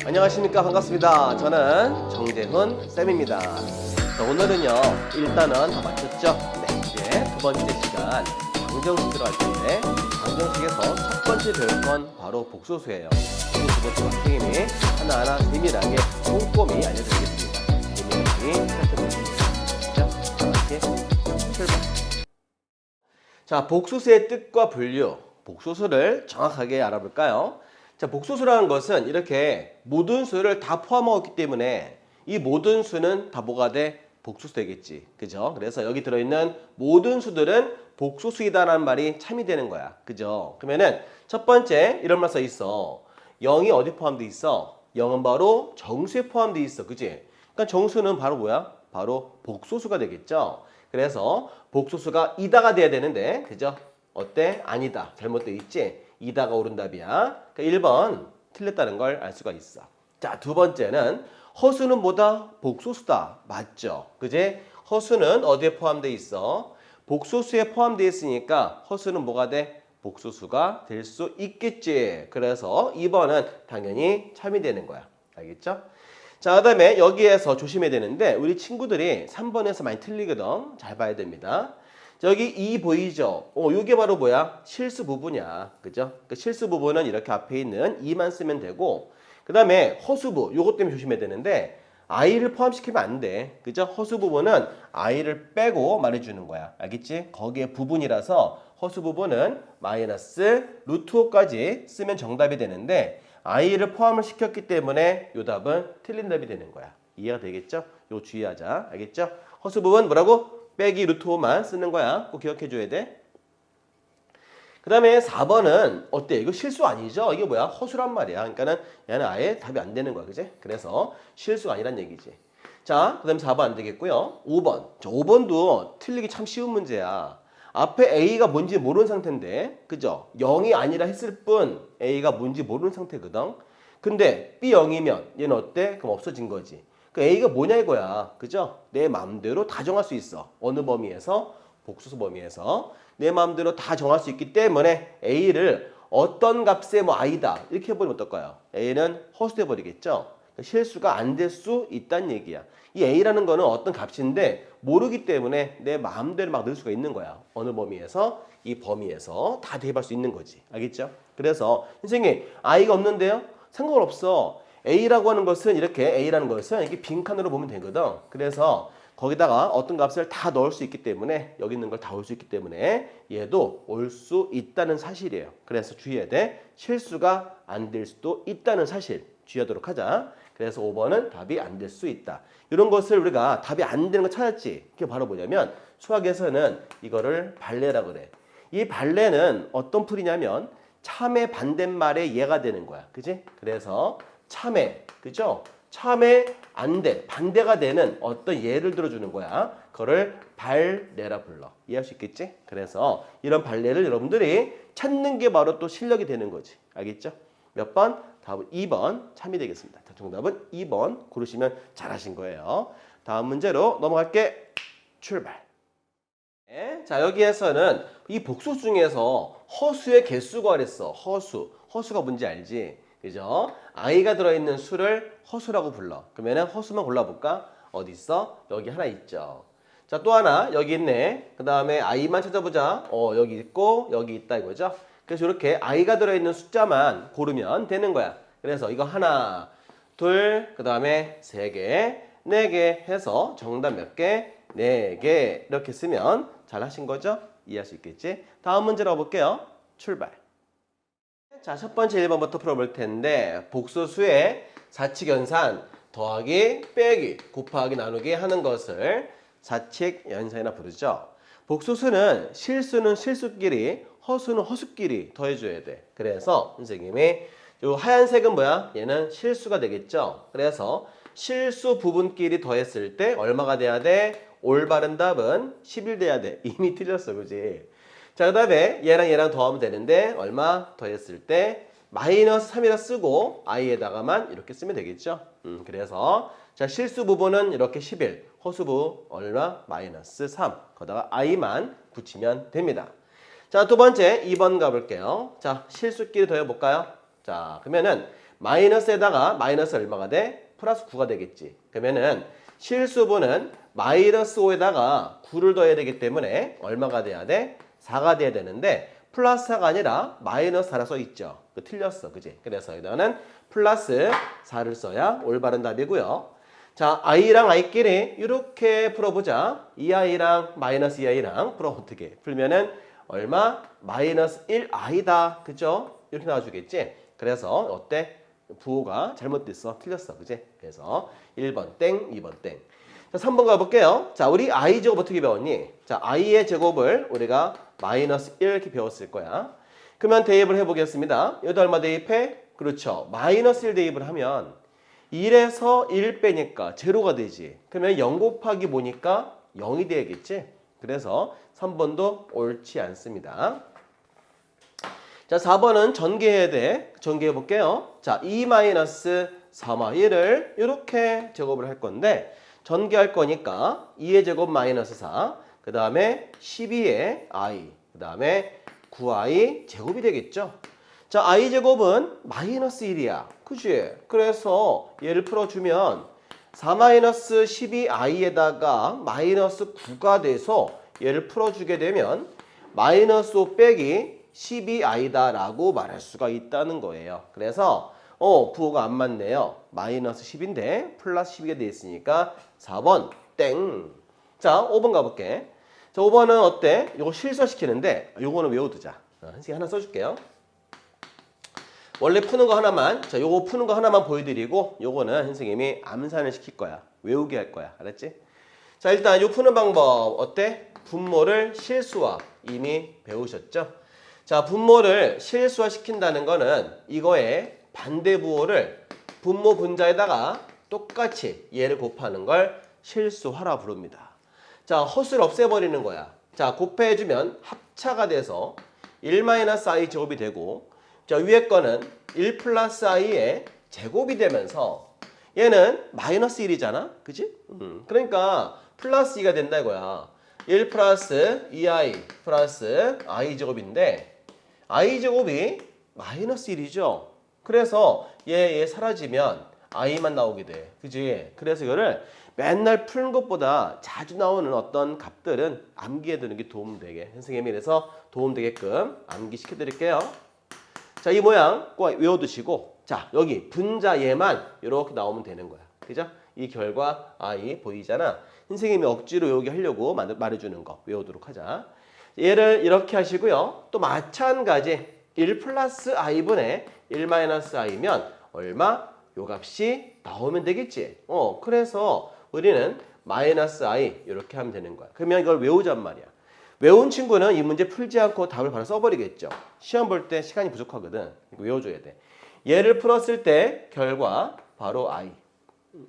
안녕하십니까. 반갑습니다. 저는 정재훈 쌤입니다. 자, 오늘은요, 일단은 다 마쳤죠? 네, 이제 두 번째 시간 방정식 들어갈 텐데, 방정식에서 첫 번째 배울 건 바로 복소수예요. 그리고 두 번째 선생님이 하나하나 세밀하게 꼼꼼히 알려드리겠습니다. 세밀하게 살펴보겠습니다. 자, 같이 출발. 자, 복소수의 뜻과 분류, 복소수를 정확하게 알아볼까요? 자, 복소수라는 것은 이렇게 모든 수를 다 포함하고 있기 때문에 이 모든 수는 다 뭐가 돼? 복소수 되겠지. 그죠? 그래서 여기 들어있는 모든 수들은 복소수이다라는 말이 참이 되는 거야. 그죠? 그러면은 첫 번째 이런 말 써 있어. 0이 어디 포함돼 있어? 0은 바로 정수에 포함돼 있어. 그지? 그러니까 정수는 바로 뭐야? 바로 복소수가 되겠죠? 그래서 복소수가 이다가 돼야 되는데, 그죠? 어때? 아니다. 잘못돼 있지? 이다가 옳은 답이야. 그러니까 1번 틀렸다는 걸 알 수가 있어. 자, 두 번째는 허수는 뭐다? 복소수다. 맞죠? 그제? 허수는 어디에 포함되어 있어? 복소수에 포함되어 있으니까 허수는 뭐가 돼? 복소수가 될 수 있겠지. 그래서 2번은 당연히 참이 되는 거야. 알겠죠? 자, 그 다음에 여기에서 조심해야 되는데 우리 친구들이 3번에서 많이 틀리거든. 잘 봐야 됩니다. 여기 2 보이죠? 요게 바로 뭐야? 실수 부분이야. 그죠? 그 실수 부분은 이렇게 앞에 있는 2만 쓰면 되고, 그 다음에 허수부, 요것 때문에 조심해야 되는데, i를 포함시키면 안 돼. 그죠? 허수 부분은 i를 빼고 말해주는 거야. 알겠지? 거기에 부분이라서 허수 부분은 마이너스 루트 5까지 쓰면 정답이 되는데, i를 포함을 시켰기 때문에 요 답은 틀린 답이 되는 거야. 이해가 되겠죠? 요 주의하자. 알겠죠? 허수 부분 뭐라고? 빼기 루트 5만 쓰는 거야. 꼭 기억해 줘야 돼. 그 다음에 4번은 어때? 이거 실수 아니죠? 이게 뭐야? 허수란 말이야. 그러니까는 얘는 아예 답이 안 되는 거야. 그지? 그래서 실수가 아니란 얘기지. 자, 그 다음에 4번 안 되겠고요. 5번. 자, 5번도 틀리기 참 쉬운 문제야. 앞에 A가 뭔지 모르는 상태인데, 그죠? 0이 아니라 했을 뿐 A가 뭔지 모르는 상태거든. 근데 B 0이면 얘는 어때? 그럼 없어진 거지. 그 A가 뭐냐 이거야. 그죠? 내 마음대로 다 정할 수 있어. 어느 범위에서? 복소수 범위에서. 내 마음대로 다 정할 수 있기 때문에 A를 어떤 값에 뭐 I다. 이렇게 해버리면 어떨까요? A는 허수돼 버리겠죠? 실수가 안 될 수 있다는 얘기야. 이 A라는 거는 어떤 값인데 모르기 때문에 내 마음대로 막 넣을 수가 있는 거야. 어느 범위에서? 이 범위에서 다 대입할 수 있는 거지. 알겠죠? 그래서 선생님, I가 없는데요? 상관없어. A라고 하는 것은 A라는 것은 이렇게 빈칸으로 보면 되거든. 그래서 거기다가 어떤 값을 다 넣을 수 있기 때문에 여기 있는 걸 다 올 수 있기 때문에 얘도 올 수 있다는 사실이에요. 그래서 주의해야 돼. 실수가 안 될 수도 있다는 사실 주의하도록 하자. 그래서 5번은 답이 안 될 수 있다. 이런 것을 우리가 답이 안 되는 거 찾았지. 그게 바로 뭐냐면 수학에서는 이거를 발레라 그래. 이 발레는 어떤 풀이냐면 참의 반대말에 얘가 되는 거야. 그지? 그래서 참에, 그죠? 참에 안 돼, 반대가 되는 어떤 예를 들어주는 거야. 그거를 발레라 불러. 이해할 수 있겠지? 그래서 이런 발레를 여러분들이 찾는 게 바로 또 실력이 되는 거지. 알겠죠? 몇 번? 답은 2번 참이 되겠습니다. 정답은 2번 고르시면 잘하신 거예요. 다음 문제로 넘어갈게. 출발. 네, 자, 여기에서는 이 복수 중에서 허수의 개수가 그랬어. 허수가 뭔지 알지? 그죠? i가 들어있는 수를 허수라고 불러. 그러면 허수만 골라볼까? 어디 있어? 여기 하나 있죠. 자, 또 하나 여기 있네. 그 다음에 i만 찾아보자. 여기 있고 여기 있다 이거죠. 그래서 이렇게 i가 들어있는 숫자만 고르면 되는 거야. 그래서 이거 하나, 둘, 그 다음에 세 개, 네 개 해서 정답 몇 개? 네 개. 이렇게 쓰면 잘 하신 거죠? 이해할 수 있겠지? 다음 문제로 가볼게요. 출발. 자, 첫 번째 1번부터 풀어볼 텐데 복소수의 사칙연산 더하기, 빼기, 곱하기, 나누기 하는 것을 사칙연산이라 부르죠. 복소수는 실수는 실수끼리, 허수는 허수끼리 더해줘야 돼. 그래서 선생님이 요 하얀색은 뭐야? 얘는 실수가 되겠죠. 그래서 실수 부분끼리 더했을 때 얼마가 돼야 돼? 올바른 답은 11 돼야 돼. 이미 틀렸어, 그지? 자, 그 다음에 얘랑 더하면 되는데 얼마 더했을 때 마이너스 3이라 쓰고 i에다가만 이렇게 쓰면 되겠죠. 그래서 자, 실수 부분은 이렇게 11, 허수부 얼마? 마이너스 3. 거기다가 i만 붙이면 됩니다. 자, 두 번째 2번 가볼게요. 자, 실수끼리 더해볼까요? 자, 그러면은 마이너스에다가 마이너스 얼마가 돼? 플러스 9가 되겠지. 그러면은 실수분은 마이너스 5에다가 9를 더해야 되기 때문에 얼마가 돼야 돼? 4가 돼야 되는데 플러스 4가 아니라 마이너스 4라 써있죠. 틀렸어. 그지? 그래서 여기다가는 플러스 4를 써야 올바른 답이고요. 자, i랑 i끼리 이렇게 풀어보자. 2i랑 마이너스 2i랑 풀어 어떻게? 풀면은 얼마? 마이너스 1i다. 그죠? 이렇게 나와주겠지? 그래서 어때? 부호가 잘못됐어. 틀렸어. 그지? 그래서 1번 땡, 2번 땡. 자, 3번 가볼게요. 자, 우리 i 제곱 어떻게 배웠니? 자, i의 제곱을 우리가 마이너스 1 이렇게 배웠을 거야. 그러면 대입을 해보겠습니다. 여기다 얼마 대입해? 그렇죠. 마이너스 1 대입을 하면 1에서 1 빼니까 제로가 되지. 그러면 0 곱하기 뭐니까 0이 돼야겠지. 그래서 3번도 옳지 않습니다. 자, 4번은 전개해야 돼. 전개해 볼게요. 자, 2-3-1을 이렇게 제곱을 할 건데 전개할 거니까 2의 제곱 마이너스 4, 그 다음에 12의 i, 그 다음에 9i 제곱이 되겠죠. 자, i 제곱은 마이너스 1이야. 그치? 그래서 얘를 풀어주면 4-12i에다가 마이너스 9가 돼서 얘를 풀어주게 되면 마이너스 5 빼기 12i다 라고 말할 수가 있다는 거예요. 그래서 부호가 안 맞네요. 마이너스 10인데 플러스 12가 돼 있으니까 4번 땡. 자, 5번 가볼게. 자, 5번은 어때? 이거 실수시키는데 요거는 외워두자. 선생님 하나 써줄게요. 원래 푸는 거 하나만, 자, 요거 푸는 거 하나만 보여드리고 요거는 선생님이 암산을 시킬 거야. 외우게 할 거야. 알았지? 자, 일단 요 푸는 방법 어때? 분모를 실수화 이미 배우셨죠? 자, 분모를 실수화 시킨다는 거는 이거의 반대 부호를 분모 분자에다가 똑같이 얘를 곱하는 걸 실수화라 부릅니다. 자, 헛을 없애버리는 거야. 자, 곱해주면 합차가 돼서 1-i 제곱이 되고, 자, 위에 거는 1 플러스 i의 제곱이 되면서 얘는 마이너스 1이잖아. 그지? 그러니까 플러스 2가 된다 이거야. 1 플러스 2i 플러스 i 제곱인데 i 제곱이 마이너스 1이죠. 그래서 얘 사라지면 i만 나오게 돼. 그지? 그래서 이거를 맨날 푸는 것보다 자주 나오는 어떤 값들은 암기해 두는 게 도움되게, 선생님이 그래서 도움되게끔 암기시켜 드릴게요. 자, 이 모양 꼭 외워두시고, 자, 여기 분자 얘만 이렇게 나오면 되는 거야. 그죠? 이 결과 i 보이잖아. 선생님이 억지로 여기 하려고 말해주는 거 외우도록 하자. 얘를 이렇게 하시고요. 또 마찬가지 1 플러스 i분의 1 마이너스 i면 얼마? 요 값이 나오면 되겠지. 그래서 우리는 마이너스 i 이렇게 하면 되는 거야. 그러면 이걸 외우잔 말이야. 외운 친구는 이 문제 풀지 않고 답을 바로 써버리겠죠. 시험 볼 때 시간이 부족하거든. 이거 외워줘야 돼. 얘를 풀었을 때 결과 바로 i.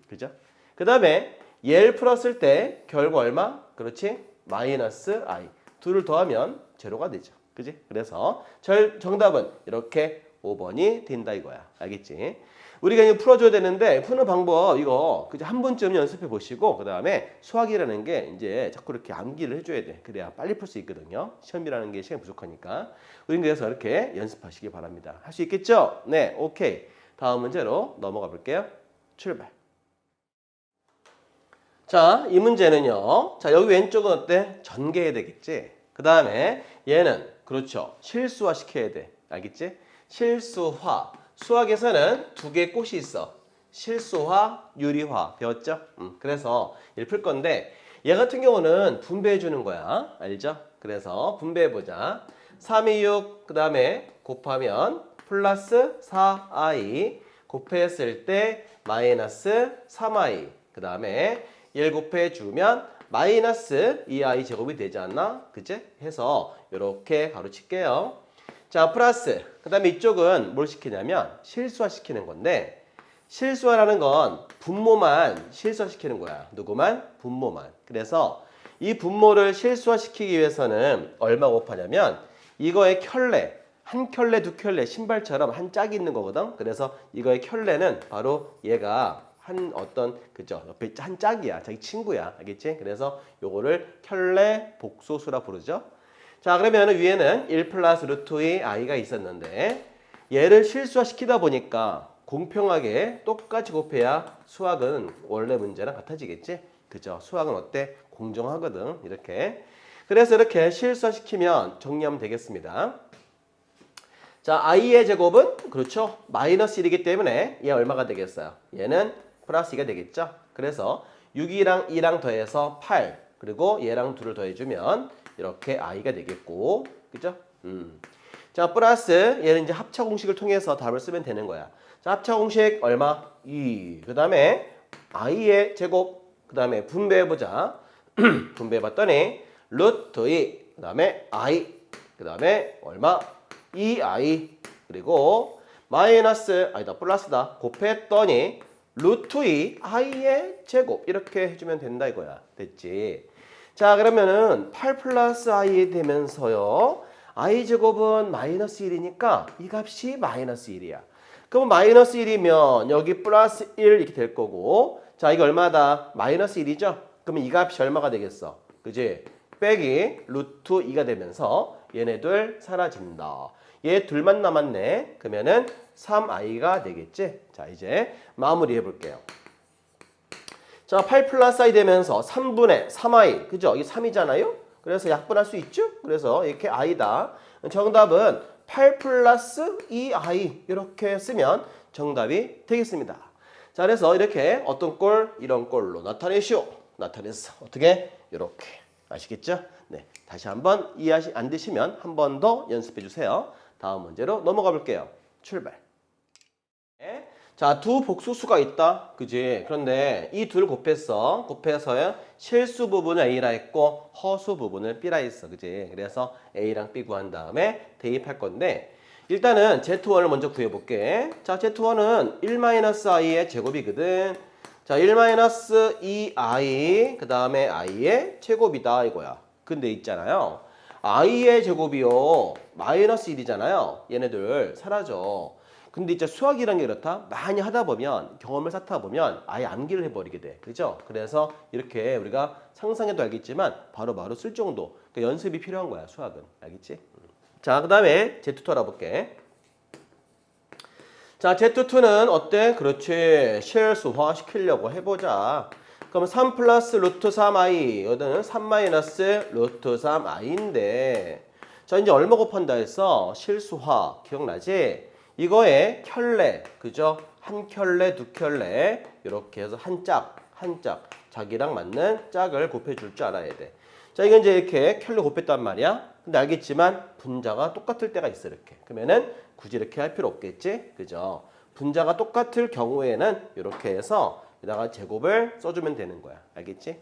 그죠? 그 다음에 얘를 풀었을 때 결과 얼마? 그렇지? 마이너스 i. 둘을 더하면 제로가 되죠. 그지? 그래서 정답은 이렇게 5번이 된다 이거야. 알겠지? 우리가 이거 풀어줘야 되는데 푸는 방법 이거 그죠? 한 번쯤 연습해 보시고 그 다음에 수학이라는 게 이제 자꾸 이렇게 암기를 해줘야 돼. 그래야 빨리 풀 수 있거든요. 시험이라는 게 시간이 부족하니까. 우린 그래서 이렇게 연습하시기 바랍니다. 할 수 있겠죠? 네, 오케이. 다음 문제로 넘어가 볼게요. 출발. 자, 이 문제는요. 자, 여기 왼쪽은 어때? 전개해야 되겠지? 그 다음에 얘는 그렇죠. 실수화 시켜야 돼. 알겠지? 실수화. 수학에서는 두 개의 꽃이 있어. 실수화, 유리화. 배웠죠? 그래서 얘를 풀 건데 얘 같은 경우는 분배해 주는 거야. 알죠? 그래서 분배해 보자. 3, 2, 6, 그 다음에 곱하면 플러스 4i 곱했을 때 마이너스 3i 그 다음에 1 곱해 주면 마이너스 2i 제곱이 되지 않나? 그치? 해서 이렇게 가로칠게요. 자, 플러스. 그 다음에 이쪽은 뭘 시키냐면 실수화 시키는 건데 실수화라는 건 분모만 실수화 시키는 거야. 누구만? 분모만. 그래서 이 분모를 실수화 시키기 위해서는 얼마 곱하냐면 이거의 켤레. 한 켤레, 두 켤레, 신발처럼 한 짝이 있는 거거든. 그래서 이거의 켤레는 바로 얘가 한 어떤 그죠? 옆에 한 짝이야. 자기 친구야. 알겠지? 그래서 요거를 켤레 복소수라 부르죠. 자, 그러면 위에는 1 플러스 루트 2 i가 있었는데 얘를 실수화 시키다 보니까 공평하게 똑같이 곱해야 수학은 원래 문제랑 같아지겠지? 그죠? 수학은 어때? 공정하거든. 이렇게. 그래서 이렇게 실수시키면 정리하면 되겠습니다. 자, i의 제곱은 그렇죠. 마이너스 1이기 때문에 얘 얼마가 되겠어요? 얘는 플러스 2가 되겠죠. 그래서 6이랑 2랑 더해서 8 그리고 얘랑 2를 더해주면 이렇게 i가 되겠고 그죠? 자, 플러스 얘는 이제 합차 공식을 통해서 답을 쓰면 되는 거야. 자, 합차 공식 얼마? 2. 그 다음에 i의 제곱 그 다음에 분배해보자. 분배해봤더니 루트 2 그 다음에 i 그 다음에 얼마? 2i 그리고 마이너스 아니다 플러스다 곱했더니 루트 2 i의 제곱 이렇게 해주면 된다 이거야. 됐지? 자, 그러면은 8 플러스 i 되면서요 i 제곱은 마이너스 1이니까 이 값이 마이너스 1이야. 그럼 마이너스 1이면 여기 플러스 1 이렇게 될 거고 자, 이거 얼마다? 마이너스 1이죠? 그러면 이 값이 얼마가 되겠어? 그지? 빼기 루트 2가 되면서 얘네들 사라진다. 얘 둘만 남았네. 그러면은 3i가 되겠지? 자, 이제 마무리해 볼게요. 자, 8 플러스 i 되면서 3분의 3i. 그죠? 이게 3이잖아요? 그래서 약분할 수 있죠? 그래서 이렇게 i다. 정답은 8 플러스 2i. 이렇게 쓰면 정답이 되겠습니다. 자, 그래서 이렇게 어떤 꼴? 이런 꼴로 나타내시오. 나타냈어. 어떻게? 이렇게. 아시겠죠? 네. 다시 한번 이해 안 되시면 한 번 더 연습해 주세요. 다음 문제로 넘어가 볼게요. 출발. 네. 자, 두 복수수가 있다. 그지? 그런데 이 둘 곱했어. 곱해서요. 실수 부분을 A라 했고 허수 부분을 B라 했어. 그지? 그래서 A랑 B 구한 다음에 대입할 건데 일단은 Z1을 먼저 구해 볼게. 자, Z1은 1-i의 제곱이거든. 자, 1-2i 그 다음에 i의 제곱이다 이거야. 근데 있잖아요. i의 제곱이요. 마이너스 1이잖아요. 얘네들 사라져. 근데 이제 수학이라는 게 그렇다. 많이 하다 보면 경험을 쌓다 보면 아예 암기를 해버리게 돼. 그죠? 그래서 이렇게 우리가 상상해도 알겠지만 바로바로 쓸 정도. 그러니까 연습이 필요한 거야 수학은. 알겠지? 자, 그 다음에 Z2 알아볼게. 자, Z2는 어때? 그렇지. 실수화 시키려고 해보자. 그럼 3 플러스 루트 3i. 여기는 3 마이너스 루트 3i인데. 자, 이제 얼마 곱한다 했어? 실수화. 기억나지? 이거에 켤레. 그죠? 한 켤레, 두 켤레. 이렇게 해서 한 짝, 한 짝. 자기랑 맞는 짝을 곱해줄 줄 알아야 돼. 자, 이건 이제 이렇게 켤레 곱했단 말이야. 근데 알겠지만 분자가 똑같을 때가 있어 이렇게. 그러면은 굳이 이렇게 할 필요 없겠지? 그죠? 분자가 똑같을 경우에는 이렇게 해서 여기다가 제곱을 써주면 되는 거야. 알겠지?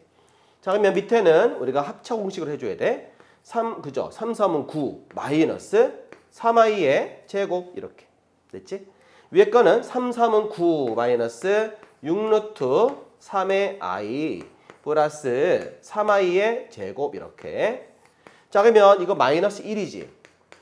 자, 그러면 밑에는 우리가 합차 공식을 해줘야 돼. 3, 그죠? 3, 3은 9 마이너스 3i의 제곱 이렇게. 됐지? 위에 거는 3, 3은 9 마이너스 6루트 3의 i 플러스 3i의 제곱 이렇게. 자, 그러면 이거 마이너스 1이지.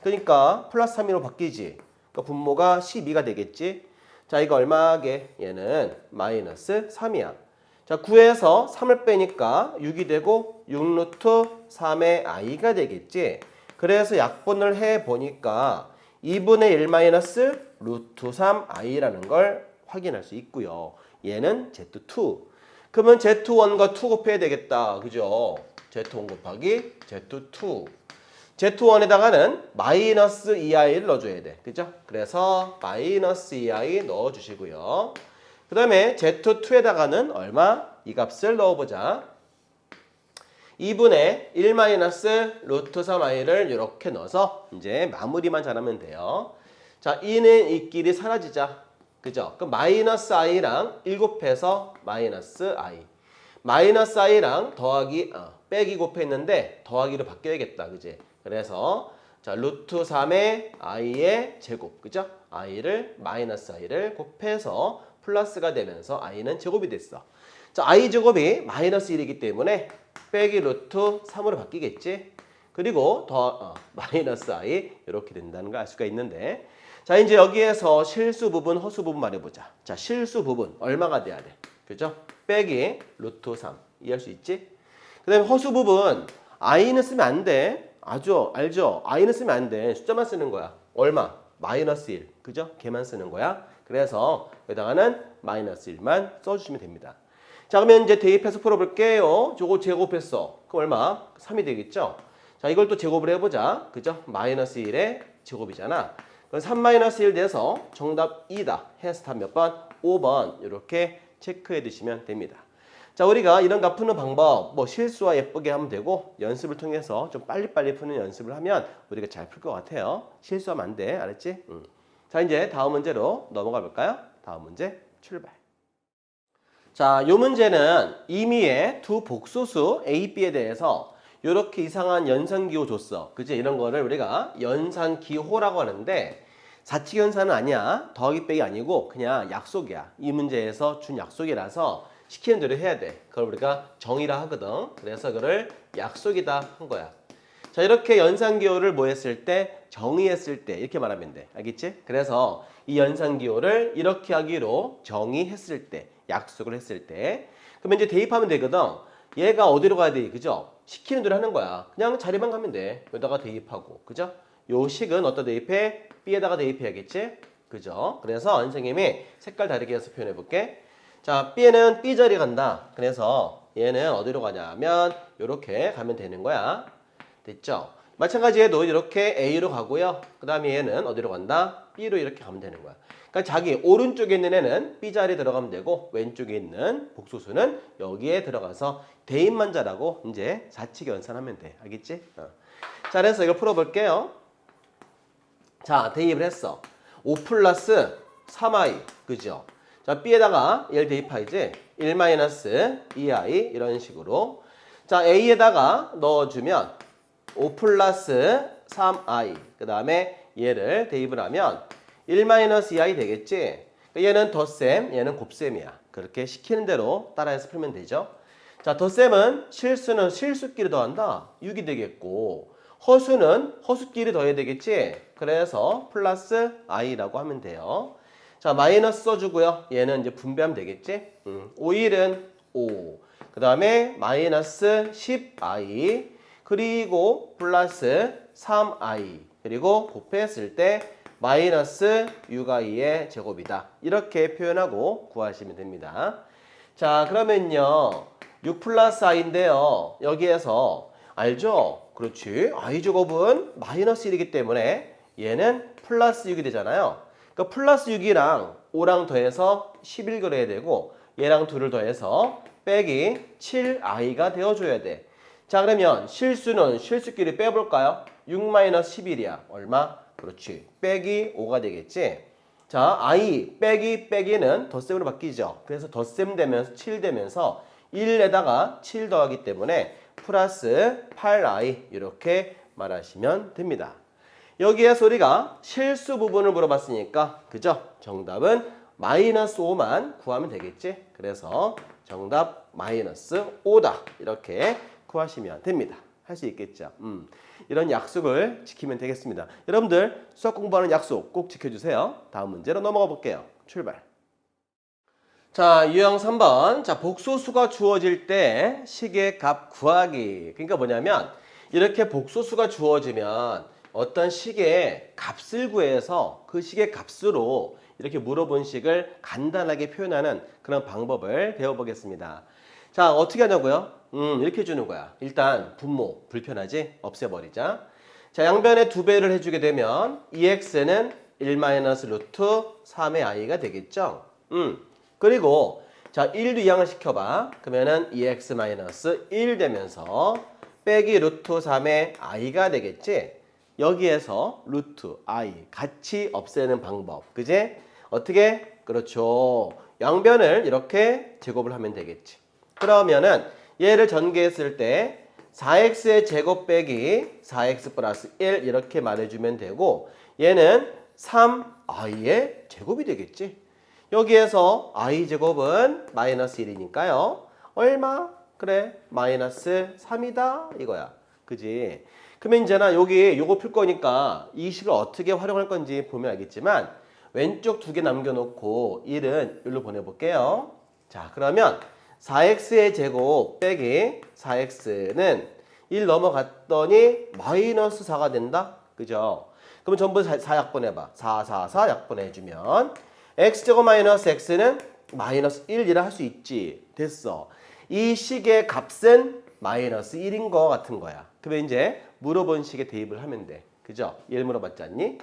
그러니까 플러스 3으로 바뀌지. 그러니까 분모가 12가 되겠지. 자, 이거 얼마게? 얘는 마이너스 3이야. 자, 9에서 3을 빼니까 6이 되고 6루트 3의 i가 되겠지. 그래서 약분을 해보니까 2분의 1 마이너스 루트 3i라는 걸 확인할 수 있고요. 얘는 Z2. 그러면 Z1과 2 곱해야 되겠다. 그죠? Z1 곱하기 Z2. Z1에다가는 마이너스 2i를 넣어줘야 돼. 그죠? 그래서 마이너스 2i 넣어주시고요. 그 다음에 Z2에다가는 얼마? 이 값을 넣어보자. 2분의 1 마이너스 루트 3i를 이렇게 넣어서 이제 마무리만 잘하면 돼요. 자, 이는 이끼리 사라지자. 그죠? 그럼 마이너스 i랑 1 곱해서 마이너스 i. 마이너스 i랑 더하기, 빼기 곱했는데 더하기로 바뀌어야겠다. 그지? 그래서 자, 루트 3의 i의 제곱. 그죠? i를, 마이너스 i를 곱해서 플러스가 되면서 i는 제곱이 됐어. 자, i 제곱이 마이너스 1이기 때문에 빼기 루트 3으로 바뀌겠지? 그리고 마이너스 i 이렇게 된다는 걸 알 수가 있는데 자, 이제 여기에서 실수 부분, 허수 부분 말해보자. 자, 실수 부분 얼마가 돼야 돼? 그죠? 빼기 루트 3 이해할 수 있지? 그 다음에 허수 부분 i는 쓰면 안 돼. 알죠? i는 쓰면 안 돼. 숫자만 쓰는 거야. 얼마? 마이너스 1. 그죠? 걔만 쓰는 거야. 그래서 여기다가는 마이너스 1만 써주시면 됩니다. 자, 그러면 이제 대입해서 풀어볼게요. 저거 제곱했어. 그럼 얼마? 3이 되겠죠? 자, 이걸 또 제곱을 해보자. 그죠? 마이너스 1의 제곱이잖아. 그럼 3 마이너스 1 돼서 정답 2다. 해서 답 몇 번? 5번. 이렇게 체크해 두시면 됩니다. 자, 우리가 이런 거 푸는 방법, 뭐 실수와 예쁘게 하면 되고, 연습을 통해서 좀 빨리빨리 푸는 연습을 하면 우리가 잘 풀 것 같아요. 실수하면 안 돼. 알았지? 자, 이제 다음 문제로 넘어가 볼까요? 다음 문제 출발. 자, 이 문제는 임의의 두 복소수 A, B에 대해서 이렇게 이상한 연산기호 줬어. 그치? 이런 거를 우리가 연산기호라고 하는데 사칙연산은 아니야. 더하기 빼기 아니고 그냥 약속이야. 이 문제에서 준 약속이라서 시키는 대로 해야 돼. 그걸 우리가 정의라 하거든. 그래서 그걸 약속이다 한 거야. 자, 이렇게 연산기호를 뭐 했을 때? 정의했을 때 이렇게 말하면 돼. 알겠지? 그래서 이 연산기호를 이렇게 하기로 정의했을 때, 약속을 했을 때 그러면 이제 대입하면 되거든. 얘가 어디로 가야 돼? 그죠? 시키는 대로 하는 거야. 그냥 자리만 가면 돼. 여기다가 대입하고. 그죠? 요 식은 어디다 대입해? B에다가 대입해야겠지? 그죠? 그래서 선생님이 색깔 다르게 해서 표현해 볼게. 자, B에는 B 자리 간다. 그래서 얘는 어디로 가냐면 이렇게 가면 되는 거야. 됐죠? 마찬가지 얘도 이렇게 A로 가고요. 그 다음에 얘는 어디로 간다? B로 이렇게 가면 되는 거야. 그러니까 자기 오른쪽에 있는 애는 B 자리에 들어가면 되고 왼쪽에 있는 복소수는 여기에 들어가서 대입만 잘하고 이제 사칙 연산하면 돼. 알겠지? 자, 그래서 이거 풀어볼게요. 자, 대입을 했어. 5 플러스 3i. 그죠? 자, B에다가 얘를 대입하지. 1 마이너스 2i 이런 식으로. 자, A에다가 넣어주면 5 플러스 3i. 그 다음에 얘를 대입을 하면 1 마이너스 2i 되겠지? 얘는 덧셈, 얘는 곱셈이야. 그렇게 시키는 대로 따라해서 풀면 되죠. 자, 덧셈은 실수는 실수끼리 더한다. 6이 되겠고 허수는 허수끼리 더해야 되겠지? 그래서 플러스 i라고 하면 돼요. 자, 마이너스 써주고요. 얘는 이제 분배하면 되겠지? 5일은 5. 그 다음에 마이너스 10i. 그리고 플러스 3i. 그리고 곱했을 때 마이너스 6i의 제곱이다. 이렇게 표현하고 구하시면 됩니다. 자, 그러면요. 6 플러스 i인데요. 여기에서 알죠? 그렇지. i 제곱은 마이너스 1이기 때문에 얘는 플러스 6이 되잖아요. 그러니까 플러스 6이랑 5랑 더해서 11 그려야 되고 얘랑 2를 더해서 빼기 7i가 되어줘야 돼. 자, 그러면 실수는 실수끼리 빼볼까요? 6 마이너스 11이야. 얼마? 그렇지. 빼기 5가 되겠지. 자, i 빼기 빼기는 덧셈으로 바뀌죠. 그래서 덧셈 되면서 7 되면서 1에다가 7 더하기 때문에 플러스 8i 이렇게 말하시면 됩니다. 여기에서 우리가 실수 부분을 물어봤으니까 그죠? 정답은 마이너스 5만 구하면 되겠지? 그래서 정답 마이너스 5다. 이렇게 구하시면 됩니다. 할 수 있겠죠? 이런 약속을 지키면 되겠습니다. 여러분들 수학 공부하는 약속 꼭 지켜주세요. 다음 문제로 넘어가 볼게요. 출발. 자, 유형 3번. 자, 복소수가 주어질 때 식의 값 구하기. 그러니까 뭐냐면 이렇게 복소수가 주어지면 어떤 식의 값을 구해서 그 식의 값으로 이렇게 물어본 식을 간단하게 표현하는 그런 방법을 배워보겠습니다. 자, 어떻게 하냐고요? 이렇게 주는 거야. 일단 분모, 불편하지? 없애버리자. 자, 양변에 2배를 해주게 되면 2x는 1-루트 3의 i가 되겠죠? 그리고 자, 1도 이항을 시켜봐. 그러면은 2x-1 되면서 빼기 루트 3의 i가 되겠지? 여기에서 루트 i 같이 없애는 방법. 그제? 어떻게? 그렇죠. 양변을 이렇게 제곱을 하면 되겠지. 그러면은 얘를 전개했을 때 4x의 제곱 빼기 4x 플러스 1 이렇게 말해주면 되고 얘는 3i의 제곱이 되겠지. 여기에서 i 제곱은 마이너스 1이니까요. 얼마? 그래, 마이너스 3이다 이거야. 그지? 그러면 이제나 여기 요거 풀 거니까 이 식을 어떻게 활용할 건지 보면 알겠지만 왼쪽 2개 남겨놓고 1은 여기로 보내볼게요. 자, 그러면 4x의 제곱 빼기 4x는 1 넘어갔더니 마이너스 4가 된다. 그죠? 그럼 전부 4 약분해봐. 4 약분해주면 x제곱 마이너스 x는 마이너스 1이라 할 수 있지. 됐어. 이 식의 값은 마이너스 1인 거 같은 거야. 그러면 이제 물어본 식에 대입을 하면 돼. 그죠? 얘를 물어봤지 않니?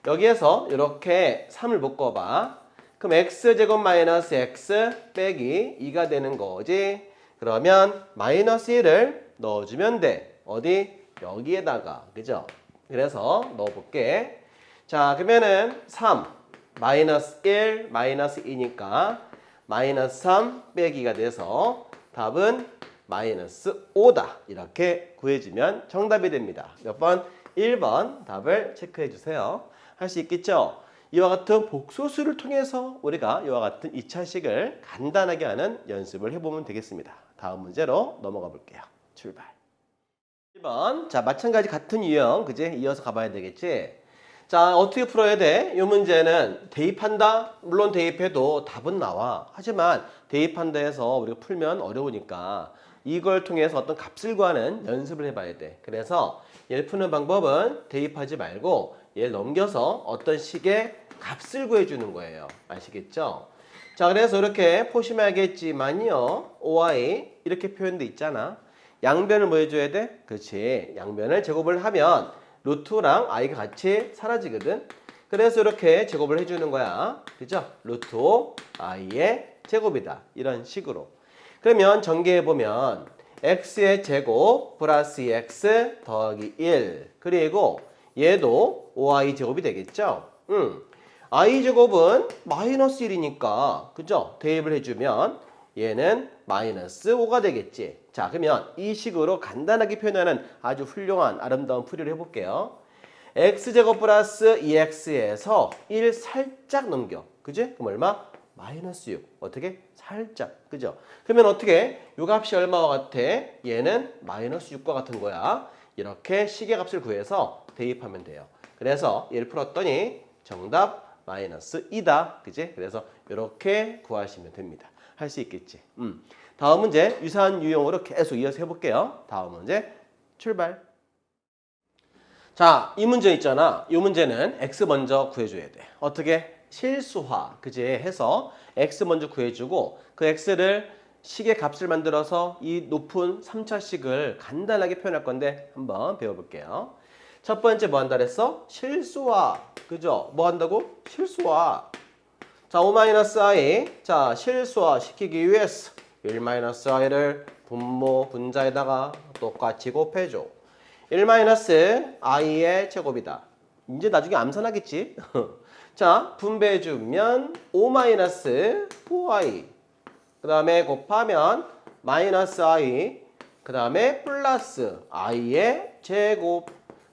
여기에서 이렇게 3을 묶어봐. 그럼 x제곱 마이너스 x 빼기 2가 되는 거지. 그러면 마이너스 1을 넣어주면 돼. 어디? 여기에다가. 그죠? 그래서 넣어볼게. 자, 그러면은 3 마이너스 1 마이너스 2니까 마이너스 3 빼기가 돼서 답은 마이너스 5다. 이렇게 구해주면 정답이 됩니다. 몇 번? 1번 답을 체크해 주세요. 할 수 있겠죠? 이와 같은 복소수를 통해서 우리가 이와 같은 2차식을 간단하게 하는 연습을 해보면 되겠습니다. 다음 문제로 넘어가 볼게요. 출발. 1번. 자, 마찬가지 같은 유형, 그지? 이어서 가봐야 되겠지? 자, 어떻게 풀어야 돼? 이 문제는 대입한다? 물론 대입해도 답은 나와. 하지만 대입한다 해서 우리가 풀면 어려우니까 이걸 통해서 어떤 값을 구하는 연습을 해봐야 돼. 그래서 얘를 푸는 방법은 대입하지 말고 얘를 넘겨서 어떤 식의 값을 구해주는 거예요. 아시겠죠? 자, 그래서 이렇게 보시면 알겠지만요. OI 이렇게 표현돼 있잖아. 양변을 뭐 해줘야 돼? 그렇지. 양변을 제곱을 하면 루트랑 i가 같이 사라지거든. 그래서 이렇게 제곱을 해주는 거야. 그죠? 루트 i의 제곱이다. 이런 식으로. 그러면 전개해보면 x의 제곱 플러스 2x 더하기 1 그리고 얘도 5i 제곱이 되겠죠? i 제곱은 마이너스 1이니까 그죠? 대입을 해주면 얘는 마이너스 5가 되겠지. 자, 그러면 이 식으로 간단하게 표현하는 아주 훌륭한 아름다운 풀이를 해볼게요. x제곱 플러스 2x에서 1 살짝 넘겨. 그지? 그럼 얼마? 마이너스 6. 어떻게? 살짝. 그죠? 그러면 어떻게? 요 값이 얼마와 같아? 얘는 마이너스 6과 같은 거야. 이렇게 식의 값을 구해서 대입하면 돼요. 그래서 얘를 풀었더니 정답 마이너스 2다. 그지? 그래서 이렇게 구하시면 됩니다. 할 수 있겠지. 다음 문제 유사한 유형으로 계속 이어서 해볼게요. 다음 문제 출발. 자, 이 문제 있잖아. 이 문제는 x 먼저 구해줘야 돼. 어떻게? 실수화, 그지? 해서 x 먼저 구해주고 그 x를 식의 값을 만들어서 이 높은 3차식을 간단하게 표현할 건데 한번 배워볼게요. 첫 번째 뭐 한다 그랬어? 실수화, 그죠? 뭐 한다고? 실수화. 자, 5-i. 자, 실수화 시키기 위해서 1-i를 분모 분자에다가 똑같이 곱해줘. 1-i의 제곱이다. 이제 나중에 암산하겠지? 자, 분배해주면 5-4i. 그 다음에 곱하면 마이너스 i. 그 다음에 플러스 i의 제곱.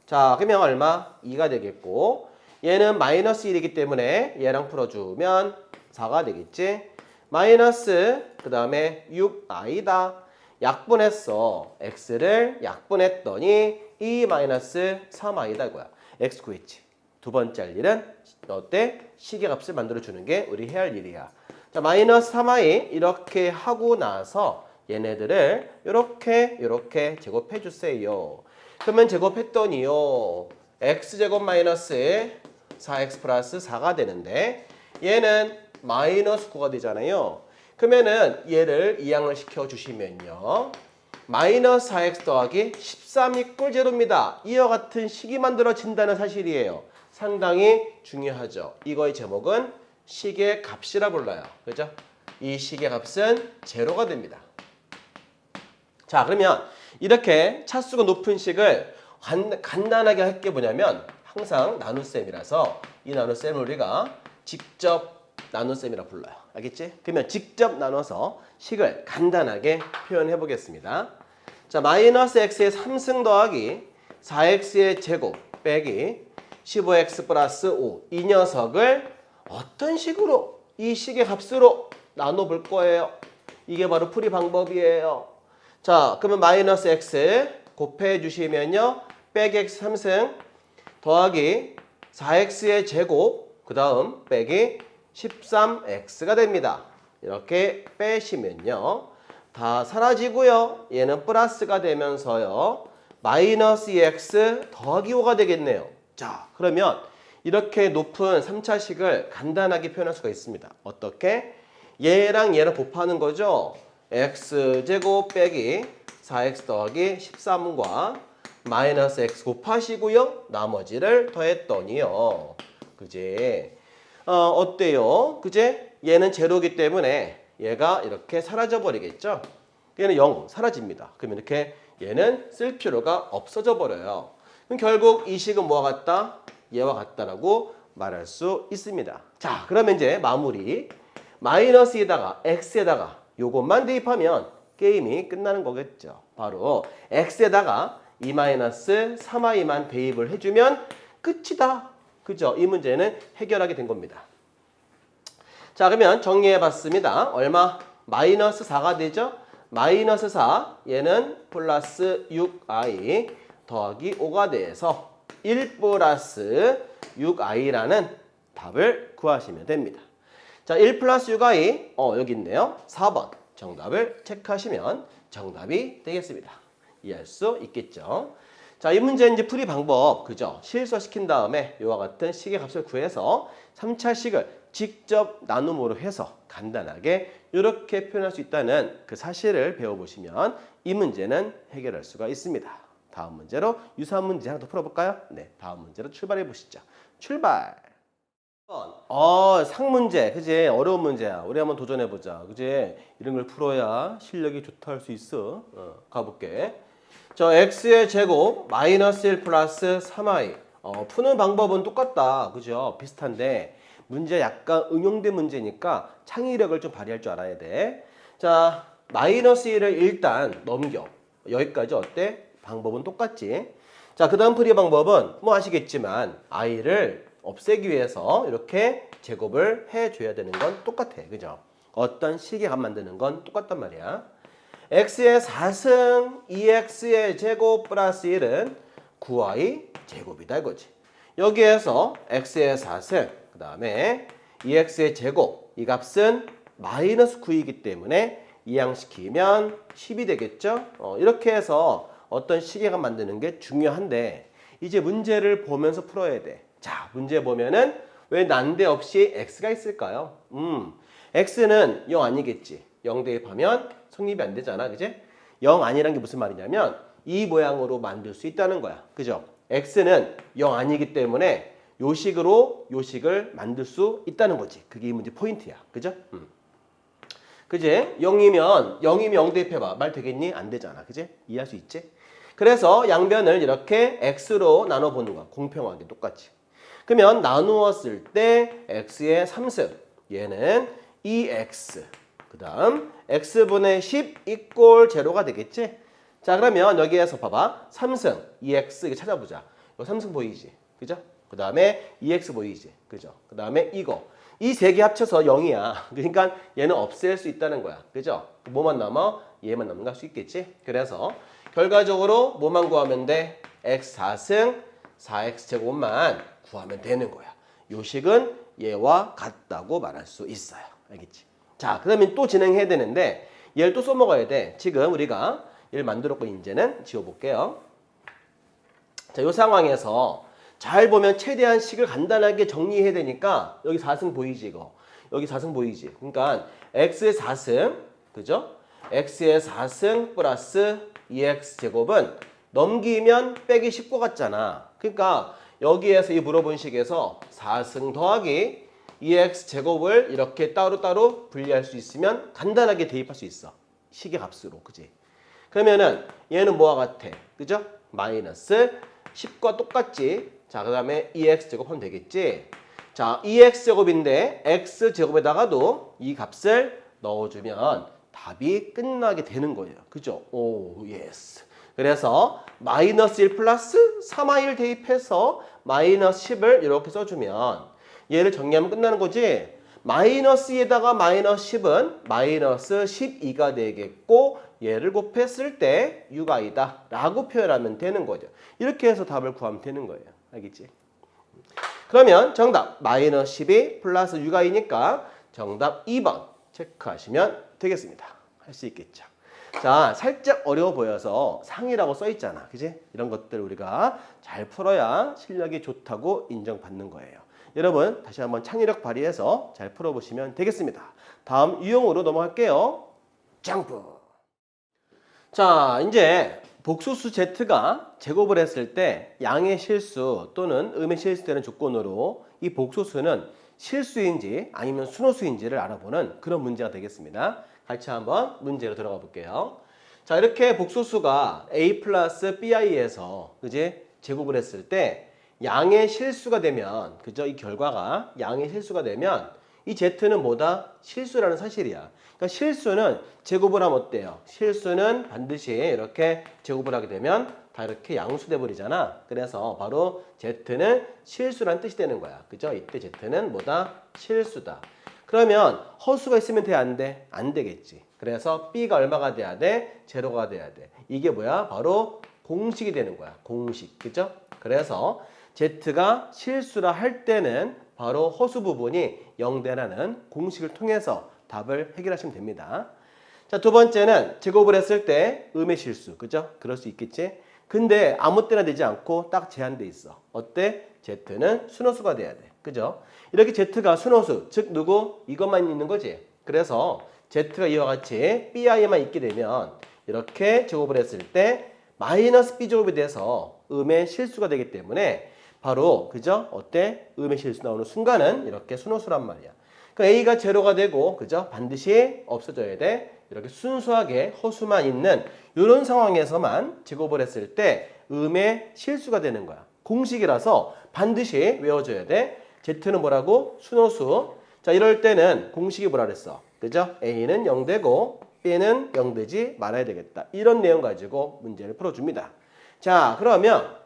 자, 그러면 얼마? 2가 되겠고 얘는 마이너스 1이기 때문에 얘랑 풀어주면 4가 되겠지? 마이너스 그 다음에 6i다. 약분했어. x를 약분했더니 2 마이너스 3i다 이거야. x 구했지. 두 번째 할 일은 어때? 식의 값을 만들어주는 게 우리 해야 할 일이야. 자, 마이너스 3i 이렇게 하고 나서 얘네들을 이렇게 제곱해 주세요. 그러면 제곱했더니요. x제곱 마이너스 4x 플러스 4가 되는데 얘는 마이너스 9가 되잖아요. 그러면은 얘를 이항을 시켜주시면요. 마이너스 4x 더하기 13이 꿀제로입니다. 이와 같은 식이 만들어진다는 사실이에요. 상당히 중요하죠. 이거의 제목은 식의 값이라 불러요. 그죠? 이 식의 값은 제로가 됩니다. 자, 그러면 이렇게 차수가 높은 식을 간단하게 할 게 뭐냐면 항상 나눗셈이라서 이 나눗셈을 우리가 직접 나눗셈이라 불러요. 알겠지? 그러면 직접 나눠서 식을 간단하게 표현해 보겠습니다. 자, 마이너스 x의 3승 더하기 4x의 제곱 빼기 15x 플러스 5. 이 녀석을 어떤 식으로 이 식의 값으로 나눠볼 거예요. 이게 바로 풀이 방법이에요. 자, 그러면 마이너스 x 곱해 주시면요. 빼기 x 3승 더하기 4x의 제곱 그 다음 빼기 13x가 됩니다. 이렇게 빼시면요. 다 사라지고요. 얘는 플러스가 되면서요. 마이너스 2x 더하기 5가 되겠네요. 자, 그러면 이렇게 높은 3차식을 간단하게 표현할 수가 있습니다. 어떻게? 얘랑 얘랑 곱하는 거죠. x제곱 빼기 4x 더하기 13과 마이너스 x 곱하시고요. 나머지를 더했더니요. 그지? 어때요? 그제? 얘는 제로기 때문에 얘가 이렇게 사라져 버리겠죠? 얘는 0 사라집니다. 그러면 이렇게 얘는 쓸 필요가 없어져 버려요. 그럼 결국 이 식은 뭐와 같다? 얘와 같다라고 말할 수 있습니다. 자, 그러면 이제 마무리. 마이너스에다가 x에다가 요것만 대입하면 게임이 끝나는 거겠죠. 바로 x에다가 2-3i만 대입을 해주면 끝이다. 그죠? 이 문제는 해결하게 된 겁니다. 자, 그러면 정리해봤습니다. 얼마? 마이너스 4가 되죠? 마이너스 4, 얘는 플러스 6i 더하기 5가 돼서 1 플러스 6i라는 답을 구하시면 됩니다. 자, 1 플러스 6i, 여기 있네요. 4번 정답을 체크하시면 정답이 되겠습니다. 이해할 수 있겠죠? 자, 이 문제 이제 풀이 방법, 그죠? 실수시킨 다음에 이와 같은 식의 값을 구해서 3차식을 직접 나눔으로 해서 간단하게 이렇게 표현할 수 있다는 그 사실을 배워보시면 이 문제는 해결할 수가 있습니다. 다음 문제로 유사한 문제 하나 더 풀어볼까요? 네, 다음 문제로 출발해 보시죠. 출발! 상문제, 그지? 어려운 문제야. 우리 한번 도전해보자. 그지? 이런 걸 풀어야 실력이 좋다 할 수 있어. 가볼게. 저 x의 제곱 마이너스 1 플러스 3i. 푸는 방법은 똑같다. 그죠? 비슷한데 문제 약간 응용된 문제니까 창의력을 좀 발휘할 줄 알아야 돼. 자, 마이너스 1을 일단 넘겨. 여기까지 어때? 방법은 똑같지. 자, 그 다음 풀이 방법은 뭐 아시겠지만 i를 없애기 위해서 이렇게 제곱을 해줘야 되는 건 똑같아. 그죠? 어떤 식의 값 만드는 건 똑같단 말이야. x의 4승 2x의 제곱 플러스 1은 9i 제곱이다 이거지. 여기에서 x의 4승 그 다음에 2x의 제곱 이 값은 마이너스 9이기 때문에 이항시키면 10이 되겠죠. 이렇게 해서 어떤 식의 값 만드는 게 중요한데 이제 문제를 보면서 풀어야 돼. 자, 문제 보면은 왜 난데없이 x가 있을까요? x는 0 아니겠지. 0 대입하면 성립이 안 되잖아. 그지? 0 아니란 게 무슨 말이냐면 이 모양으로 만들 수 있다는 거야. 그죠? x는 0 아니기 때문에 요 식으로 요 식을 만들 수 있다는 거지. 그게 이 문제 포인트야. 그죠? 그지? 0이면 0 대입해봐. 말 되겠니? 안 되잖아. 그지? 이해할 수 있지? 그래서 양변을 이렇게 x로 나눠보는 거야. 공평하게 똑같이. 그러면 나누었을 때 x의 3승 얘는 2x 그 다음 x분의 10 이꼴 제로가 되겠지? 자, 그러면 여기에서 봐봐. 3승 2x 이거 찾아보자. 이거 3승 보이지? 그죠? 그 다음에 2x 보이지? 그죠? 그 다음에 이거 이 세 개 합쳐서 0이야. 그러니까 얘는 없앨 수 있다는 거야. 그죠? 뭐만 남아? 얘만 남는 거 할 수 있겠지? 그래서 결과적으로 뭐만 구하면 돼? x 4승 4x 제곱만 구하면 되는 거야. 요 식은 얘와 같다고 말할 수 있어요. 알겠지? 자, 그러면 또 진행해야 되는데 얘를 또 써먹어야 돼. 지금 우리가 얘를 만들었고 이제는 지워볼게요. 자, 요 상황에서 잘 보면 최대한 식을 간단하게 정리해야 되니까 여기 4승 보이지 이거? 여기 4승 보이지? 그러니까 x의 4승, 그죠? x의 4승 플러스 2x 제곱은 넘기면 빼기 19 같잖아. 그러니까 여기에서 이 물어본 식에서 4승 더하기 2x 제곱을 이렇게 따로따로 분리할 수 있으면 간단하게 대입할 수 있어. 식의 값으로. 그지? 그러면은 얘는 뭐와 같아? 그죠? 마이너스 10과 똑같지? 자, 그 다음에 2x 제곱하면 되겠지? 자, 2x 제곱인데 x 제곱에다가도 이 값을 넣어주면 답이 끝나게 되는 거예요. 그죠? 오, 예스. 그래서 마이너스 1 플러스 3i를 대입해서 마이너스 10을 이렇게 써주면 얘를 정리하면 끝나는 거지. 마이너스에다가 마이너스 10은 마이너스 12가 되겠고 얘를 곱했을 때 6i다 라고 표현하면 되는 거죠. 이렇게 해서 답을 구하면 되는 거예요. 알겠지? 그러면 정답 마이너스 12 플러스 6i니까 정답 2번 체크하시면 되겠습니다. 할 수 있겠죠. 자, 살짝 어려워 보여서 상이라고 써 있잖아. 그지? 이런 것들 우리가 잘 풀어야 실력이 좋다고 인정받는 거예요. 여러분, 다시 한번 창의력 발휘해서 잘 풀어보시면 되겠습니다. 다음 유형으로 넘어갈게요. 점프! 자, 이제 복소수 Z가 제곱을 했을 때 양의 실수 또는 음의 실수되는 조건으로 이 복소수는 실수인지 아니면 순호수인지를 알아보는 그런 문제가 되겠습니다. 같이 한번 문제로 들어가 볼게요. 자, 이렇게 복소수가 a 플러스 bi에서 그지? 제곱을 했을 때 양의 실수가 되면 그죠? 이 결과가 양의 실수가 되면 이 z는 뭐다? 실수라는 사실이야. 그러니까 실수는 제곱을 하면 어때요? 실수는 반드시 이렇게 제곱을 하게 되면 다 이렇게 양수돼 버리잖아. 그래서 바로 z는 실수라는 뜻이 되는 거야. 그죠? 이때 z는 뭐다? 실수다. 그러면 허수가 있으면 돼? 안 돼? 안 되겠지. 그래서 b가 얼마가 돼야 돼? 제로가 돼야 돼. 이게 뭐야? 바로 공식이 되는 거야. 공식. 그죠? 그래서 z가 실수라 할 때는 바로 허수 부분이 0되라는 공식을 통해서 답을 해결하시면 됩니다. 자, 두 번째는 제곱을 했을 때 음의 실수. 그죠? 그럴 수 있겠지? 근데 아무 때나 되지 않고 딱 제한돼 있어. 어때? z는 순호수가 돼야 돼. 그죠? 이렇게 z가 순호수, 즉 누구? 이것만 있는 거지. 그래서 z가 이와 같이 bi만 있게 되면 이렇게 제곱을 했을 때 마이너스 b제곱이 돼서 음의 실수가 되기 때문에 바로 그죠? 어때? 음의 실수 나오는 순간은 이렇게 순호수란 말이야. 그러니까 a가 제로가 되고 그죠? 반드시 없어져야 돼. 이렇게 순수하게 허수만 있는 이런 상황에서만 제곱을 했을 때 음의 실수가 되는 거야. 공식이라서 반드시 외워줘야 돼. z는 뭐라고? 순호수. 자, 이럴 때는 공식이 뭐라 그랬어? 그죠? a는 0되고 b는 0되지 말아야 되겠다. 이런 내용 가지고 문제를 풀어줍니다. 자, 그러면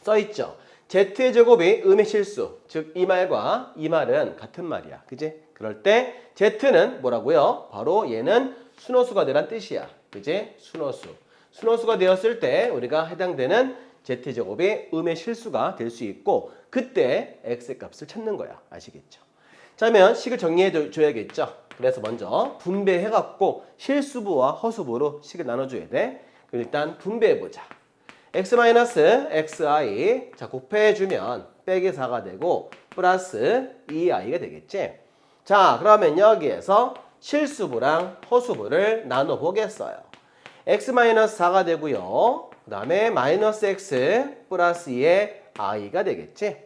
써있죠. z의 제곱이 음의 실수. 즉 이 말과 이 말은 같은 말이야. 그지? 그럴 때 z는 뭐라고요? 바로 얘는 순호수가 되란 뜻이야. 그지? 순호수. 순호수가 되었을 때 우리가 해당되는 z제곱이 음의 실수가 될 수 있고 그때 x의 값을 찾는 거야. 아시겠죠? 자, 그러면 식을 정리해 줘야겠죠? 그래서 먼저 분배해갖고 실수부와 허수부로 식을 나눠줘야 돼. 그럼 일단 분배해보자. x-xi 자 곱해주면 빼기 4가 되고 플러스 2i가 되겠지. 자, 그러면 여기에서 실수부랑 허수부를 나눠보겠어요. x-4가 되고요. 그 다음에 마이너스 x 플러스 2의 i가 되겠지.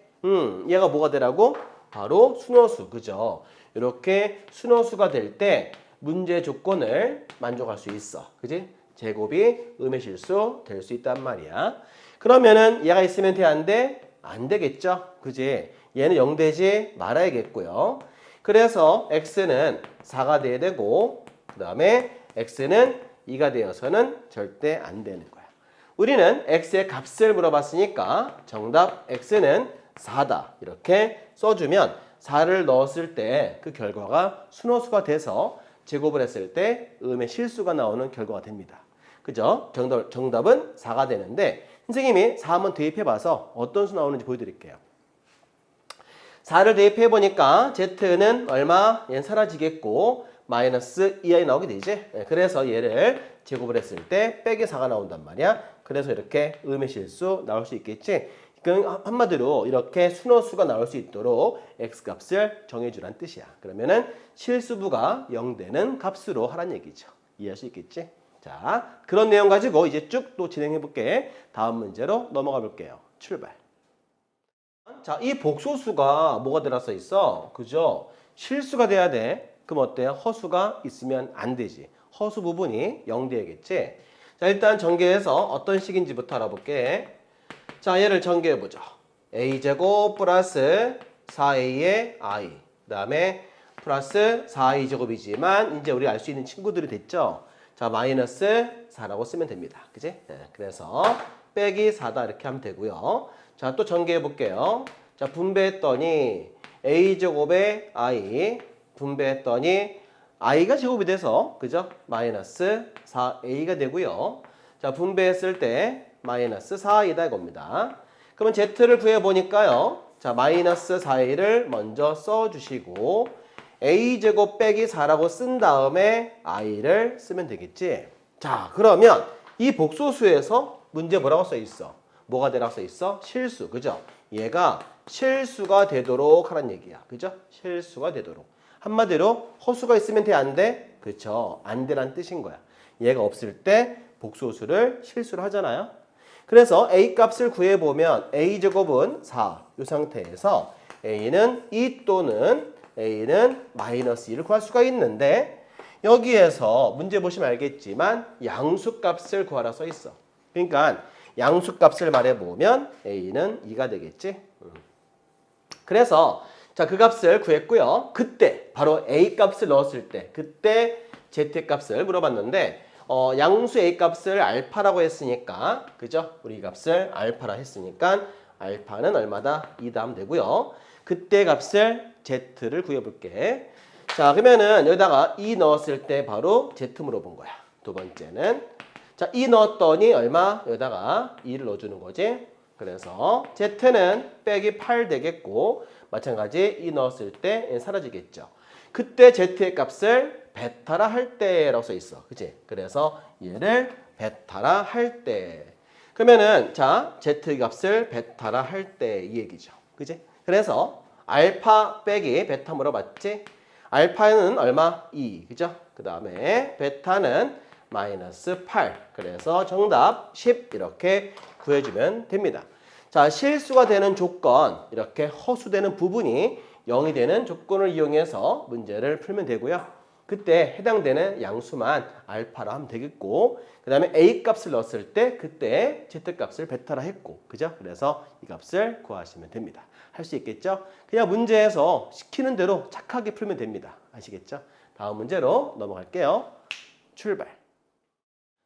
얘가 뭐가 되라고? 바로 순호수. 그죠? 이렇게 순호수가 될 때 문제 조건을 만족할 수 있어. 그지? 제곱이 음의 실수 될 수 있단 말이야. 그러면은 얘가 있으면 돼? 안 돼? 안 되겠죠? 그지? 얘는 0 되지 말아야겠고요. 그래서 x는 4가 돼야 되고 그 다음에 x는 2가 되어서는 절대 안 되는 거야. 우리는 x의 값을 물어봤으니까 정답 x는 4다. 이렇게 써주면 4를 넣었을 때 그 결과가 순호수가 돼서 제곱을 했을 때 음의 실수가 나오는 결과가 됩니다. 그죠? 정답은 4가 되는데 선생님이 4 한번 대입해봐서 어떤 수 나오는지 보여드릴게요. 4를 대입해보니까 z는 얼마? 얘는 사라지겠고 마이너스 2i 나오게 되지. 그래서 얘를 제곱을 했을 때 빼기 4가 나온단 말이야. 그래서 이렇게 음의 실수 나올 수 있겠지. 그럼 한마디로 이렇게 순호수가 나올 수 있도록 x값을 정해주란 뜻이야. 그러면은 실수부가 0 되는 값으로 하란 얘기죠. 이해할 수 있겠지? 자, 그런 내용 가지고 이제 쭉 또 진행해 볼게. 다음 문제로 넘어가 볼게요. 출발. 자, 이 복소수가 뭐가 들어서 있어? 그죠? 실수가 돼야 돼. 그럼 어때요? 허수가 있으면 안 되지. 허수 부분이 0 돼야겠지? 자, 일단 전개해서 어떤 식인지부터 알아볼게. 자, 얘를 전개해보죠. a제곱 플러스 4a의 i 그 다음에 플러스 4i 제곱이지만 이제 우리 알 수 있는 친구들이 됐죠. 자, 마이너스 4라고 쓰면 됩니다. 그지? 네, 그래서 빼기 4다 이렇게 하면 되고요. 자, 또 전개해볼게요. 자, 분배했더니 a제곱의 i 분배했더니 i가 제곱이 돼서 그죠? 마이너스 4a가 되고요. 자, 분배했을 때 마이너스 4i다 이겁니다. 그러면 z를 구해보니까요. 자, 마이너스 4a를 먼저 써주시고 a제곱 빼기 4라고 쓴 다음에 i를 쓰면 되겠지. 자, 그러면 이 복소수에서 문제 뭐라고 써 있어? 뭐가 되라고 써 있어? 실수. 그죠? 얘가 실수가 되도록 하란 얘기야. 그죠? 실수가 되도록. 한마디로 허수가 있으면 돼, 안 돼? 그쵸? 안 되란 뜻인 거야. 얘가 없을 때 복소수를 실수를 하잖아요. 그래서 a 값을 구해보면 a제곱은 4. 이 상태에서 a는 2 또는 a는 마이너스 2를 구할 수가 있는데 여기에서 문제 보시면 알겠지만 양수값을 구하라 써 있어. 그러니까 양수값을 말해보면 a는 2가 되겠지. 그래서 자, 그 값을 구했고요. 그때 바로 a 값을 넣었을 때 그때 z 값을 물어봤는데 양수 a 값을 알파라고 했으니까 그죠? 우리 이 값을 알파라 했으니까 알파는 얼마다? 2다 하면 되고요. 그때 값을 z를 구해볼게. 자, 그러면은 여기다가 2 넣었을 때 바로 z 물어본 거야. 두 번째는 자, 2 넣었더니 얼마? 여기다가 2를 넣어주는 거지. 그래서 z는 빼기 8 되겠고 마찬가지 2 넣었을 때 사라지겠죠. 그때 z의 값을 베타라 할 때라고 써 있어. 그치? 그래서 얘를 베타라 할 때. 그러면은 자, z 값을 베타라 할 때 이 얘기죠. 그치? 그래서 알파 빼기 베타 물어봤지? 알파는 얼마? 2. 그죠? 그 다음에 베타는 마이너스 8. 그래서 정답 10 이렇게 구해주면 됩니다. 자, 실수가 되는 조건, 이렇게 허수되는 부분이 0이 되는 조건을 이용해서 문제를 풀면 되고요. 그때 해당되는 양수만 알파라 하면 되겠고 그 다음에 a 값을 넣었을 때 그때 z 값을 베타라 했고 그죠? 그래서 이 값을 구하시면 됩니다. 할 수 있겠죠? 그냥 문제에서 시키는 대로 착하게 풀면 됩니다. 아시겠죠? 다음 문제로 넘어갈게요. 출발.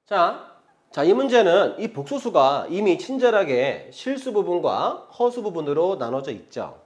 자, 이 문제는 이 복소수가 이미 친절하게 실수 부분과 허수 부분으로 나눠져 있죠.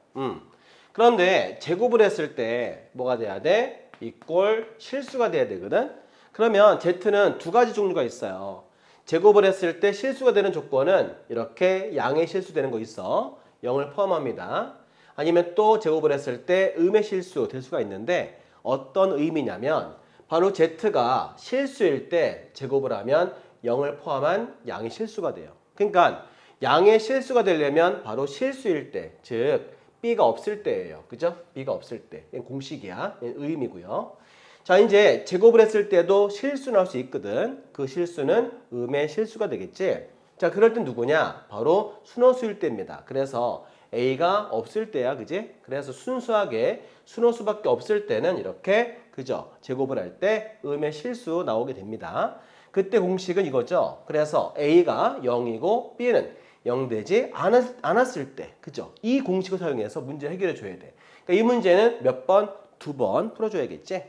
그런데 제곱을 했을 때 뭐가 돼야 돼? 이꼴 실수가 돼야 되거든. 그러면 z는 두 가지 종류가 있어요. 제곱을 했을 때 실수가 되는 조건은 이렇게 양의 실수되는 거 있어. 0을 포함합니다. 아니면 또 제곱을 했을 때 음의 실수 될 수가 있는데 어떤 의미냐면 바로 z가 실수일 때 제곱을 하면 0을 포함한 양의 실수가 돼요. 그러니까 양의 실수가 되려면 바로 실수일 때, 즉 b가 없을 때예요. 그죠? b가 없을 때. 공식이야. 의미고요. 자, 이제 제곱을 했을 때도 실수 나올 수 있거든. 그 실수는 음의 실수가 되겠지. 자, 그럴 땐 누구냐? 바로 순호수일 때입니다. 그래서 a가 없을 때야, 그지? 그래서 순수하게 순호수밖에 없을 때는 이렇게, 그죠? 제곱을 할 때 음의 실수 나오게 됩니다. 그때 공식은 이거죠. 그래서 a가 0이고 b는 0 되지 않았을 때, 그죠? 이 공식을 사용해서 문제 해결해 줘야 돼. 그러니까 이 문제는 몇 번? 2번 풀어줘야겠지?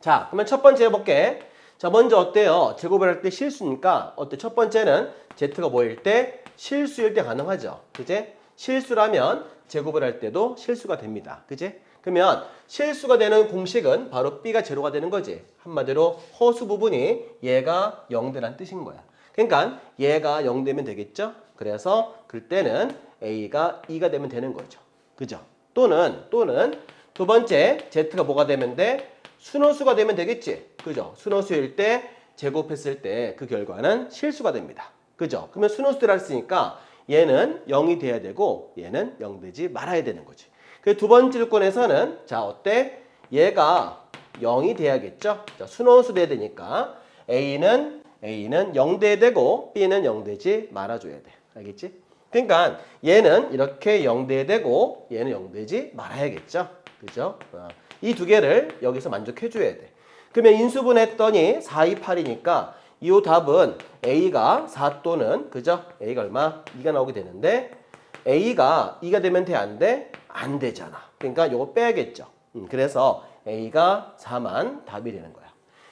자, 그러면 첫 번째 해볼게. 자, 먼저 어때요? 제곱을 할 때 실수니까 어때? 첫 번째는 z가 뭐일 때? 실수일 때 가능하죠. 그지? 실수라면 제곱을 할 때도 실수가 됩니다. 그지? 그러면 실수가 되는 공식은 바로 b가 제로가 되는 거지. 한마디로 허수 부분이 얘가 0되란 뜻인 거야. 그러니까 얘가 0 되면 되겠죠? 그래서 그때는 a가 2가 되면 되는 거죠. 그죠? 또는 두 번째 z가 뭐가 되면 돼? 순호수가 되면 되겠지. 그죠? 순호수일 때 제곱했을 때 그 결과는 실수가 됩니다. 그죠? 그러면 순호수를 했으니까 얘는 0이 돼야 되고 얘는 0 되지 말아야 되는 거지. 그 두 번째 조건에서는 자, 어때? 얘가 0이 돼야겠죠? 자, 순호수 돼야 되니까 a는 0 돼야 되고 b는 0 되지 말아줘야 돼. 알겠지? 그러니까 얘는 이렇게 0 돼야 되고 얘는 0 되지 말아야겠죠? 그죠? 이 두 개를 여기서 만족해줘야 돼. 그러면 인수분했더니 4, 2, 8이니까 이 답은 a가 4 또는 그죠? a가 얼마? 2가 나오게 되는데 a가 2가 되면 돼? 안 돼? 안 되잖아. 그러니까 이거 빼야겠죠. 그래서 a가 4만 답이 되는 거야.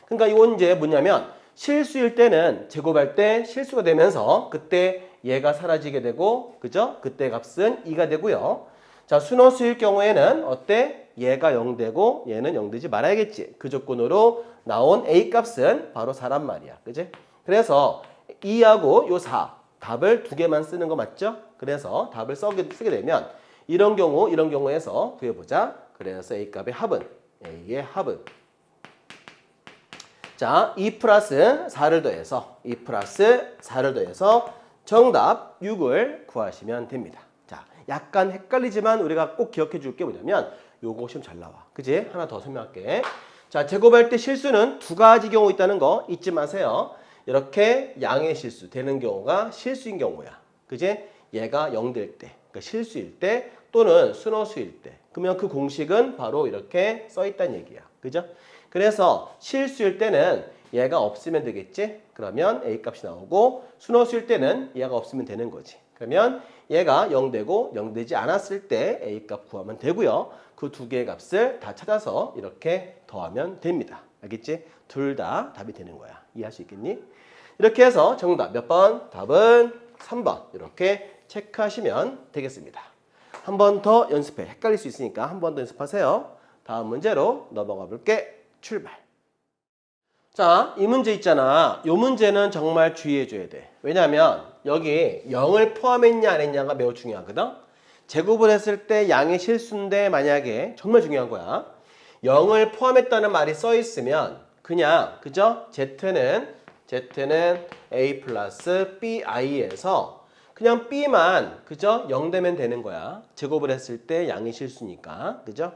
그러니까 이건 이제 뭐냐면 실수일 때는 제곱할 때 실수가 되면서 그때 얘가 사라지게 되고 그죠? 그때 값은 2가 되고요. 자, 순호수일 경우에는 어때? 얘가 0 되고 얘는 0 되지 말아야겠지. 그 조건으로 나온 a 값은 바로 4란 말이야. 그지? 그래서 2하고 요 4 답을 두 개만 쓰는 거 맞죠? 그래서 답을 쓰게 되면 이런 경우에서 구해보자. 그래서 a 값의 합은 a의 합은 자, 2 플러스 4를 더해서 2 플러스 4를 더해서 정답 6을 구하시면 됩니다. 자, 약간 헷갈리지만 우리가 꼭 기억해 줄 게 뭐냐면 요거 시험 잘 나와. 그지? 하나 더 설명할게. 자, 제곱할 때 실수는 두 가지 경우 있다는 거 잊지 마세요. 이렇게 양의 실수 되는 경우가 실수인 경우야. 그지? 얘가 0 될 때, 그러니까 실수일 때 또는 순허수일 때. 그러면 그 공식은 바로 이렇게 써 있다는 얘기야. 그죠? 그래서 실수일 때는 얘가 없으면 되겠지? 그러면 A 값이 나오고 순허수일 때는 얘가 없으면 되는 거지. 그러면 얘가 0 되고 0 되지 않았을 때 A 값 구하면 되고요. 그 두 개의 값을 다 찾아서 이렇게 더하면 됩니다. 알겠지? 둘 다 답이 되는 거야. 이해할 수 있겠니? 이렇게 해서 정답 몇 번? 답은 3번 이렇게 체크하시면 되겠습니다. 한 번 더 연습해. 헷갈릴 수 있으니까 한 번 더 연습하세요. 다음 문제로 넘어가 볼게. 출발. 자, 이 문제 있잖아. 이 문제는 정말 주의해 줘야 돼. 왜냐하면 여기 0을 포함했냐 안 했냐가 매우 중요하거든. 제곱을 했을 때 양의 실수인데 만약에 정말 중요한 거야. 0을 포함했다는 말이 써 있으면 그냥 그죠? Z는 A 플러스 BI에서 그냥 B만 그죠? 0 되면 되는 거야. 제곱을 했을 때 양의 실수니까. 그죠?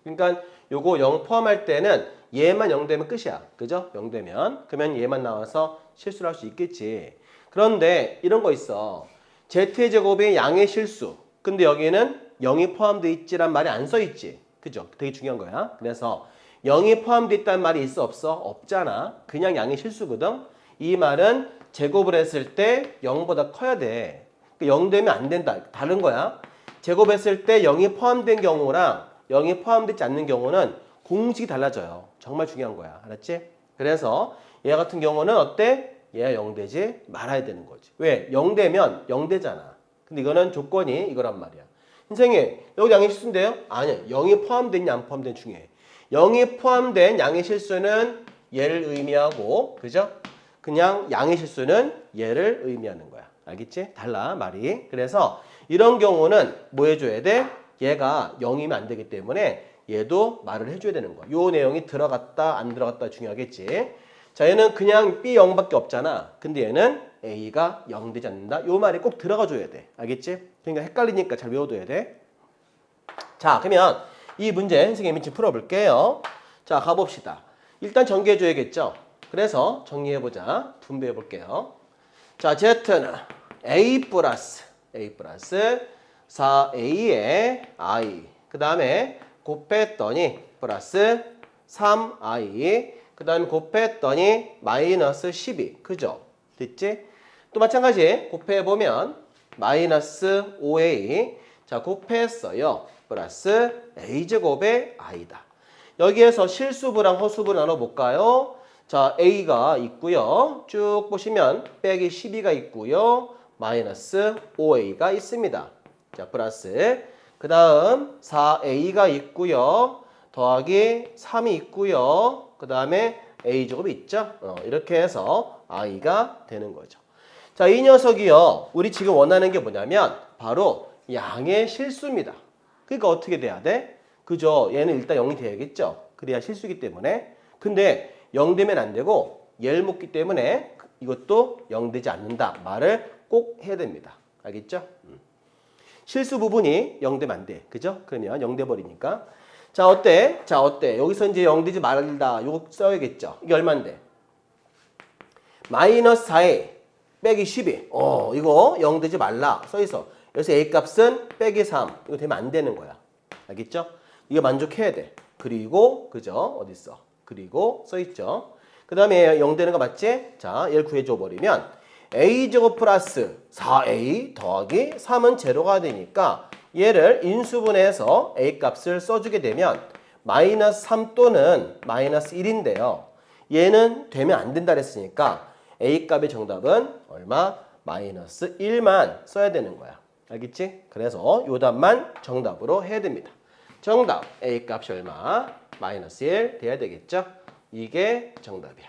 그러니까 요거 0 포함할 때는 얘만 0 되면 끝이야. 그죠? 0 되면. 그러면 얘만 나와서 실수를 할 수 있겠지. 그런데 이런 거 있어. Z의 제곱이 양의 실수. 근데 여기는 0이 포함되어 있지란 말이 안 써 있지. 그죠? 되게 중요한 거야. 그래서 0이 포함되어 있다는 말이 있어 없어? 없잖아. 그냥 양의 실수거든. 이 말은 제곱을 했을 때 0보다 커야 돼. 0 되면 안 된다. 다른 거야. 제곱했을 때 0이 포함된 경우랑 0이 포함되지 않는 경우는 공식이 달라져요. 정말 중요한 거야. 알았지? 그래서 얘 같은 경우는 어때? 얘가 0 되지 말아야 되는 거지. 왜? 0 되면 0 되잖아. 근데 이거는 조건이 이거란 말이야. 선생님, 여기 양의 실수인데요? 아니야. 0이 포함됐냐 안 포함된 중요해. 0이 포함된 양의 실수는 얘를 의미하고, 그죠? 그냥 양의 실수는 얘를 의미하는 거야. 알겠지? 달라, 말이. 그래서 이런 경우는 뭐 해줘야 돼? 얘가 0이면 안 되기 때문에 얘도 말을 해줘야 되는 거야. 요 내용이 들어갔다, 안 들어갔다 중요하겠지? 자, 얘는 그냥 B 0밖에 없잖아. 근데 얘는 A가 0 되지 않는다. 요 말이 꼭 들어가 줘야 돼. 알겠지? 그러니까 헷갈리니까 잘 외워둬야 돼. 자, 그러면 이 문제 선생님이 지금 풀어볼게요. 자, 가봅시다. 일단 전개해줘야겠죠? 그래서 정리해보자. 분배해볼게요. 자, Z는 A 플러스 4A의 I 그 다음에 곱했더니 플러스 3I 그 다음에 곱했더니 마이너스 12 그죠? 됐지? 또 마찬가지 곱해보면 마이너스 5A 자 곱했어요. 플러스 A제곱의 I다. 여기에서 실수부랑 허수부 나눠볼까요? 자 A가 있고요. 쭉 보시면 빼기 12가 있고요. 마이너스 5A가 있습니다. 자 플러스 그 다음 4A가 있고요. 더하기 3이 있고요. 그 다음에 A제곱이 있죠. 이렇게 해서 I가 되는 거죠. 자, 이 녀석이요. 우리 지금 원하는 게 뭐냐면 바로 양의 실수입니다. 그러니까 어떻게 돼야 돼? 그죠? 얘는 일단 0이 돼야겠죠. 그래야 실수이기 때문에. 근데 0 되면 안 되고 얘를 묻기 때문에 이것도 0 되지 않는다. 말을 꼭 해야 됩니다. 알겠죠? 실수 부분이 0 되면 안 돼. 그죠? 그러면 0 돼 버리니까. 자, 어때? 자, 어때? 여기서 이제 0 되지 말다. 이거 써야겠죠? 이게 얼마인데? 마이너스 4에 빼기 12. 이거 0 되지 말라. 써있어. 여기서 A 값은 빼기 3. 이거 되면 안 되는 거야. 알겠죠? 이거 만족해야 돼. 그리고, 그죠? 어딨어? 그리고 써있죠? 그 다음에 0 되는 거 맞지? 자, 얘를 구해줘 버리면 A제곱 플러스 4A 더하기 3은 제로가 되니까 얘를 인수분해해서 A 값을 써주게 되면 마이너스 3 또는 마이너스 1인데요. 얘는 되면 안 된다 그랬으니까 A 값의 정답은 얼마? 마이너스 1만 써야 되는 거야. 알겠지? 그래서 요 답만 정답으로 해야 됩니다. 정답 A 값이 얼마? 마이너스 1 돼야 되겠죠? 이게 정답이야.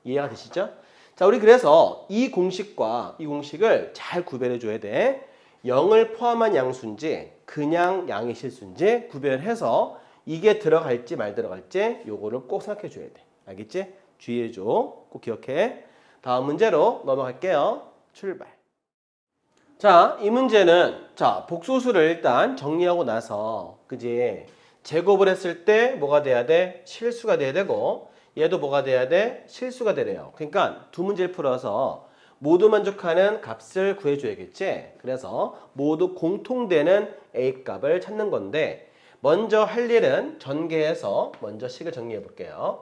이해가 되시죠? 자, 우리 그래서 이 공식과 이 공식을 잘 구별해 줘야 돼. 0을 포함한 양수인지 그냥 양의 실수인지 구별해서 이게 들어갈지 말 들어갈지 요거를 꼭 생각해 줘야 돼. 알겠지? 주의해줘. 꼭 기억해. 다음 문제로 넘어갈게요. 출발. 자, 이 문제는 자, 복소수를 일단 정리하고 나서 그지? 제곱을 했을 때 뭐가 돼야 돼? 실수가 돼야 되고 얘도 뭐가 돼야 돼? 실수가 되래요. 그러니까 두 문제를 풀어서 모두 만족하는 값을 구해줘야겠지? 그래서 모두 공통되는 A 값을 찾는 건데 먼저 할 일은 전개해서 먼저 식을 정리해 볼게요.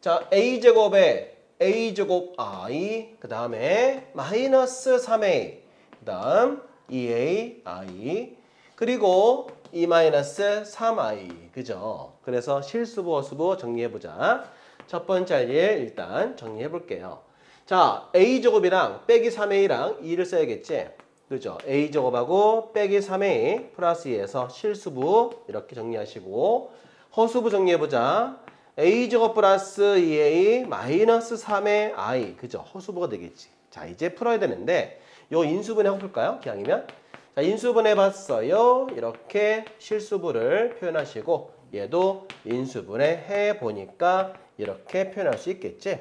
자, A제곱에 A제곱 I 그 다음에 마이너스 3A 그 다음 2A I 그리고 2-3I 그죠? 그래서 실수부 어수부 정리해보자. 첫 번째 할 일 일단 정리해볼게요. 자, A제곱이랑 빼기 3A랑 2를 써야겠지? 그죠? A제곱하고 빼기 3A 플러스 2에서 실수부 이렇게 정리하시고 허수부 정리해보자. A제곱 플러스 2A 마이너스 3의 I 그죠? 허수부가 되겠지. 자, 이제 풀어야 되는데 요 인수분해 한번 풀까요? 기왕이면. 자, 인수분해 봤어요. 이렇게 실수부를 표현하시고 얘도 인수분해 해보니까 이렇게 표현할 수 있겠지.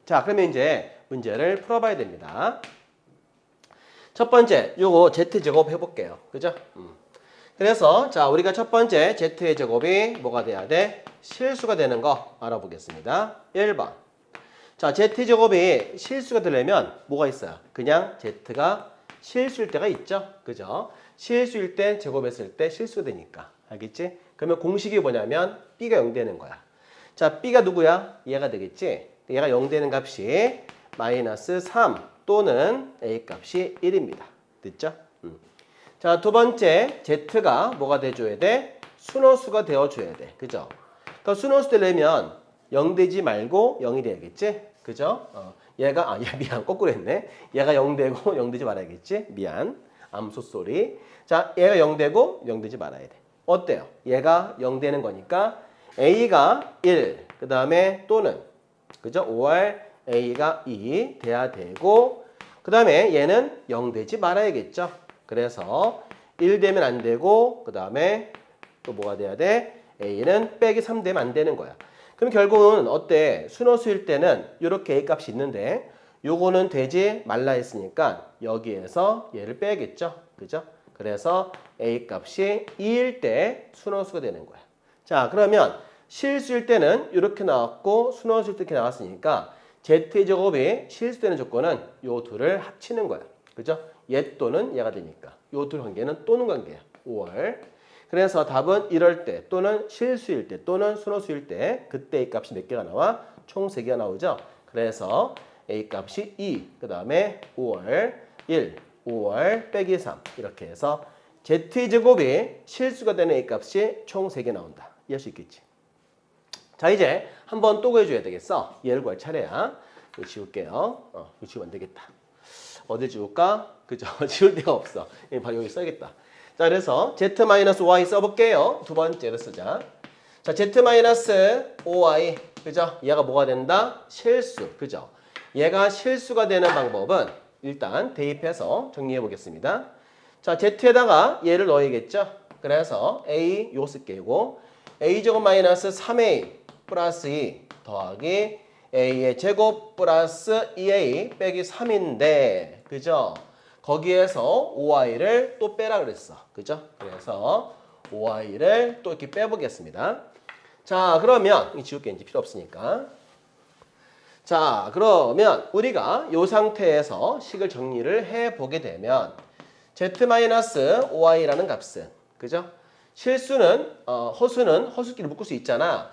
자, 그러면 이제 문제를 풀어봐야 됩니다. 첫 번째, 요거 Z제곱 해볼게요. 그죠? 그래서 자, 우리가 첫 번째 Z의 제곱이 뭐가 돼야 돼? 실수가 되는 거 알아보겠습니다. 1번. 자, Z제곱이 실수가 되려면 뭐가 있어요? 그냥 Z가 실수일 때가 있죠. 그죠? 실수일 때 제곱했을 때 실수가 되니까. 알겠지? 그러면 공식이 뭐냐면 B가 0 되는 거야. 자, B가 누구야? 얘가 되겠지? 얘가 0 되는 값이 마이너스 3 또는 A 값이 1입니다. 됐죠? 자, 두 번째 Z가 뭐가 돼줘야 돼? 순호수가 되어줘야 돼. 그죠? 그러니까 순호수 되려면 0 되지 말고 0이 돼야겠지? 그죠? 얘가 미안 거꾸로 했네. 얘가 0 되고 0 되지 말아야겠지? 미안. I'm so sorry. 자, 얘가 0 되고 0 되지 말아야 돼. 어때요? 얘가 0 되는 거니까 A가 1, 그 다음에 또는 그죠? 5월 A가 2 돼야 되고 그 다음에 얘는 0 되지 말아야겠죠? 그래서 1 되면 안 되고 그 다음에 또 뭐가 돼야 돼? A는 빼기 3 되면 안 되는 거야. 그럼 결국은 어때? 순호수일 때는 이렇게 A 값이 있는데 요거는 되지 말라 했으니까 여기에서 얘를 빼야겠죠? 그죠? 그래서 A 값이 2일 때 순호수가 되는 거야. 자, 그러면 실수일 때는 이렇게 나왔고 순호수일 때 이렇게 나왔으니까 Z제곱이 실수되는 조건은 요 둘을 합치는 거야. 그죠? 얘 또는 얘가 되니까 요 둘 관계는 또는 관계야. 5월. 그래서 답은 이럴 때 또는 실수일 때 또는 순호수일 때 그때 A 값이 몇 개가 나와? 총 3개가 나오죠. 그래서 A 값이 2, 그 다음에 5월 1, 5월 빼기 3 이렇게 해서 Z제곱이 실수가 되는 A 값이 총 3개 나온다. 이해할 수 있겠지? 자, 이제 한번 또 구해줘야 되겠어. 얘를 구할 차례야. 이거 지울게요. 이거 지우면 안 되겠다. 어디 지울까? 그죠? 지울 데가 없어. 바로 여기 써야겠다. 자, 그래서 Z-Y 써볼게요. 두 번째로 쓰자. 자, Z-5Y. 그죠? 얘가 뭐가 된다? 실수. 그죠? 얘가 실수가 되는 방법은 일단 대입해서 정리해 보겠습니다. 자, Z에다가 얘를 넣어야겠죠? 그래서 A 요 쓸게고 A제곱 마이너스 3A 플러스 2 더하기 A의 제곱 플러스 2A 빼기 3인데 그죠? 거기에서 5y를 또 빼라 그랬어. 그죠? 그래서 5y를 또 이렇게 빼보겠습니다. 자, 그러면 이 지울게 이제 필요 없으니까. 자, 그러면 우리가 이 상태에서 식을 정리를 해보게 되면 Z-5y라는 값은 그죠? 실수는 허수는 허수끼리 묶을 수 있잖아.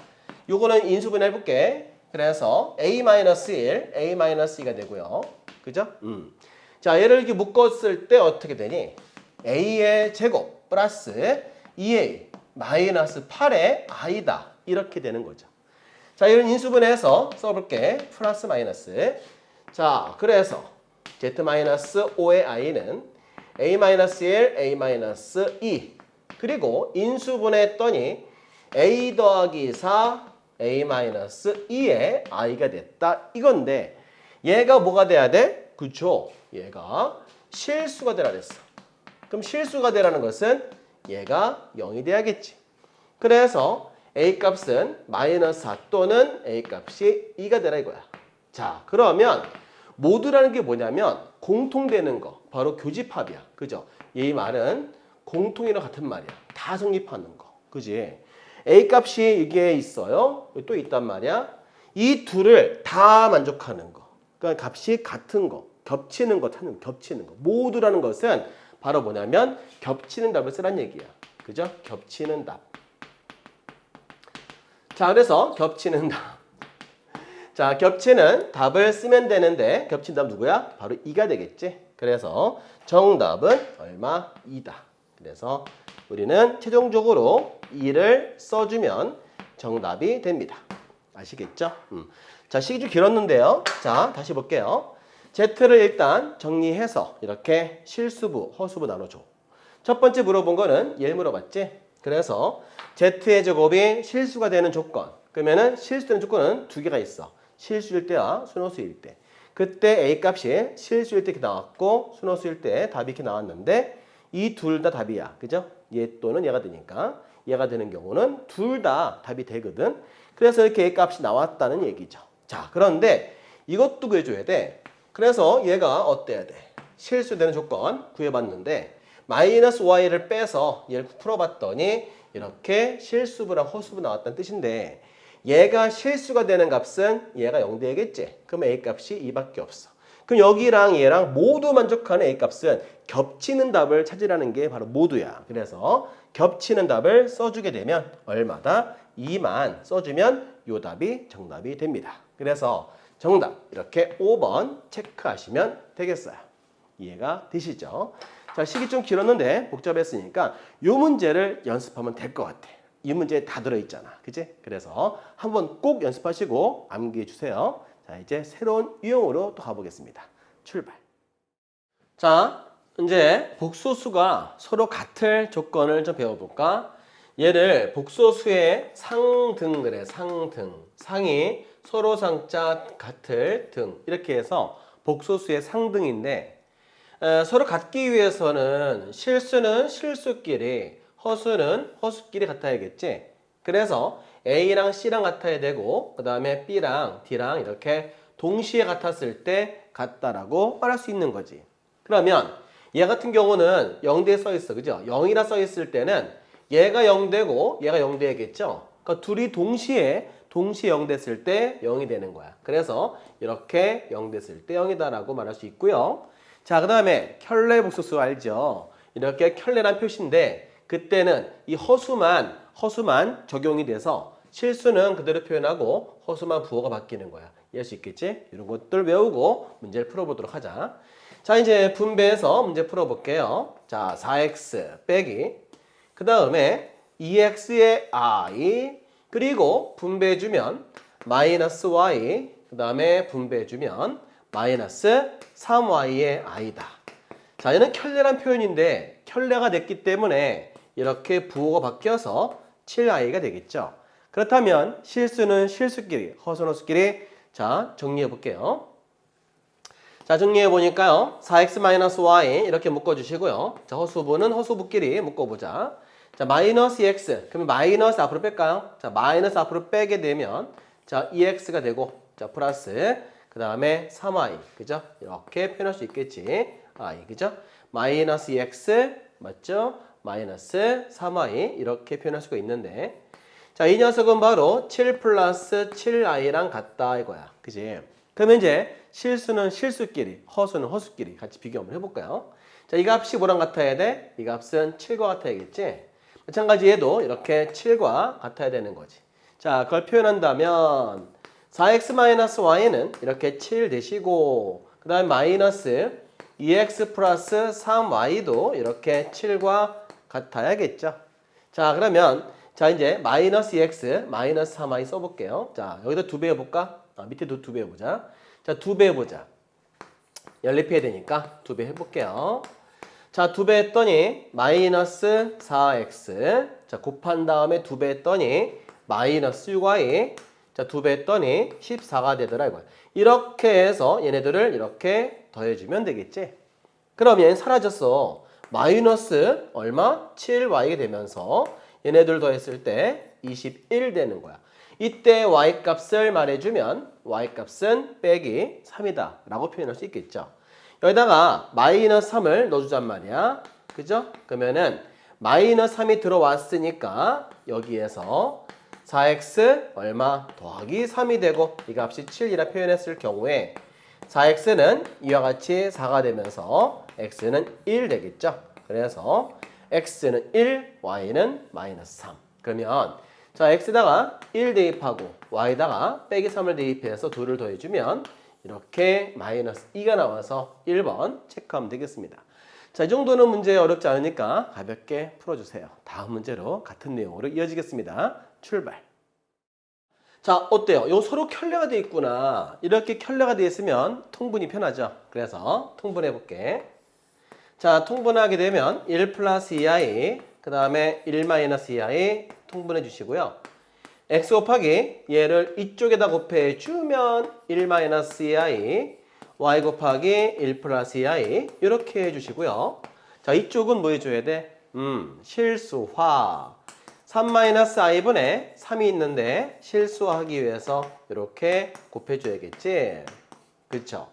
요거는 인수분해 해볼게. 그래서 A-1, A-2가 되고요. 그죠? 자, 얘를 이렇게 묶었을 때 어떻게 되니? A의 제곱 플러스 2A 마이너스 8의 I다. 이렇게 되는 거죠. 자, 이런 인수분해해서 써볼게. 플러스 마이너스. 자, 그래서 Z-5의 I는 A-1, A-2 그리고 인수분해했더니 A 더하기 4, A-2의 I가 됐다. 이건데 얘가 뭐가 돼야 돼? 그쵸? 얘가 실수가 되라 그랬어. 그럼 실수가 되라는 것은 얘가 0이 돼야겠지. 그래서 A 값은 마이너스 4 또는 A 값이 2가 되라 이거야. 자, 그러면 모두라는 게 뭐냐면 공통되는 거, 바로 교집합이야. 그죠? 이 말은 공통이랑 같은 말이야. 다 성립하는 거. 그지? A 값이 이게 있어요. 또 있단 말이야. 이 둘을 다 만족하는 거. 그러니까 값이 같은 거, 겹치는 거 찾는 거, 겹치는 거. 모두라는 것은 바로 뭐냐면 겹치는 답을 쓰란 얘기야. 그죠? 겹치는 답. 자, 그래서 겹치는 답. 자, 겹치는 답을 쓰면 되는데 겹친 답 누구야? 바로 2가 되겠지. 그래서 정답은 얼마? 2다. 그래서 우리는 최종적으로 2를 써주면 정답이 됩니다. 아시겠죠? 자, 시기 좀 길었는데요. 자, 다시 볼게요. Z를 일단 정리해서 이렇게 실수부, 허수부 나눠줘. 첫 번째 물어본 거는 얘 물어봤지? 그래서 Z의 제곱이 실수가 되는 조건. 그러면은 실수되는 조건은 두 개가 있어. 실수일 때와 순호수일 때. 그때 A 값이 실수일 때 이렇게 나왔고 순호수일 때 답이 이렇게 나왔는데 이 둘 다 답이야. 그죠? 얘 또는 얘가 되니까 얘가 되는 경우는 둘 다 답이 되거든. 그래서 이렇게 A 값이 나왔다는 얘기죠. 자, 그런데 이것도 구해줘야 돼. 그래서 얘가 어때야 돼? 실수되는 조건 구해봤는데 마이너스 y를 빼서 얘를 풀어봤더니 이렇게 실수부랑 허수부 나왔다는 뜻인데 얘가 실수가 되는 값은 얘가 0 되겠지? 그럼 A 값이 2밖에 없어. 그럼 여기랑 얘랑 모두 만족하는 A 값은 겹치는 답을 찾으라는 게 바로 모두야. 그래서 겹치는 답을 써주게 되면 얼마다? 2만 써주면 요 답이 정답이 됩니다. 그래서 정답 이렇게 5번 체크하시면 되겠어요. 이해가 되시죠? 자, 시기 좀 길었는데 복잡했으니까 이 문제를 연습하면 될 것 같아. 이 문제에 다 들어있잖아. 그치? 그래서 한번 꼭 연습하시고 암기해 주세요. 자, 이제 새로운 유형으로 또 가보겠습니다. 출발. 자, 이제 복소수가 서로 같을 조건을 좀 배워볼까? 얘를 복소수의 상등을 해. 상등. 상이 서로 상자 같을 등. 이렇게 해서 복소수의 상등인데 서로 같기 위해서는 실수는 실수끼리, 허수는 허수끼리 같아야겠지. 그래서 A랑 C랑 같아야 되고 그 다음에 B랑 D랑 이렇게 동시에 같았을 때 같다라고 말할 수 있는 거지. 그러면 얘 같은 경우는 0대 써 있어. 그죠? 0이라 써 있을 때는 얘가 0되고 얘가 0 되겠죠? 그러니까 둘이 동시에 0 됐을 때 0이 되는 거야. 그래서 이렇게 0 됐을 때 0이다라고 말할 수 있고요. 자, 그 다음에 켤레 복소수 알죠? 이렇게 켤레란 표시인데 그때는 이 허수만 적용이 돼서 실수는 그대로 표현하고 허수만 부호가 바뀌는 거야. 이해할 수 있겠지? 이런 것들 외우고 문제를 풀어보도록 하자. 자, 이제 분배해서 문제 풀어볼게요. 자, 4x 빼기 그 다음에 2x의 i 그리고 분배해주면 마이너스 y 그 다음에 분배해주면 마이너스 3y의 i다. 자, 얘는 켤레란 표현인데 켤레가 됐기 때문에 이렇게 부호가 바뀌어서 7i가 되겠죠. 그렇다면 실수는 실수끼리, 허수는 허수끼리. 자, 정리해 볼게요. 자, 정리해 보니까요. 4x-y 이렇게 묶어주시고요. 자, 허수부는 허수부끼리 묶어보자. 자, 마이너스 2x. 그러면 마이너스 앞으로 뺄까요? 자, 마이너스 앞으로 빼게 되면 자, 2x가 되고 자, 플러스 그 다음에 3i. 그죠? 이렇게 표현할 수 있겠지. i. 그죠? 마이너스 2x 맞죠? 마이너스 3i 이렇게 표현할 수가 있는데 자, 이 녀석은 바로 7 플러스 7i랑 같다 이거야. 그지? 그러면 이제 실수는 실수끼리, 허수는 허수끼리 같이 비교 한번 해볼까요? 자, 이 값이 뭐랑 같아야 돼? 이 값은 7과 같아야겠지? 마찬가지 얘도 이렇게 7과 같아야 되는 거지. 자, 그걸 표현한다면 4x-y는 이렇게 7 대시고 그 다음에 마이너스 2x 플러스 3y도 이렇게 7과 같아야겠죠. 자, 그러면 자, 이제 마이너스 2x 마이너스 3y 써볼게요. 자, 여기다 2배 해볼까? 밑에도 2배 해보자. 자, 2배 해보자. 연립해야 되니까 2배 해볼게요. 자, 2배 했더니 마이너스 4x. 자, 곱한 다음에 2배 했더니 마이너스 6y. 자, 2배 했더니 14가 되더라 이거야. 이렇게 해서 얘네들을 이렇게 더해주면 되겠지. 그럼 얘는 사라졌어. 마이너스 얼마? 7y가 되면서 얘네들 더했을 때 21 되는 거야. 이때 y값을 말해주면 y값은 빼기 3이다 라고 표현할 수 있겠죠. 여기다가 마이너스 3을 넣어주잔 말이야. 그죠? 그러면은 마이너스 3이 들어왔으니까 여기에서 4x 얼마 더하기 3이 되고 이 값이 7이라 표현했을 경우에 4x는 이와 같이 4가 되면서 x는 1 되겠죠. 그래서 x는 1, y는 마이너스 3. 그러면 자 x에다가 1 대입하고 y에다가 빼기 3을 대입해서 2를 더해주면 이렇게 마이너스 2가 나와서 1번 체크하면 되겠습니다. 자, 이 정도는 문제 어렵지 않으니까 가볍게 풀어주세요. 다음 문제로 같은 내용으로 이어지겠습니다. 출발. 자, 어때요? 요 서로 켤레가 돼 있구나. 이렇게 켤레가 돼 있으면 통분이 편하죠. 그래서 통분해 볼게. 자, 통분하게 되면 1 플러스 2i, 그 다음에 1 마이너스 2i 통분해 주시고요. x 곱하기 얘를 이쪽에다 곱해주면 1 마이너스 2i, y 곱하기 1 플러스 2i 이렇게 해주시고요. 자, 이쪽은 뭐 해줘야 돼? 실수화. 3 마이너스 i분의 3이 있는데 실수하기 위해서 이렇게 곱해줘야겠지. 그렇죠?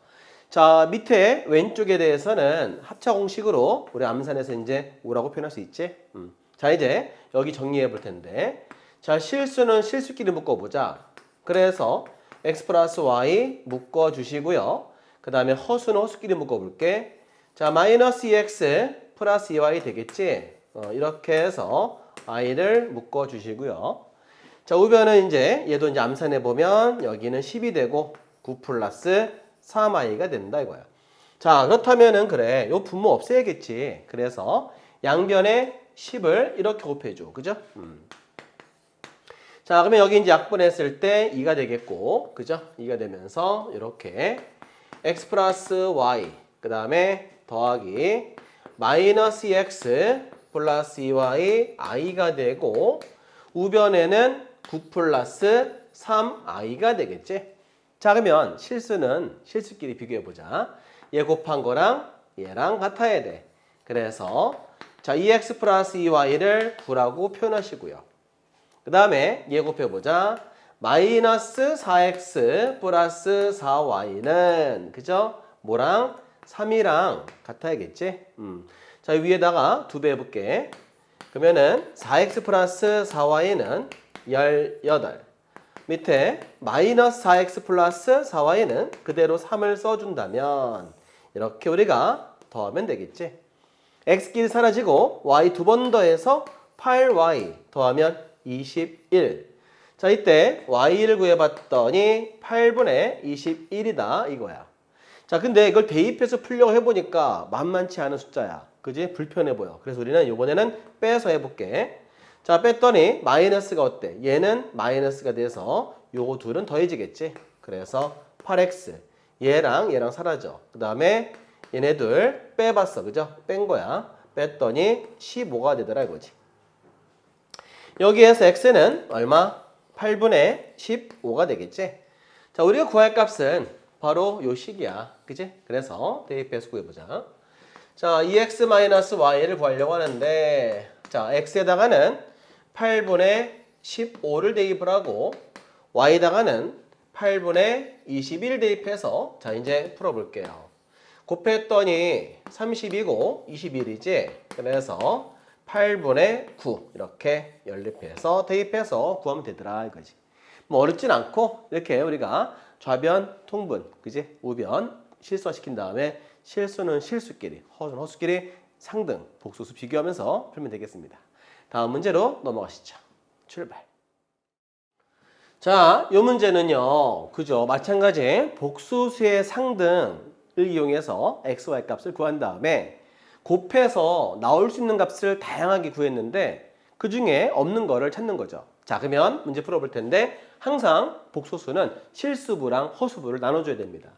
자, 밑에 왼쪽에 대해서는 합차 공식으로 우리 암산해서 이제 5라고 표현할 수 있지. 자, 이제 여기 정리해 볼 텐데. 자, 실수는 실수끼리 묶어보자. 그래서 x 플러스 y 묶어주시고요. 그 다음에 허수는 허수끼리 묶어볼게. 자, 마이너스 2x 플러스 2y 되겠지. 이렇게 해서 i를 묶어주시고요. 자, 우변은 이제 얘도 이제 암산해보면 여기는 10이 되고 9 플러스 3i가 된다 이거야. 자, 그렇다면은 그래. 요 분모 없애야겠지. 그래서 양변에 10을 이렇게 곱해줘. 그죠? 자, 그러면 여기 이제 약분했을 때 2가 되겠고, 그죠? 2가 되면서 이렇게 x 플러스 y, 그 다음에 더하기 마이너스 2x 플러스 2y i가 되고, 우변에는 9 플러스 3i가 되겠지? 자, 그러면 실수는 실수끼리 비교해보자. 얘 곱한 거랑 얘랑 같아야 돼. 그래서 자, 2x 플러스 2y를 9라고 표현하시고요. 그 다음에 얘 곱해보자. 마이너스 4x 플러스 4y는 그죠? 뭐랑? 3이랑 같아야겠지? 자, 위에다가 2배 해볼게. 그러면은 4x 플러스 4y는 18. 밑에 마이너스 4x 플러스 4y는 그대로 3을 써준다면 이렇게 우리가 더하면 되겠지? x끼리 사라지고 y 두 번 더해서 8y 더하면 21. 자, 이때 y를 구해봤더니 8분의 21이다 이거야. 자, 근데 이걸 대입해서 풀려고 해보니까 만만치 않은 숫자야. 그지? 불편해 보여. 그래서 우리는 이번에는 빼서 해볼게. 자, 뺐더니 마이너스가 어때? 얘는 마이너스가 돼서 요거 둘은 더해지겠지. 그래서 8x. 얘랑 얘랑 사라져. 그 다음에 얘네들 빼봤어. 그죠? 뺀 거야. 뺐더니 15가 되더라 이거지. 여기에서 x는 얼마? 8분의 15가 되겠지? 자, 우리가 구할 값은 바로 요 식이야. 그지? 그래서 대입해서 구해보자. 자, 2x-y를 구하려고 하는데, 자, x에다가는 8분의 15를 대입을 하고, y에다가는 8분의 21 대입해서, 자, 이제 풀어볼게요. 곱했더니 30이고 21이지? 그래서 8분의 9 이렇게 연립해서 대입해서 구하면 되더라 이거지. 뭐 어렵진 않고 이렇게 우리가 좌변 통분, 그지? 우변 실수화시킨 다음에 실수는 실수끼리, 허수는 허수끼리 상등, 복수수 비교하면서 풀면 되겠습니다. 다음 문제로 넘어가시죠. 출발. 자, 이 문제는요, 그죠? 마찬가지 복수수의 상등을 이용해서 x, y 값을 구한 다음에 곱해서 나올 수 있는 값을 다양하게 구했는데 그 중에 없는 거를 찾는 거죠. 자, 그러면 문제 풀어볼 텐데 항상 복소수는 실수부랑 허수부를 나눠줘야 됩니다.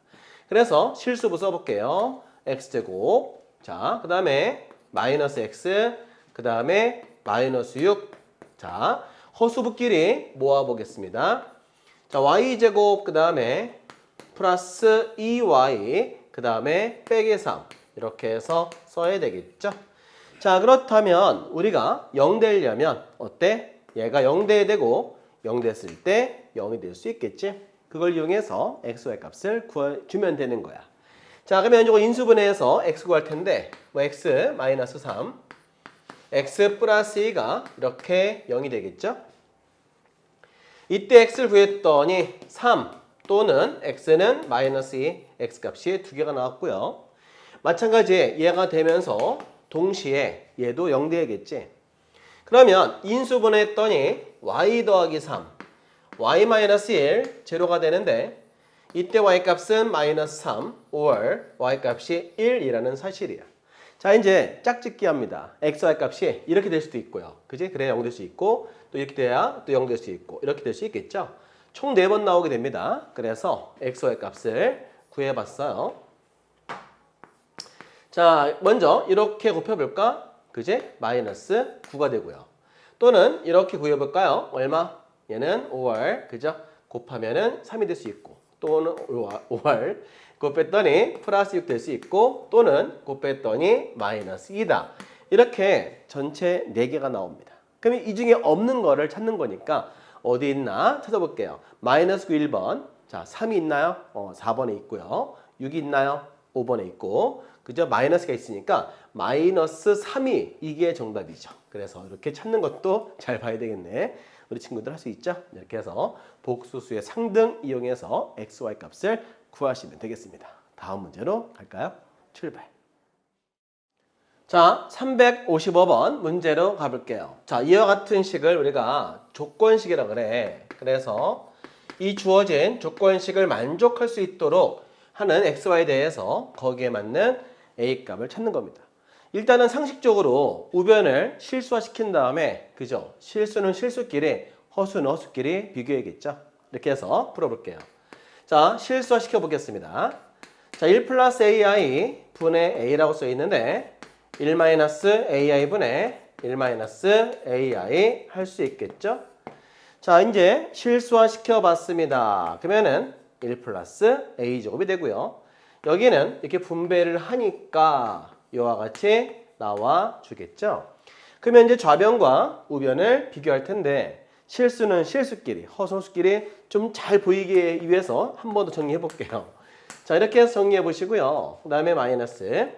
그래서 실수부 써볼게요. x제곱. 자, 그 다음에 마이너스 x. 그 다음에 마이너스 6. 자, 허수부끼리 모아보겠습니다. 자, y제곱. 그 다음에 플러스 2y. 그 다음에 빼기 3. 이렇게 해서 써야 되겠죠. 자, 그렇다면 우리가 0 되려면 어때? 얘가 0 돼야 되고 0 됐을 때 0이 될 수 있겠지? 그걸 이용해서 xy 값을 구해주면 되는 거야. 자, 그러면 이거 인수분해해서 x 구할 텐데 뭐 x 마이너스 3 x 플러스 2가 이렇게 0이 되겠죠? 이때 x를 구했더니 3 또는 x는 마이너스 2 x 값이 두 개가 나왔고요. 마찬가지 얘가 되면서 동시에 얘도 0 돼야겠지? 그러면 인수분해했더니 y 더하기 3 y 마이너스 1 제로가 되는데 이때 y 값은 마이너스 3 or y 값이 1이라는 사실이야. 자, 이제 짝짓기 합니다. x, y 값이 이렇게 될 수도 있고요. 그지? 그래야 0 될 수 있고 또 이렇게 돼야 또 0 될 수 있고 이렇게 될 수 있겠죠? 총 4번 나오게 됩니다. 그래서 x, y 값을 구해봤어요. 자, 먼저 이렇게 곱해볼까? 그지? 마이너스 9가 되고요. 또는 이렇게 구해볼까요? 얼마? 얘는 5월, 그죠? 곱하면은 3이 될 수 있고 또는 5월 곱했더니 플러스 6 될 수 있고 또는 곱했더니 마이너스 2다. 이렇게 전체 4개가 나옵니다. 그러면 이 중에 없는 거를 찾는 거니까 어디 있나 찾아볼게요. 마이너스 9 1번. 자, 3이 있나요? 4번에 있고요. 6이 있나요? 5번에 있고. 그죠? 마이너스가 있으니까 마이너스 3이 이게 정답이죠. 그래서 이렇게 찾는 것도 잘 봐야 되겠네. 우리 친구들 할 수 있죠? 이렇게 해서 복수수의 상등 이용해서 x, y 값을 구하시면 되겠습니다. 다음 문제로 갈까요? 출발. 자, 355번 문제로 가볼게요. 자, 이와 같은 식을 우리가 조건식이라 그래. 그래서 이 주어진 조건식을 만족할 수 있도록 하는 x, y에 대해서 거기에 맞는 a 값을 찾는 겁니다. 일단은 상식적으로 우변을 실수화시킨 다음에 그죠? 실수는 실수끼리, 허수는 허수끼리 비교해야겠죠? 이렇게 해서 풀어볼게요. 자, 실수화시켜 보겠습니다. 자, 1 플러스 ai 분의 a라고 써 있는데 1 마이너스 ai 분의 1 마이너스 ai 할 수 있겠죠? 자, 이제 실수화시켜 봤습니다. 그러면은 1 플러스 a 제곱이 되고요. 여기는 이렇게 분배를 하니까 이와 같이 나와 주겠죠. 그러면 이제 좌변과 우변을 비교할 텐데 실수는 실수끼리, 허수끼리 좀 잘 보이기 위해서 한 번 더 정리해 볼게요. 자, 이렇게 해서 정리해 보시고요. 그 다음에 마이너스.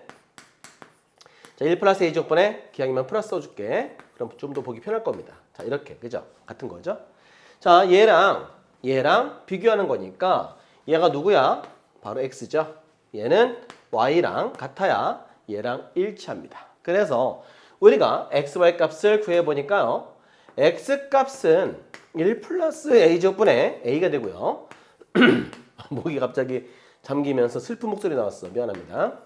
자, 1 플러스 a 제곱분에 기왕이면 플러스 써줄게. 그럼 좀 더 보기 편할 겁니다. 자, 이렇게 그죠? 같은 거죠. 자, 얘랑 비교하는 거니까 얘가 누구야? 바로 x죠. 얘는 y랑 같아야 얘랑 일치합니다. 그래서 우리가 x, y 값을 구해보니까요. x 값은 1 플러스 a 제곱분의 a가 되고요. 목이 갑자기 잠기면서 슬픈 목소리 나왔어. 미안합니다.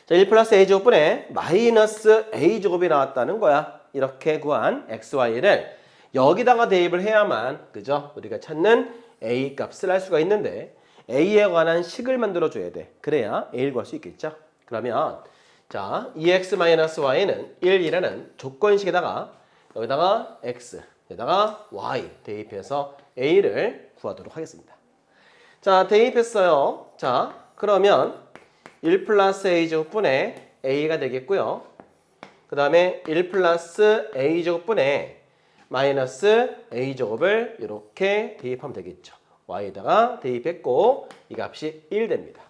자, 1 플러스 a 제곱분의 마이너스 a 제곱이 나왔다는 거야. 이렇게 구한 x, y를 여기다가 대입을 해야만 그죠? 우리가 찾는 a 값을 알 수가 있는데 a에 관한 식을 만들어줘야 돼. 그래야 a를 구할 수 있겠죠? 그러면 자, 2x-y는 1이라는 조건식에다가 여기다가 x, 여기다가 y 대입해서 a를 구하도록 하겠습니다. 자, 대입했어요. 자, 그러면 1 플러스 a 제곱분의 a가 되겠고요. 그 다음에 1 플러스 a 제곱분의 마이너스 a 제곱을 이렇게 대입하면 되겠죠. y에다가 대입했고 이 값이 1 됩니다.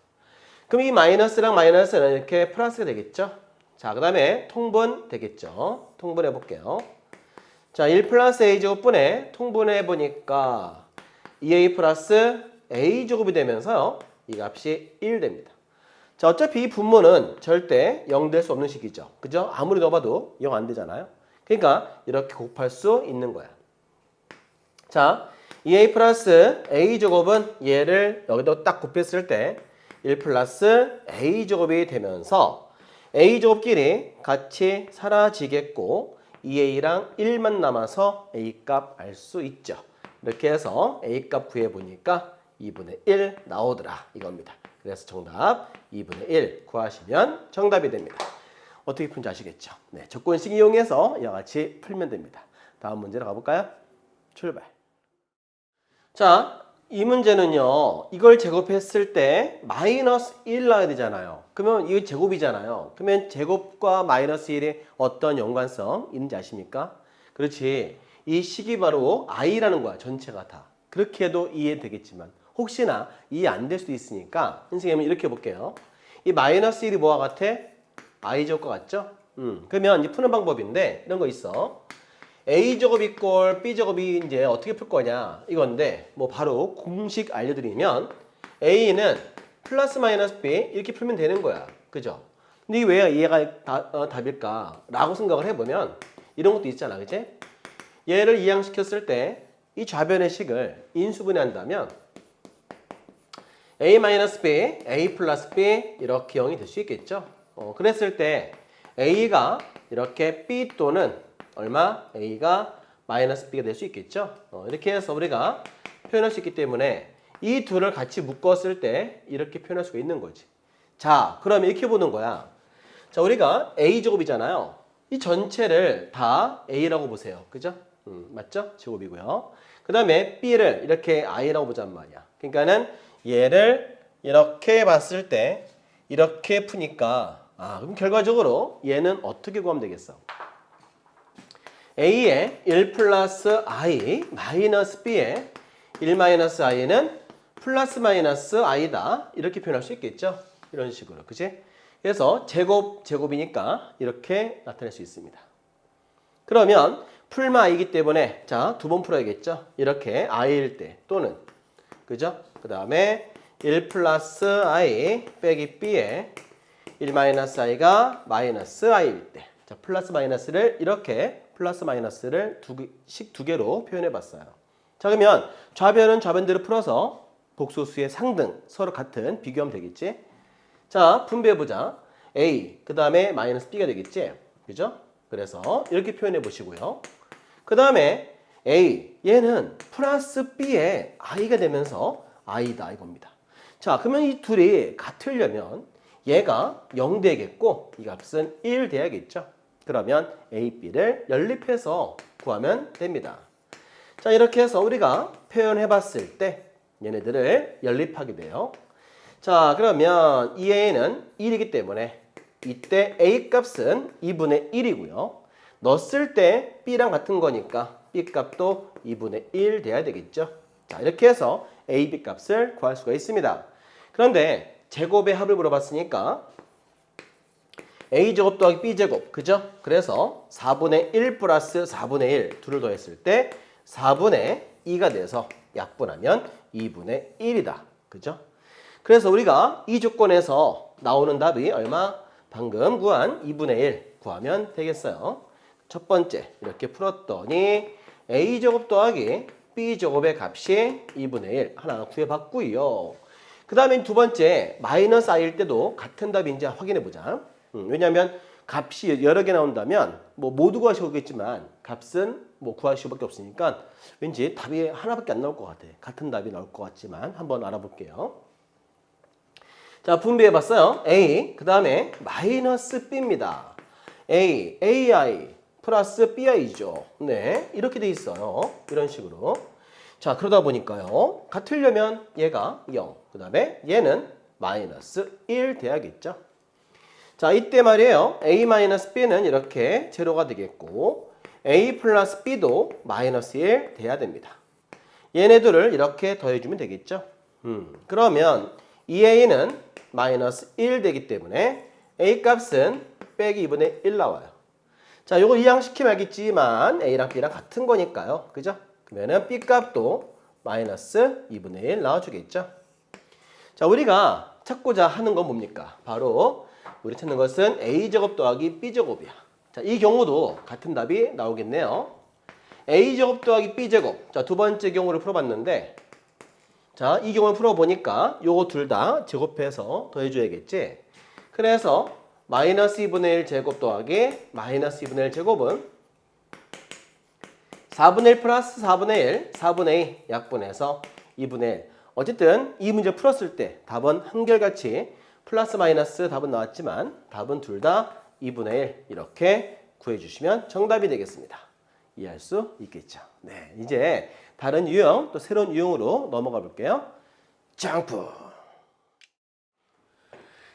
그럼 이 마이너스랑 마이너스는 이렇게 플러스가 되겠죠. 자, 그 다음에 통분 되겠죠. 통분해 볼게요. 자, 1 플러스 a 제곱분에 통분해 보니까 2a 플러스 a 제곱이 되면서요. 이 값이 1 됩니다. 자, 어차피 이 분모는 절대 0 될 수 없는 식이죠. 그죠? 아무리 넣어봐도 0 안 되잖아요. 그러니까 이렇게 곱할 수 있는 거야. 자, 2a 플러스 a 제곱은 얘를 여기다 딱 곱했을 때 1 플러스 a 제곱이 되면서 a 제곱끼리 같이 사라지겠고 2a랑 1만 남아서 a 값 알 수 있죠. 이렇게 해서 a 값 구해보니까 2분의 1 나오더라 이겁니다. 그래서 정답 2분의 1 구하시면 정답이 됩니다. 어떻게 푼지 아시겠죠? 네, 조건식 이용해서 이와 같이 풀면 됩니다. 다음 문제로 가볼까요? 출발. 자, 이 문제는요, 이걸 제곱했을 때 마이너스 1 나와야 되잖아요. 그러면 이게 제곱이잖아요. 그러면 제곱과 마이너스 1이 어떤 연관성 있는지 아십니까? 그렇지. 이 식이 바로 i라는 거야, 전체가 다. 그렇게 해도 이해되겠지만 혹시나 이해 안 될 수도 있으니까 선생님은 이렇게 볼게요. 이 마이너스 1이 뭐와 같아? i제곱과 같죠? 그러면 이제 푸는 방법인데 이런 거 있어. a제곱 이꼴 b제곱이 이제 어떻게 풀 거냐 이건데 뭐 바로 공식 알려드리면 a는 플러스 마이너스 b 이렇게 풀면 되는 거야. 그죠? 근데 이게 왜 얘가 답일까? 라고 생각을 해보면 이런 것도 있잖아. 그치? 얘를 이항시켰을 때 이 좌변의 식을 인수분해한다면 a-b, a 플러스 b 이렇게 0이 될 수 있겠죠? 그랬을 때 a가 이렇게 b 또는 얼마? a가 마이너스 b가 될 수 있겠죠? 이렇게 해서 우리가 표현할 수 있기 때문에 이 둘을 같이 묶었을 때 이렇게 표현할 수가 있는 거지. 자, 그러면 이렇게 보는 거야. 자, 우리가 a제곱이잖아요. 이 전체를 다 a라고 보세요. 그죠? 맞죠? 제곱이고요. 그 다음에 b를 이렇게 i라고 보자는 말이야. 그러니까는 얘를 이렇게 봤을 때 이렇게 푸니까 그럼 결과적으로 얘는 어떻게 구하면 되겠어? a의 1 플러스 i 마이너스 b의 1 마이너스 i는 플러스 마이너스 i다. 이렇게 표현할 수 있겠죠? 이런 식으로. 그치? 그래서 제곱이니까 이렇게 나타낼 수 있습니다. 그러면 풀마 i이기 때문에 자, 두 번 풀어야겠죠? 이렇게 i일 때 또는 그죠? 그 다음에 1 플러스 i 빼기 b에 1 마이너스 i가 마이너스 i일 때 자, 플러스 마이너스를 이렇게 플러스 마이너스를 두 개로 표현해 봤어요. 자, 그러면 좌변은 좌변대로 풀어서 복소수의 상등 서로 같은 비교하면 되겠지? 자, 분배해 보자. a 그 다음에 마이너스 b가 되겠지? 그죠? 그래서 이렇게 표현해 보시고요. 그 다음에 a 얘는 플러스 b에 i가 되면서 i다 이겁니다. 자, 그러면 이 둘이 같으려면 얘가 0 되겠고 이 값은 1 돼야겠죠. 그러면 a, b를 연립해서 구하면 됩니다. 자, 이렇게 해서 우리가 표현해 봤을 때 얘네들을 연립하게 돼요. 자, 그러면 이 a는 1이기 때문에 이때 a 값은 2분의 1이고요. 넣었을 때 b랑 같은 거니까 b 값도 2분의 1 돼야 되겠죠. 자, 이렇게 해서 a, b 값을 구할 수가 있습니다. 그런데 제곱의 합을 물어봤으니까 a제곱 더하기 b제곱, 그죠? 그래서 4분의 1 플러스 4분의 1 둘을 더했을 때 4분의 2가 돼서 약분하면 2분의 1이다. 그죠? 그래서 우리가 이 조건에서 나오는 답이 얼마? 방금 구한 2분의 1 구하면 되겠어요. 첫 번째 이렇게 풀었더니 a제곱 더하기 b제곱의 값이 2분의 1 하나 구해봤고요. 그 다음에 두 번째 마이너스 i일 때도 같은 답인지 확인해 보자. 왜냐하면 값이 여러 개 나온다면 뭐 모두 구하시겠지만 값은 뭐 구하실 수밖에 없으니까 왠지 답이 하나밖에 안 나올 것 같아. 같은 답이 나올 것 같지만 한번 알아볼게요. 자, 분배해 봤어요. a 그 다음에 마이너스 b입니다. ai 플러스 bi죠. 네, 이렇게 돼 있어요. 이런 식으로. 자, 그러다 보니까요. 같으려면 얘가 0, 그 다음에 얘는 마이너스 1 돼야겠죠. 자, 이때 말이에요. a 마이너스 b는 이렇게 제로가 되겠고 a 플러스 b도 마이너스 1 돼야 됩니다. 얘네들을 이렇게 더해주면 되겠죠. 그러면 2a는 마이너스 1 되기 때문에 a 값은 빼기 2분의 1 나와요. 자, 요거 이항시키면 알겠지만 a랑 b랑 같은 거니까요. 그죠? 그러면은 b 값도 마이너스 2분의 1 나와주겠죠. 자, 우리가 찾고자 하는 건 뭡니까? 바로 우리 찾는 것은 a제곱 더하기 b제곱이야. 자, 이 경우도 같은 답이 나오겠네요. a제곱 더하기 b제곱. 자, 두 번째 경우를 풀어봤는데 자, 이 경우를 풀어보니까 요거 둘 다 제곱해서 더해줘야겠지. 그래서 마이너스 2분의 1 제곱 더하기 마이너스 2분의 1 제곱은 4분의 1 플러스 4분의 1, 4분의 2 약분해서 2분의 1. 어쨌든 이 문제 풀었을 때 답은 한결같이 플러스 마이너스 답은 나왔지만 답은 둘 다 2분의 1 이렇게 구해주시면 정답이 되겠습니다. 이해할 수 있겠죠. 네, 이제 다른 유형, 또 새로운 유형으로 넘어가 볼게요. 점프.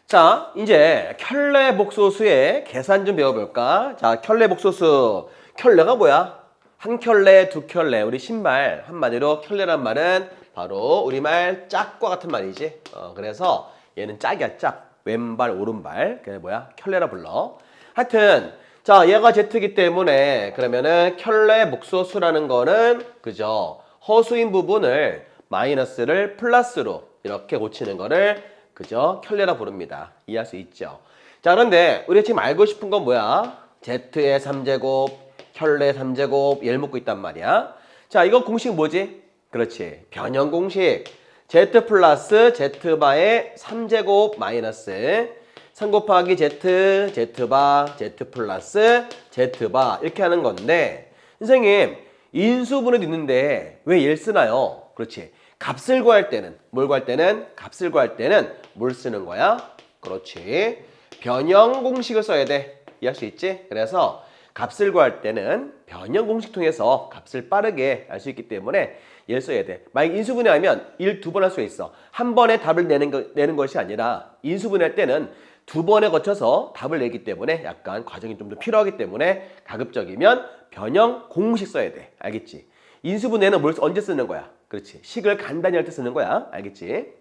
자, 이제 켤레 복소수의 계산 좀 배워볼까? 자, 켤레 복소수. 켤레가 뭐야? 한 켤레, 두 켤레. 우리 신발 한마디로 켤레란 말은 바로 우리말 짝과 같은 말이지. 그래서 얘는 짝이야, 짝. 왼발, 오른발. 그게 뭐야? 켤레라 불러. 하여튼 자, 얘가 Z이기 때문에 그러면은 켤레 복소수라는 거는 그죠? 허수인 부분을 마이너스를 플러스로 이렇게 고치는 거를 그죠? 켤레라 부릅니다. 이해할 수 있죠? 자, 그런데 우리가 지금 알고 싶은 건 뭐야? Z의 3제곱, 켤레 3제곱 얘를 묻고 있단 말이야. 자, 이거 공식 뭐지? 그렇지. 변형 공식. Z 플러스 Z바의 3제곱 마이너스 3 곱하기 Z, Z바, Z 플러스 Z바 이렇게 하는 건데 선생님 인수분해도 있는데 왜 얘를 쓰나요? 그렇지. 값을 구할 때는 뭘 구할 때는? 값을 구할 때는 뭘 쓰는 거야? 그렇지. 변형 공식을 써야 돼. 이해할 수 있지? 그래서 값을 구할 때는 변형 공식 통해서 값을 빠르게 알 수 있기 때문에 얘를 써야 돼. 만약 인수분해하면 일 두 번 할 수 있어. 한 번에 답을 내는 것이 아니라 인수분해할 때는 두 번에 거쳐서 답을 내기 때문에 약간 과정이 좀 더 필요하기 때문에 가급적이면 변형 공식 써야 돼. 알겠지? 인수분해는 언제 쓰는 거야? 그렇지. 식을 간단히 할 때 쓰는 거야. 알겠지?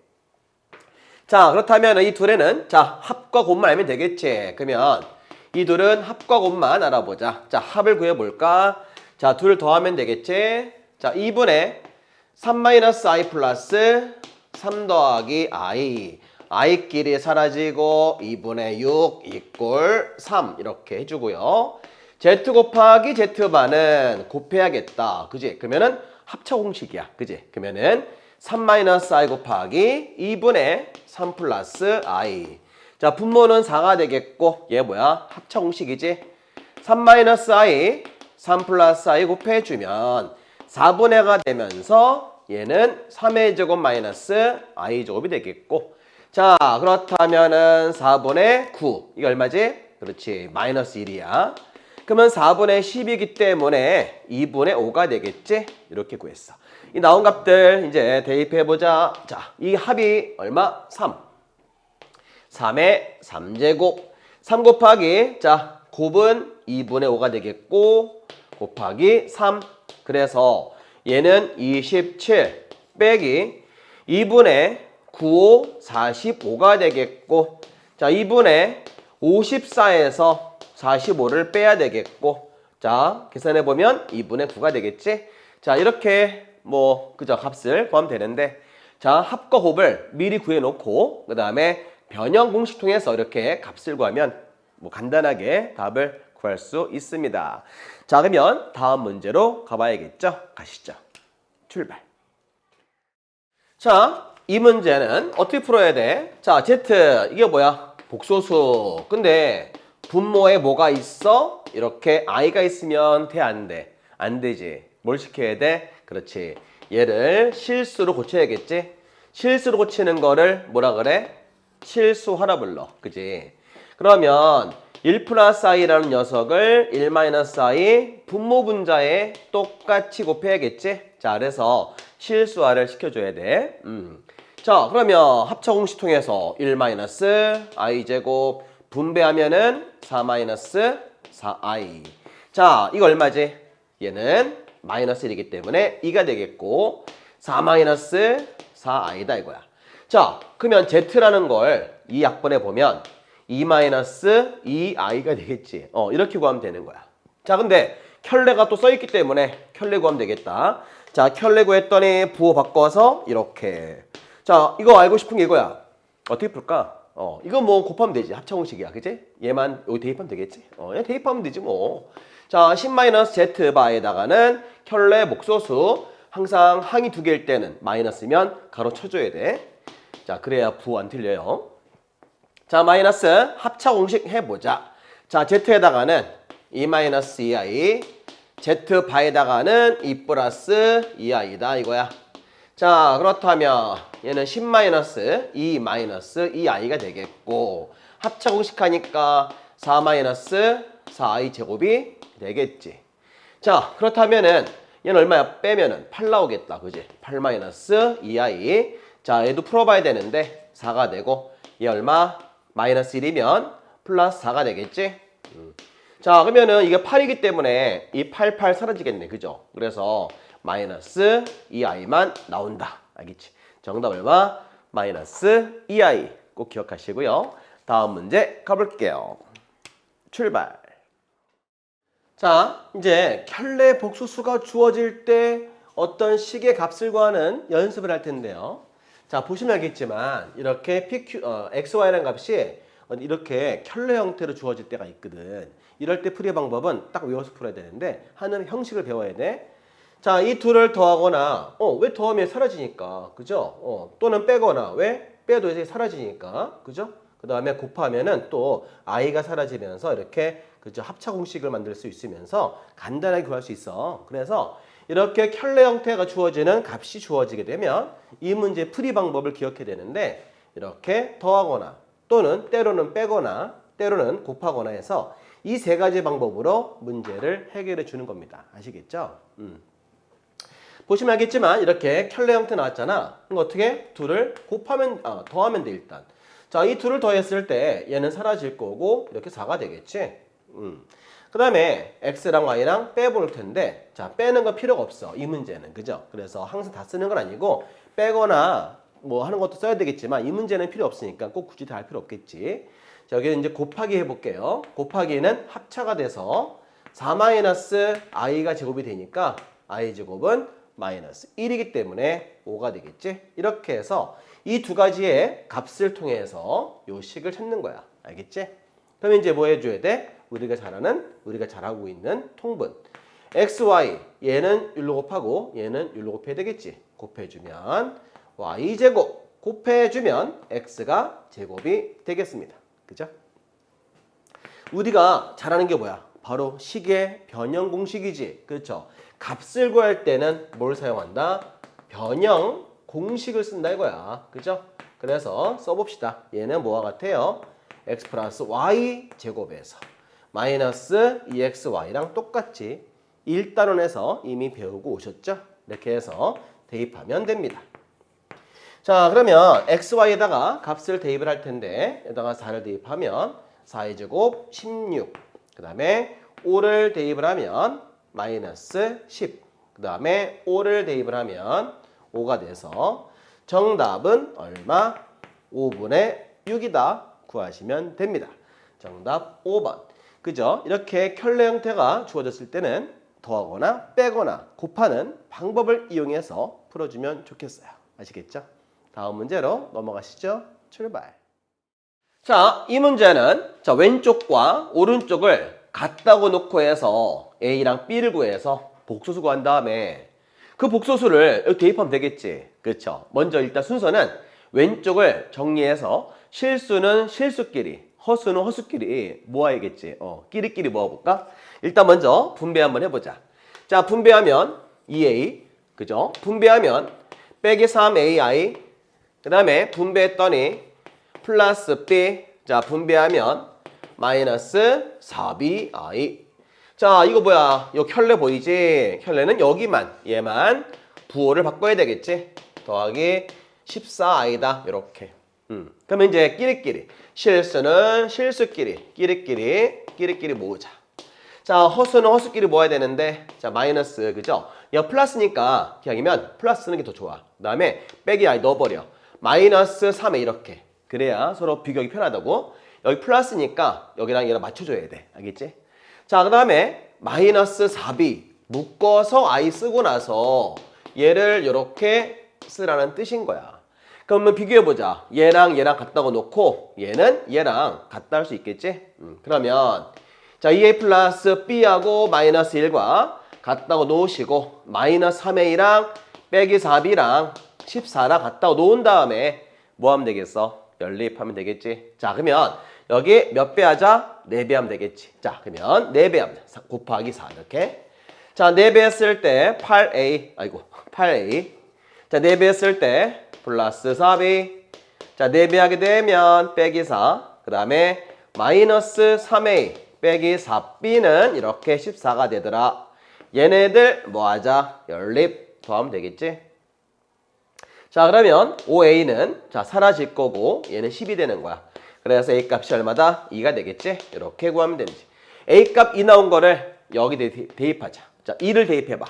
자, 그렇다면 이 둘에는 자, 합과 곱만 알면 되겠지. 그러면 이 둘은 합과 곱만 알아보자. 자, 합을 구해볼까? 자, 둘 더하면 되겠지? 자, 2분의 3-i 플러스 3 더하기 i. i끼리 사라지고 2분의 6 이꼴 3 이렇게 해주고요. z 곱하기 z반은 곱해야겠다. 그지? 그러면은 합차 공식이야. 그지? 그러면은 3-i 곱하기 2분의 3 플러스 i. 자, 분모는 4가 되겠고 얘 뭐야? 합차 공식이지? 3-i 3 플러스 i 곱해주면 4분의 가 되면서 얘는 3의 제곱 마이너스 i 제곱이 되겠고 자, 그렇다면은 4분의 9 이게 얼마지? 그렇지, 마이너스 1이야. 그러면 4분의 10이기 때문에 2분의 5가 되겠지? 이렇게 구했어. 이 나온 값들 이제 대입해보자. 자, 이 합이 얼마? 3. 3의 3제곱. 3 곱하기, 자, 곱은 2분의 5가 되겠고, 곱하기 3. 그래서 얘는 27 빼기 2분의 9, 45가 되겠고, 자, 2분의 54에서 45를 빼야 되겠고, 자, 계산해보면 2분의 9가 되겠지? 자, 이렇게 그저 값을 구하면 되는데, 자, 합과 곱을 미리 구해놓고, 그 다음에 변형 공식 통해서 이렇게 값을 구하면 간단하게 답을 구할 수 있습니다. 자, 그러면 다음 문제로 가봐야겠죠? 가시죠. 출발. 자, 이 문제는 어떻게 풀어야 돼? 자, Z 이게 뭐야? 복소수. 근데 분모에 뭐가 있어? 이렇게 i가 있으면 돼, 안 돼? 안 되지. 뭘 시켜야 돼? 그렇지. 얘를 실수로 고쳐야겠지? 실수로 고치는 거를 뭐라 그래? 실수하라 불러. 그지? 그러면 1 플러스 i라는 녀석을 1 마이너스 i 분모 분자에 똑같이 곱해야겠지? 자, 그래서 실수화를 시켜줘야 돼. 자, 그러면 합차 공식 통해서 1 마이너스 i 제곱 분배하면은 4 마이너스 4i. 자, 이거 얼마지? 얘는 마이너스 1이기 때문에 2가 되겠고 4 마이너스 4i다 이거야. 자, 그러면 z라는 걸 이 약분해 보면 2 마이너스 2i가 되겠지. 이렇게 구하면 되는 거야. 자, 근데 켤레가 또 써있기 때문에 켤레 구하면 되겠다. 자, 켤레 구했더니 부호 바꿔서 이렇게. 자, 이거 알고 싶은 게 이거야. 어떻게 풀까? 이거 곱하면 되지. 합차 공식이야. 그치? 얘만 여기 대입하면 되겠지? 얘 대입하면 되지 뭐. 자, 10-z바에다가는 켤레 목소수. 항상 항이 두 개일 때는 마이너스면 가로 쳐줘야 돼. 자, 그래야 부호 안 틀려요. 자, 마이너스 합차 공식 해보자. 자, z에다가는 2-2i, z바에다가는 2 플러스 2i다 이거야. 자, 그렇다면 얘는 10-2-2i가 되겠고 합차 공식 하니까 4-4i 제곱이 되겠지. 자, 그렇다면은 얘는 얼마야? 빼면은 8 나오겠다. 그지? 8 마이너스 2i. 자, 얘도 풀어봐야 되는데 4가 되고 얘 얼마? 마이너스 1이면 플러스 4가 되겠지? 자, 그러면은 이게 8이기 때문에 이 8, 8 사라지겠네. 그죠? 그래서 마이너스 2i만 나온다. 알겠지? 정답 얼마? 마이너스 2i. 꼭 기억하시고요. 다음 문제 가볼게요. 출발. 자, 이제 켤레 복소수가 주어질 때 어떤 식의 값을 구하는 연습을 할 텐데요. 자, 보시면 알겠지만 이렇게 XY라는 값이 이렇게 켤레 형태로 주어질 때가 있거든. 이럴 때 풀이 방법은 딱 외워서 풀어야 되는데 하는 형식을 배워야 돼. 자, 이 둘을 더하거나 왜 더하면 사라지니까. 그죠? 또는 빼거나 왜? 빼도 이제 사라지니까. 그죠? 그 다음에 곱하면은 또 i가 사라지면서 이렇게 그죠? 합차 공식을 만들 수 있으면서 간단하게 구할 수 있어. 그래서 이렇게 켤레 형태가 주어지는 값이 주어지게 되면 이 문제 풀이 방법을 기억해야 되는데 이렇게 더하거나 또는 때로는 빼거나 때로는 곱하거나 해서 이 세 가지 방법으로 문제를 해결해 주는 겁니다. 아시겠죠? 보시면 알겠지만 이렇게 켤레 형태 나왔잖아. 그럼 어떻게? 둘을 더하면 돼 일단. 자, 이 둘을 더했을 때 얘는 사라질 거고 이렇게 4가 되겠지. 그 다음에 x랑 y랑 빼볼 텐데 자, 빼는 거 필요가 없어. 이 문제는. 그죠? 그래서 항상 다 쓰는 건 아니고 빼거나 뭐 하는 것도 써야 되겠지만 이 문제는 필요 없으니까 꼭 굳이 다 할 필요 없겠지. 자, 여기는 이제 곱하기 해볼게요. 곱하기는 합차가 돼서 4-i가 제곱이 되니까 i 제곱은 마이너스 1이기 때문에 5가 되겠지. 이렇게 해서 이 두 가지의 값을 통해서 요 식을 찾는 거야. 알겠지? 그럼 이제 뭐 해줘야 돼? 우리가 잘하고 있는 통분. x, y, 얘는 율로 곱하고 얘는 율로 곱해야 되겠지. 곱해주면 y 제곱, 곱해주면 x가 제곱이 되겠습니다. 그죠? 우리가 잘하는 게 뭐야? 바로 식의 변형 공식이지. 그렇죠? 값을 구할 때는 뭘 사용한다? 변형 공식을 쓴다 이거야. 그죠? 그래서 써봅시다. 얘는 뭐와 같아요? x 플러스 y 제곱에서 마이너스 2xy랑 똑같이 1단원에서 이미 배우고 오셨죠? 이렇게 해서 대입하면 됩니다. 자, 그러면 xy에다가 값을 대입을 할 텐데 여기다가 4를 대입하면 4의 제곱 16. 그 다음에 5를 대입을 하면 마이너스 10. 그 다음에 5를 대입을 하면 5가 돼서 정답은 얼마? 5분의 6이다. 구하시면 됩니다. 정답 5번. 그죠? 이렇게 켤레 형태가 주어졌을 때는 더하거나 빼거나 곱하는 방법을 이용해서 풀어주면 좋겠어요. 아시겠죠? 다음 문제로 넘어가시죠. 출발. 자, 이 문제는 왼쪽과 오른쪽을 같다고 놓고 해서 A랑 B를 구해서 복소수 구한 다음에 그 복소수를 여기 대입하면 되겠지. 그렇죠? 먼저 일단 순서는 왼쪽을 정리해서 실수는 실수끼리, 허수는 허수끼리 모아야겠지. 끼리끼리 모아볼까? 일단 먼저 분배 한번 해보자. 자, 분배하면 2A, 그죠? 분배하면 빼기 3AI, 그 다음에 분배했더니 플러스 B, 자, 분배하면 마이너스 4BI. 자, 이거 뭐야? 이 켤레 보이지? 켤레는 여기만, 얘만 부호를 바꿔야 되겠지? 더하기 14i다. 이렇게. 그러면 이제 끼리끼리. 실수는 실수끼리, 끼리끼리 모으자. 자, 허수는 허수끼리 모아야 되는데, 자, 마이너스, 그죠? 야, 플러스니까, 기왕이면 플러스 쓰는 게 더 좋아. 그 다음에 빼기 i 넣어버려. 마이너스 3에 이렇게. 그래야 서로 비교하기 편하다고. 여기 플러스니까 여기랑 얘랑 맞춰줘야 돼. 알겠지? 자, 그 다음에 마이너스 4b 묶어서 i 쓰고 나서 얘를 이렇게 쓰라는 뜻인 거야. 그러면 비교해보자. 얘랑 같다고 놓고 얘는 얘랑 같다 할 수 있겠지? 그러면 자, 2a 플러스 b하고 마이너스 1과 같다고 놓으시고 마이너스 3a랑 빼기 4b랑 14랑 같다고 놓은 다음에 뭐 하면 되겠어? 연립하면 되겠지? 자, 그러면 여기 몇 배 하자? 4배 하면 되겠지. 자, 그러면 4배 하면 곱하기 4 이렇게. 자, 4배 했을 때 8a, 8a. 자, 4배 했을 때 플러스 4b. 자, 4배 하게 되면 빼기 4. 그 다음에 마이너스 3a 빼기 4b는 이렇게 14가 되더라. 얘네들 뭐하자? 연립 더하면 되겠지? 자, 그러면 5a는 자 사라질 거고 얘는 10이 되는 거야. 그래서 a 값이 얼마다? 2가 되겠지? 이렇게 구하면 되지. a 값 2 나온 거를 여기 대입하자. 자, 2를 대입해봐.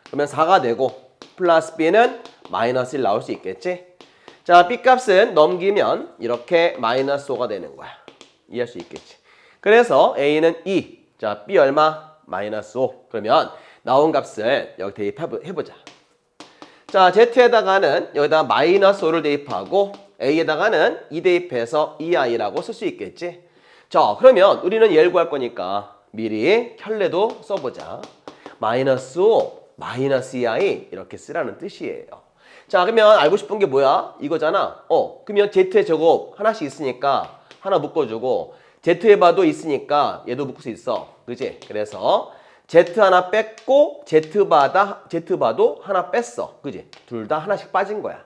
그러면 4가 되고 플러스 b는 마이너스 1 나올 수 있겠지? 자, b 값은 넘기면 이렇게 마이너스 5가 되는 거야. 이해할 수 있겠지? 그래서 a는 2. 자, b 얼마? 마이너스 5. 그러면 나온 값을 여기 대입해보자. 자, z에다가는 여기다 마이너스 5를 대입하고 a에다가는 2 대입해서 2i라고 쓸 수 있겠지? 자, 그러면 우리는 얘를 구할 거니까 미리 켤레도 써보자. 마이너스 5, 마이너스 2i 이렇게 쓰라는 뜻이에요. 자, 그러면 알고 싶은 게 뭐야? 이거잖아. 그러면 z의 제곱 하나씩 있으니까 하나 묶어주고 z의 바도 있으니까 얘도 묶을 수 있어. 그지? 그래서 z 하나 뺐고 z바도 하나 뺐어. 그지? 둘 다 하나씩 빠진 거야.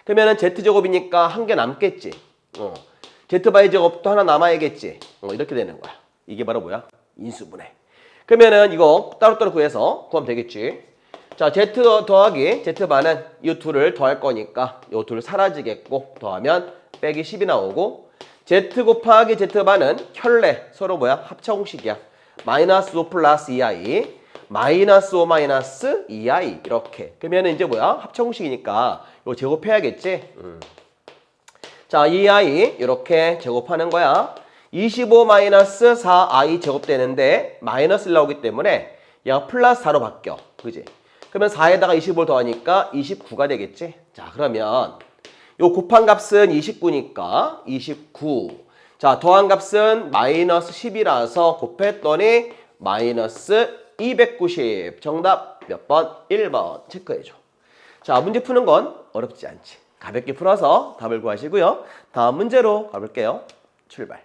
그러면은 z제곱이니까 한 개 남겠지. z바의 제곱도 하나 남아야겠지. 이렇게 되는 거야. 이게 바로 뭐야? 인수분해. 그러면은 이거 따로따로 구해서 구하면 되겠지. 자, z 더하기 z바는 이 둘을 더할 거니까 이 둘 사라지겠고 더하면 빼기 10이 나오고 z 곱하기 z바는 켤레 서로 뭐야? 합차 공식이야. 마이너스 5 플러스 2i 마이너스 5 마이너스 2i 이렇게. 그러면 이제 뭐야? 합차 공식이니까 이거 제곱해야겠지? 자, 2i 이렇게 제곱하는 거야. 25 마이너스 4i 제곱되는데 마이너스 1 나오기 때문에 얘가 플러스 4로 바뀌어. 그지? 그러면 4에다가 25를 더하니까 29가 되겠지? 자, 그러면 요 곱한 값은 29니까 29. 자, 더한 값은 마이너스 10이라서 곱했더니 마이너스 290. 정답 몇 번? 1번 체크해줘. 자, 문제 푸는 건 어렵지 않지. 가볍게 풀어서 답을 구하시고요. 다음 문제로 가볼게요. 출발.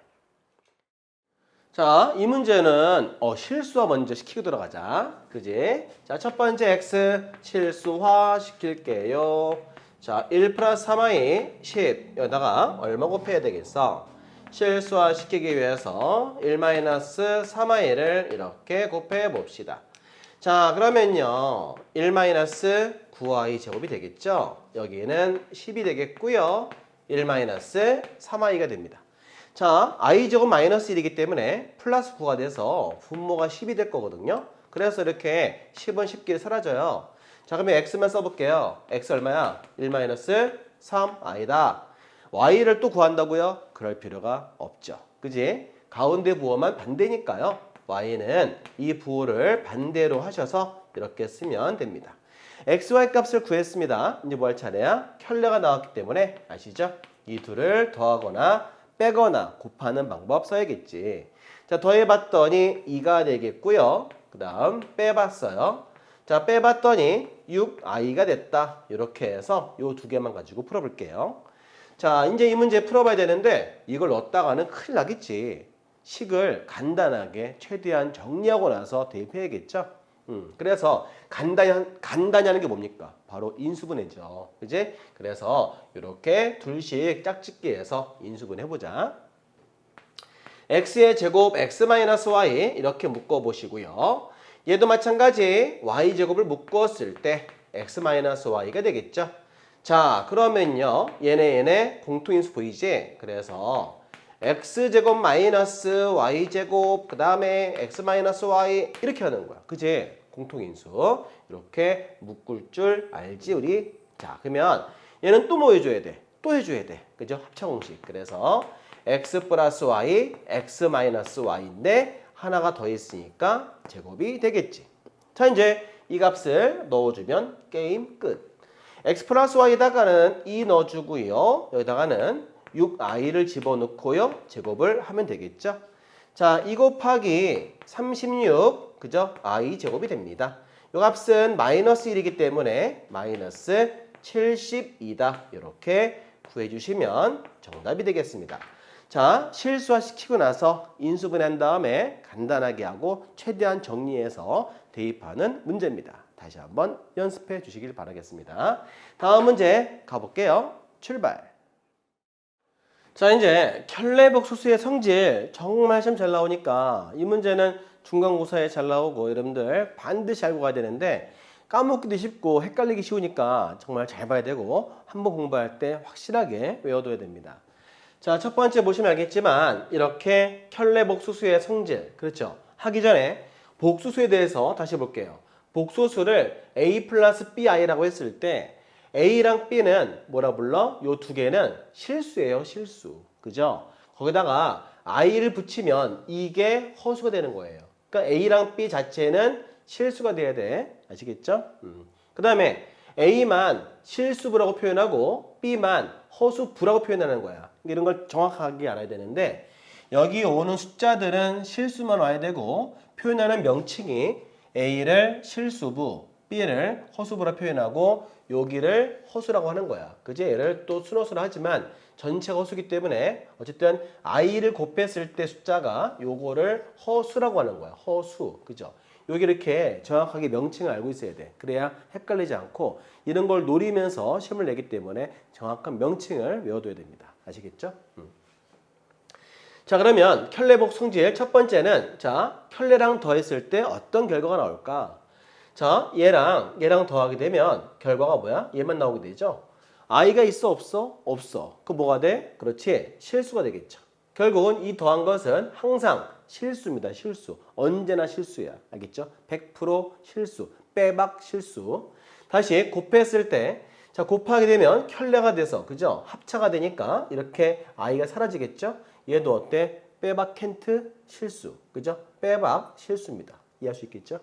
자, 이 문제는 실수화 먼저 시키고 들어가자. 그지? 자, 첫 번째 x 실수화 시킬게요. 자, 1 플러스 3i 10 여기다가 얼마 곱해야 되겠어? 실수화 시키기 위해서 1 마이너스 3i를 이렇게 곱해 봅시다. 자, 그러면요 1 마이너스 9i 제곱이 되겠죠? 여기는 10이 되겠고요. 1 마이너스 3i가 됩니다. 자, i 제곱 마이너스 1이기 때문에 플러스 9가 돼서 분모가 10이 될 거거든요. 그래서 이렇게 10은 쉽게 사라져요. 자, 그러면 x만 써볼게요. x 얼마야? 1 마이너스 3i다. y를 또 구한다고요? 그럴 필요가 없죠. 그지? 가운데 부호만 반대니까요. y는 이 부호를 반대로 하셔서 이렇게 쓰면 됩니다. xy 값을 구했습니다. 이제 뭐 할 차례야? 켤레가 나왔기 때문에 아시죠? 이 둘을 더하거나 빼거나 곱하는 방법 써야겠지. 자, 더해봤더니 2가 되겠고요. 그 다음 빼봤어요. 자, 빼봤더니 6i가 됐다. 이렇게 해서 이 두 개만 가지고 풀어볼게요. 자, 이제 이 문제 풀어봐야 되는데 이걸 넣었다가는 큰일 나겠지. 식을 간단하게 최대한 정리하고 나서 대입해야겠죠. 그래서 간단히 하는 게 뭡니까? 바로 인수분해죠. 그지? 그래서 이렇게 둘씩 짝짓기 해서 인수분해 보자. x의 제곱 x-y 이렇게 묶어 보시고요. 얘도 마찬가지 y제곱을 묶었을 때 x-y가 되겠죠. 자, 그러면요 얘네 공통인수 보이지? 그래서 x제곱 마이너스 y제곱 그 다음에 x-y 이렇게 하는 거야. 그지? 공통인수 이렇게 묶을 줄 알지 우리? 자, 그러면 얘는 또 뭐 해줘야 돼? 또 해줘야 돼. 그죠? 합차공식. 그래서 x 플러스 y, x 마이너스 y인데 하나가 더 있으니까 제곱이 되겠지. 자, 이제 이 값을 넣어주면 게임 끝. x 플러스 y에다가는 2 넣어주고요. 여기다가는 6i를 집어넣고요. 제곱을 하면 되겠죠. 자, 2 곱하기 36, 그죠? i 제곱이 됩니다. 이 값은 마이너스 1이기 때문에 마이너스 72다. 이렇게 구해주시면 정답이 되겠습니다. 자, 실수화 시키고 나서 인수분해한 다음에 간단하게 하고 최대한 정리해서 대입하는 문제입니다. 다시 한번 연습해 주시길 바라겠습니다. 다음 문제 가볼게요. 출발. 자, 이제 켤레복소수의 성질 정말 시험 잘 나오니까 이 문제는 중간고사에 잘 나오고 여러분들 반드시 알고 가야 되는데 까먹기도 쉽고 헷갈리기 쉬우니까 정말 잘 봐야 되고 한번 공부할 때 확실하게 외워둬야 됩니다. 자, 첫 번째 보시면 알겠지만 이렇게 켤레복소수의 성질, 그렇죠? 하기 전에 복소수에 대해서 다시 볼게요. 복소수를 a 플러스 bi라고 했을 때 a랑 b는 뭐라 불러? 요 두 개는 실수예요, 실수. 그죠? 거기다가 i를 붙이면 이게 허수가 되는 거예요. 그러니까 a랑 b 자체는 실수가 돼야 돼. 아시겠죠? 그 다음에 a만 실수부라고 표현하고 b만 허수부라고 표현하는 거야. 이런 걸 정확하게 알아야 되는데 여기 오는 숫자들은 실수만 와야 되고 표현하는 명칭이 a를 실수부, b를 허수부라 표현하고 여기를 허수라고 하는 거야. 그지? 얘를 또 순허수라 하지만 전체가 허수기 때문에 어쨌든 i를 곱했을 때 숫자가 요거를 허수라고 하는 거야. 허수. 그죠? 여기 이렇게 정확하게 명칭을 알고 있어야 돼. 그래야 헷갈리지 않고 이런 걸 노리면서 시험을 내기 때문에 정확한 명칭을 외워둬야 됩니다. 아시겠죠? 자, 그러면 켤레복 성질 첫 번째는 자, 켤레랑 더했을 때 어떤 결과가 나올까? 자, 얘랑 더하게 되면 결과가 뭐야? 얘만 나오게 되죠. i가 있어 없어? 없어. 그 뭐가 돼? 그렇지. 실수가 되겠죠. 결국은 이 더한 것은 항상 실수입니다. 실수. 언제나 실수야. 알겠죠? 100% 실수. 빼박 실수. 다시 곱했을 때 자, 곱하게 되면 켤레가 돼서 그죠? 합차가 되니까 이렇게 i가 사라지겠죠? 얘도 어때? 빼박 캔트 실수. 그죠? 빼박 실수입니다. 이해할 수 있겠죠?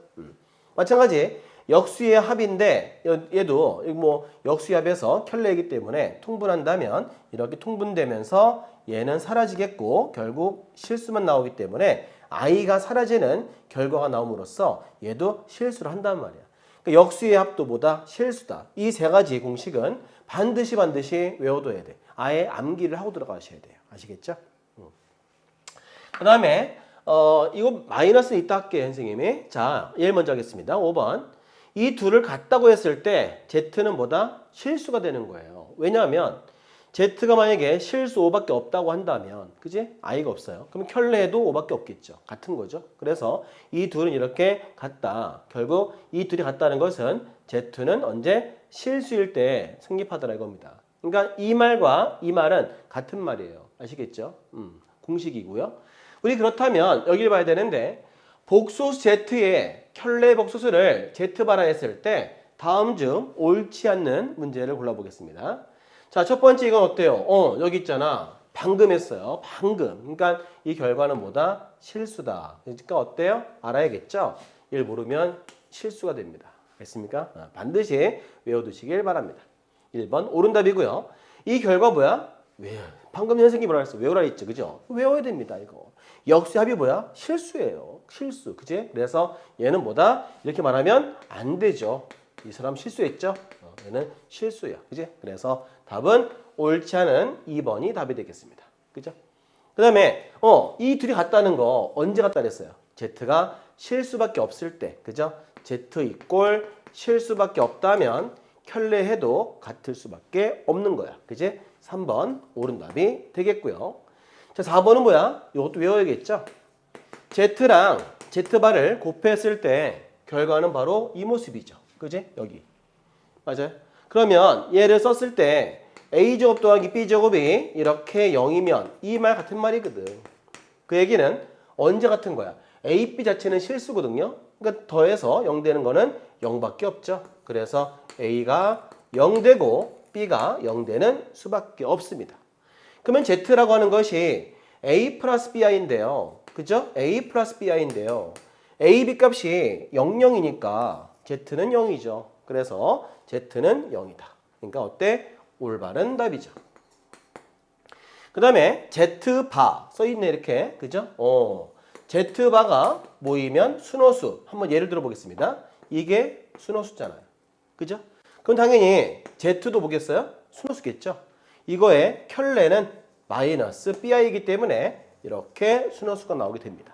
마찬가지 역수의 합인데 얘도 뭐 역수의 합에서 켤레이기 때문에 통분한다면 이렇게 통분되면서 얘는 사라지겠고 결국 실수만 나오기 때문에 i가 사라지는 결과가 나옴으로써 얘도 실수를 한단 말이야. 그러니까 역수의 합도 뭐다? 실수다. 이 세 가지 공식은 반드시 외워둬야 돼. 아예 암기를 하고 들어가셔야 돼요. 아시겠죠? 그 다음에 이거 마이너스 있다 할게요, 선생님이. 자, 얘를 먼저 하겠습니다. 5번. 이 둘을 같다고 했을 때 Z는 뭐다? 실수가 되는 거예요. 왜냐하면 Z가 만약에 실수 5밖에 없다고 한다면 그지? i가 없어요. 그럼 켤레도 5밖에 없겠죠. 같은 거죠. 그래서 이 둘은 이렇게 같다. 결국 이 둘이 같다는 것은 Z는 언제? 실수일 때 성립하더라 이겁니다. 그러니까 이 말과 이 말은 같은 말이에요. 아시겠죠? 공식이고요. 우리 그렇다면 여기를 봐야 되는데 복소수 Z의 켤레 복소수를 Z발화했을 때 다음 중 옳지 않는 문제를 골라보겠습니다. 자, 첫 번째 이건 어때요? 여기 있잖아. 방금 했어요. 방금. 그러니까 이 결과는 뭐다? 실수다. 그러니까 어때요? 알아야겠죠? 이를 모르면 실수가 됩니다. 됐습니까? 반드시 외워두시길 바랍니다. 1번 옳은 답이고요. 이 결과 뭐야? 방금 선생님이 뭐라 했어? 외우라 했죠. 그죠? 외워야 됩니다. 이거. 역수의 합이 뭐야? 실수예요. 실수. 그지? 그래서 얘는 뭐다? 이렇게 말하면 안 되죠. 이 사람 실수했죠? 얘는 실수예요. 그지? 그래서 답은 옳지 않은 2번이 답이 되겠습니다. 그죠? 그 다음에 이 둘이 같다는 거 언제 같다 그랬어요? Z가 실수밖에 없을 때. 그죠? Z 이꼴 실수밖에 없다면 켤레해도 같을 수밖에 없는 거야. 그지? 3번 옳은 답이 되겠고요. 자, 4번은 뭐야? 이것도 외워야겠죠? Z랑 Z바를 곱했을 때 결과는 바로 이 모습이죠. 그지? 여기. 맞아요? 그러면 얘를 썼을 때 A제곱 더하기 B제곱이 이렇게 0이면 이 말 같은 말이거든. 그 얘기는 언제 같은 거야? A, B 자체는 실수거든요. 그러니까 더해서 0 되는 거는 0밖에 없죠. 그래서 A가 0 되고 B가 0 되는 수밖에 없습니다. 그러면 Z라고 하는 것이 A 플러스 BI인데요. 그죠? A 플러스 BI인데요. A, B 값이 0, 0이니까 Z는 0이죠. 그래서 Z는 0이다. 그러니까 어때? 올바른 답이죠. 그 다음에 Z바 써있네 이렇게. 그죠? Z바가 모이면 순호수. 한번 예를 들어 보겠습니다. 이게 순호수잖아요. 그죠? 그럼 당연히 Z도 보겠어요? 순호수겠죠? 이거의 켤레는 마이너스 BI이기 때문에 이렇게 순호수가 나오게 됩니다.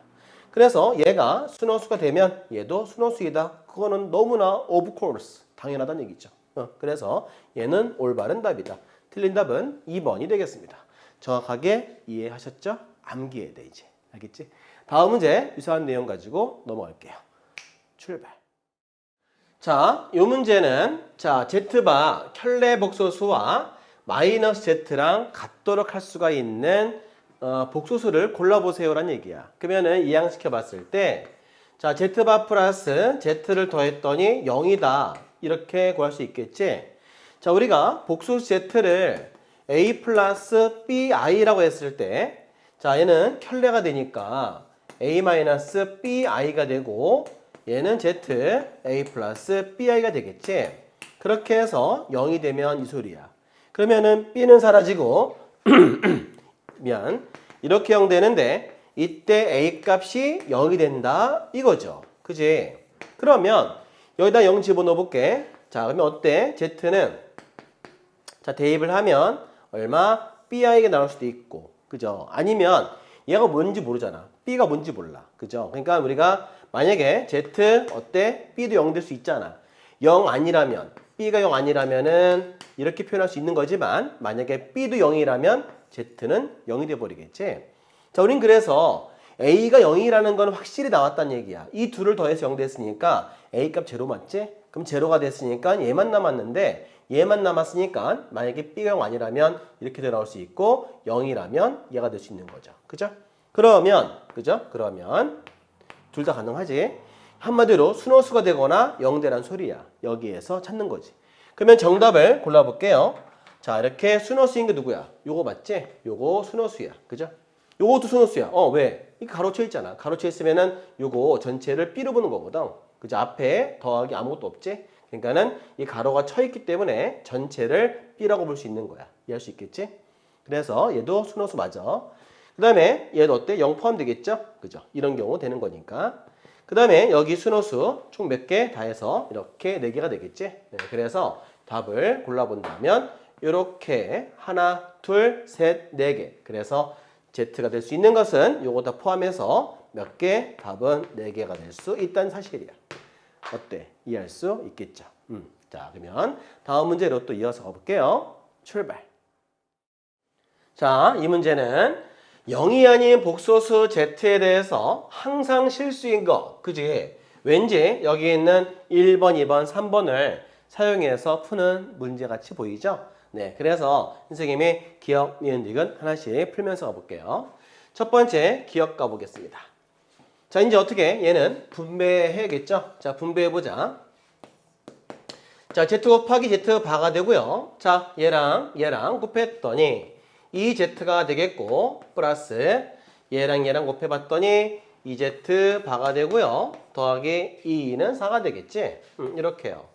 그래서 얘가 순호수가 되면 얘도 순호수이다. 그거는 너무나 of course 당연하다는 얘기죠. 그래서 얘는 올바른 답이다. 틀린 답은 2번이 되겠습니다. 정확하게 이해하셨죠? 암기해야 돼 이제. 알겠지? 다음 문제 유사한 내용 가지고 넘어갈게요. 출발. 자, 이 문제는 자 Z바 켤레 복소수와 마이너스 Z랑 같도록 할 수가 있는 복소수를 골라보세요라는 얘기야. 그러면은 이항시켜 봤을 때 자 Z바 플러스 Z를 더했더니 0이다. 이렇게 구할 수 있겠지. 자, 우리가 복소수 Z를 A 플러스 BI라고 했을 때 자 얘는 켤레가 되니까 A 마이너스 BI가 되고 얘는 Z A 플러스 BI가 되겠지. 그렇게 해서 0이 되면 이 소리야. 그러면은 B는 사라지고 미안 이렇게 0 되는데 이때 A 값이 0이 된다 이거죠. 그지? 그러면 여기다 0 집어넣어 볼게. 자, 그러면 어때? Z는 자 대입을 하면 얼마? BI가 나올 수도 있고 그죠? 아니면 얘가 뭔지 모르잖아. B가 뭔지 몰라. 그죠? 그러니까 우리가 만약에 Z 어때? B도 0 될 수 있잖아. 0 아니라면 B가 0 아니라면은 이렇게 표현할 수 있는 거지만 만약에 B도 0이라면 Z는 0이 돼 버리겠지. 자, 우린 그래서 A가 0이라는 건 확실히 나왔다는 얘기야. 이 둘을 더해서 0 됐으니까 A 값 제로 맞지? 그럼 제로가 됐으니까 얘만 남았는데 얘만 남았으니까 만약에 B가 0 아니라면 이렇게 나올 수 있고 0이라면 얘가 될 수 있는 거죠. 그죠? 그러면 그죠? 그러면 둘 다 가능하지. 한마디로 순호수가 되거나 0대란 소리야. 여기에서 찾는 거지. 그러면 정답을 골라볼게요. 자, 이렇게 순호수인 게 누구야? 요거 맞지? 요거 순호수야. 그죠? 요것도 순호수야. 왜? 이게 가로쳐 있잖아. 가로쳐 있으면은 요거 전체를 B로 보는 거거든. 그죠? 앞에 더하기 아무것도 없지? 그러니까는 이 가로가 쳐 있기 때문에 전체를 B라고 볼 수 있는 거야. 이해할 수 있겠지? 그래서 얘도 순호수 맞아. 그 다음에 얘도 어때? 0 포함되겠죠? 그죠? 이런 경우 되는 거니까. 그 다음에 여기 순호수 총 몇 개 다 해서 이렇게 4개가 되겠지? 네, 그래서 답을 골라본다면 이렇게 하나, 둘, 셋, 4개. 그래서 Z가 될 수 있는 것은 요거 다 포함해서 몇 개? 답은 4개가 될 수 있다는 사실이야. 어때? 이해할 수 있겠죠? 자, 그러면 다음 문제로 또 이어서 가볼게요. 출발. 자, 이 문제는 0이 아닌 복소수 Z에 대해서 항상 실수인 거. 그지? 왠지 여기 있는 1번, 2번, 3번을 사용해서 푸는 문제 같이 보이죠? 네, 그래서 선생님이 기억, 니은, 디귿 하나씩 풀면서 가볼게요. 첫 번째 기억 가보겠습니다. 자, 이제 어떻게 얘는 분배해야겠죠? 자, 분배해보자. 자, Z 곱하기 Z 바가 되고요. 자, 얘랑 곱했더니 2Z가 되겠고 플러스 얘랑 곱해봤더니 2Z 바가 되고요. 더하기 2는 4가 되겠지? 이렇게요.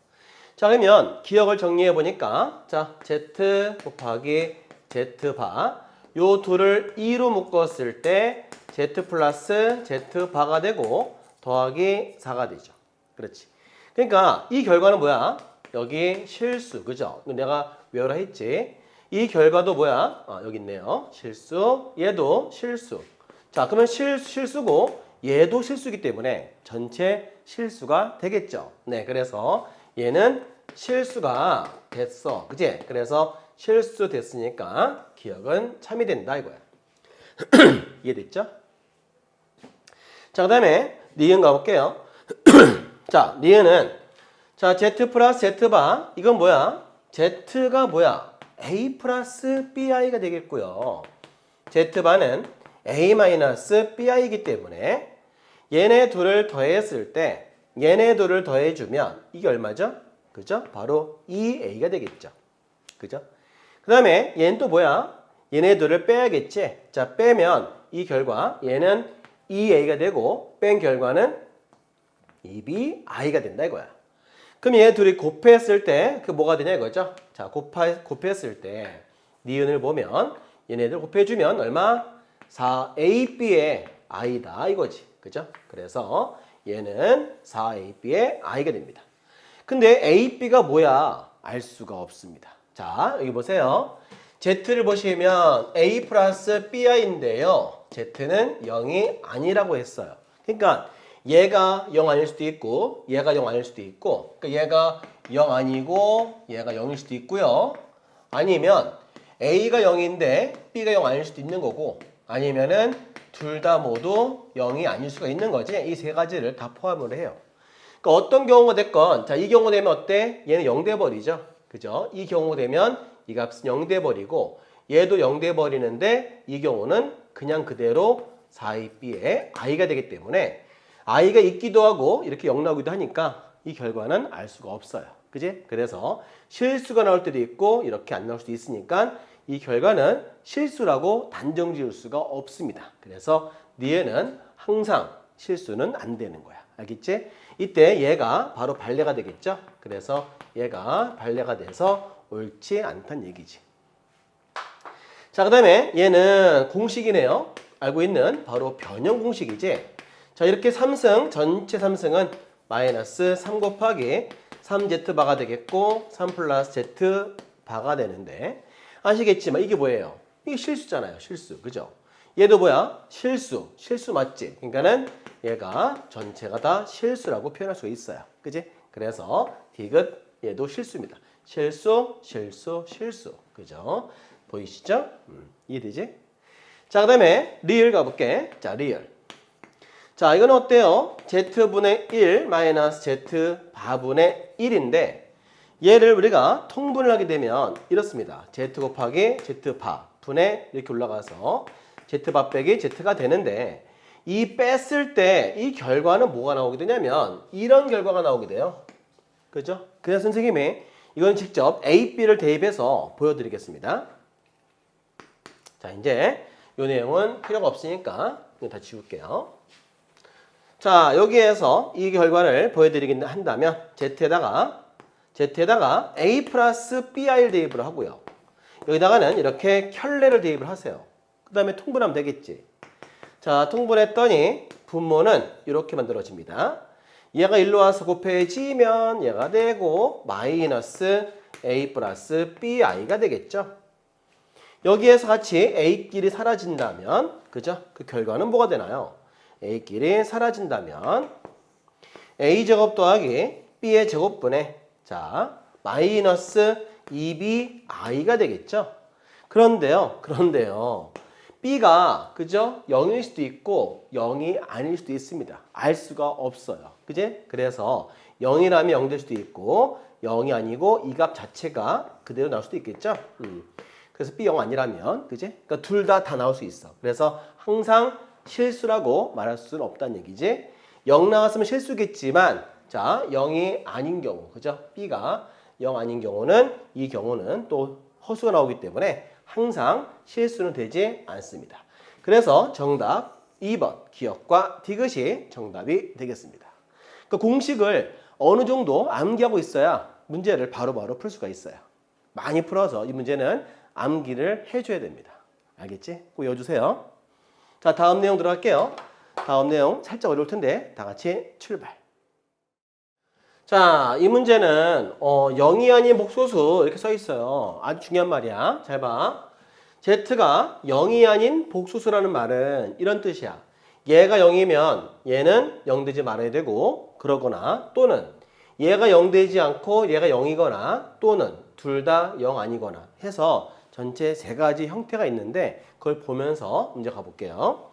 자, 그러면 기억을 정리해보니까 자, Z 곱하기 Z 바 요 둘을 2로 묶었을 때 Z 플러스 Z 바가 되고 더하기 4가 되죠. 그렇지. 그러니까 이 결과는 뭐야? 여기 실수. 그죠? 내가 외우라 했지. 이 결과도 뭐야? 여기 있네요. 실수. 얘도 실수. 자, 그러면 실수고 얘도 실수이기 때문에 전체 실수가 되겠죠. 네, 그래서 얘는 실수가 됐어. 그치? 그래서 실수 됐으니까 기억은 참이 된다 이거야. 이해됐죠? 자, 그 다음에 니은 가볼게요. 자, 니은은 자, Z 플러스 Z 바 이건 뭐야? Z가 뭐야? A 플러스 BI가 되겠고요. Z 바는 A 마이너스 BI이기 때문에 얘네 둘을 더했을 때 얘네 둘을 더해주면 이게 얼마죠? 그죠? 바로 2A가 되겠죠. 그죠? 그 다음에 얘는 또 뭐야? 얘네 둘을 빼야겠지? 자, 빼면 이 결과 얘는 2A가 되고 뺀 결과는 2BI가 된다 이거야. 그럼 얘 둘이 곱했을 때 그 뭐가 되냐 이거죠? 자, 곱했을 때 니은을 보면 얘네들 곱해주면 얼마? 4AB의 I다 이거지. 그죠? 그래서 얘는 4AB의 I가 됩니다. 근데 AB가 뭐야? 알 수가 없습니다. 자, 여기 보세요. Z를 보시면 A 플러스 BI인데요. Z는 0이 아니라고 했어요. 그러니까 얘가 0 아닐 수도 있고 얘가 0 아닐 수도 있고 그러니까 얘가 0 아니고 얘가 0일 수도 있고요. 아니면 A가 0인데 B가 0 아닐 수도 있는 거고 아니면은 둘 다 모두 0이 아닐 수가 있는 거지. 이 세 가지를 다 포함을 해요. 그러니까 어떤 경우가 됐건, 자, 이 경우 되면 어때? 얘는 0 돼버리죠. 그죠? 이 경우 되면 이 값은 0 돼버리고, 얘도 0 돼버리는데, 이 경우는 그냥 그대로 4ab의 i가 되기 때문에, i가 있기도 하고, 이렇게 0 나오기도 하니까, 이 결과는 알 수가 없어요. 그지? 그래서 실수가 나올 때도 있고, 이렇게 안 나올 수도 있으니까, 이 결과는 실수라고 단정 지을 수가 없습니다. 그래서 니에는 항상 실수는 안 되는 거야. 알겠지? 이때 얘가 바로 발레가 되겠죠? 그래서 얘가 발레가 돼서 옳지 않다는 얘기지. 자, 그 다음에 얘는 공식이네요. 알고 있는 바로 변형 공식이지. 자, 이렇게 3승, 전체 3승은 마이너스 3 곱하기 3z바가 되겠고 3 플러스 z바가 되는데, 아시겠지만 이게 뭐예요? 이게 실수잖아요. 실수. 그죠? 얘도 뭐야? 실수. 실수 맞지? 그러니까는 얘가 전체가 다 실수라고 표현할 수가 있어요. 그지? 그래서 디귿 얘도 실수입니다. 실수, 실수, 실수. 그죠? 보이시죠? 이해되지? 자, 그 다음에 리을 가볼게. 자, 리을. 자, 이건 어때요? z분의 1 마이너스 z바분의 1인데 얘를 우리가 통분을 하게 되면 이렇습니다. z 곱하기 z바 분의 이렇게 올라가서 z바 빼기 z가 되는데, 이 뺐을 때 이 결과는 뭐가 나오게 되냐면 이런 결과가 나오게 돼요. 그죠? 그래서 선생님이 이건 직접 A, B를 대입해서 보여드리겠습니다. 자, 이제 이 내용은 필요가 없으니까 이거 다 지울게요. 자, 여기에서 이 결과를 보여드리긴 한다면 Z에다가 A 플러스 BI를 대입을 하고요. 여기다가는 이렇게 켤레를 대입을 하세요. 그 다음에 통분하면 되겠지. 자, 통분했더니 분모는 이렇게 만들어집니다. 얘가 일로 와서 곱해지면 얘가 되고 마이너스 A 플러스 BI가 되겠죠. 여기에서 같이 A끼리 사라진다면, 그죠? 그 결과는 뭐가 되나요? A끼리 사라진다면 A제곱 더하기 B의 제곱분의, 자, 마이너스 2BI가 되겠죠? 그런데요. B가, 그죠? 0일 수도 있고 0이 아닐 수도 있습니다. 알 수가 없어요. 그지? 그래서 0이라면 0 될 수도 있고 0이 아니고 이 값 자체가 그대로 나올 수도 있겠죠? 그래서 B 0 아니라면, 그지? 그러니까 둘 다 나올 수 있어. 그래서 항상 실수라고 말할 수는 없다는 얘기지. 0 나왔으면 실수겠지만, 자, 0이 아닌 경우, 그죠? B가 0 아닌 경우는, 이 경우는 또 허수가 나오기 때문에 항상 실수는 되지 않습니다. 그래서 정답 2번 기억과 디귿이 정답이 되겠습니다. 그 공식을 어느 정도 암기하고 있어야 문제를 바로바로 풀 수가 있어요. 많이 풀어서 이 문제는 암기를 해줘야 됩니다. 알겠지? 꼭 외워주세요. 자, 다음 내용 들어갈게요. 다음 내용 살짝 어려울 텐데 다 같이 출발. 자, 이 문제는 0이 아닌 복소수 이렇게 써 있어요. 아주 중요한 말이야. 잘 봐. Z가 0이 아닌 복소수라는 말은 이런 뜻이야. 얘가 0이면 얘는 0 되지 말아야 되고, 그러거나 또는 얘가 0 되지 않고 얘가 0이거나 또는 둘 다 0 아니거나 해서 전체 세 가지 형태가 있는데 그걸 보면서 문제 가볼게요.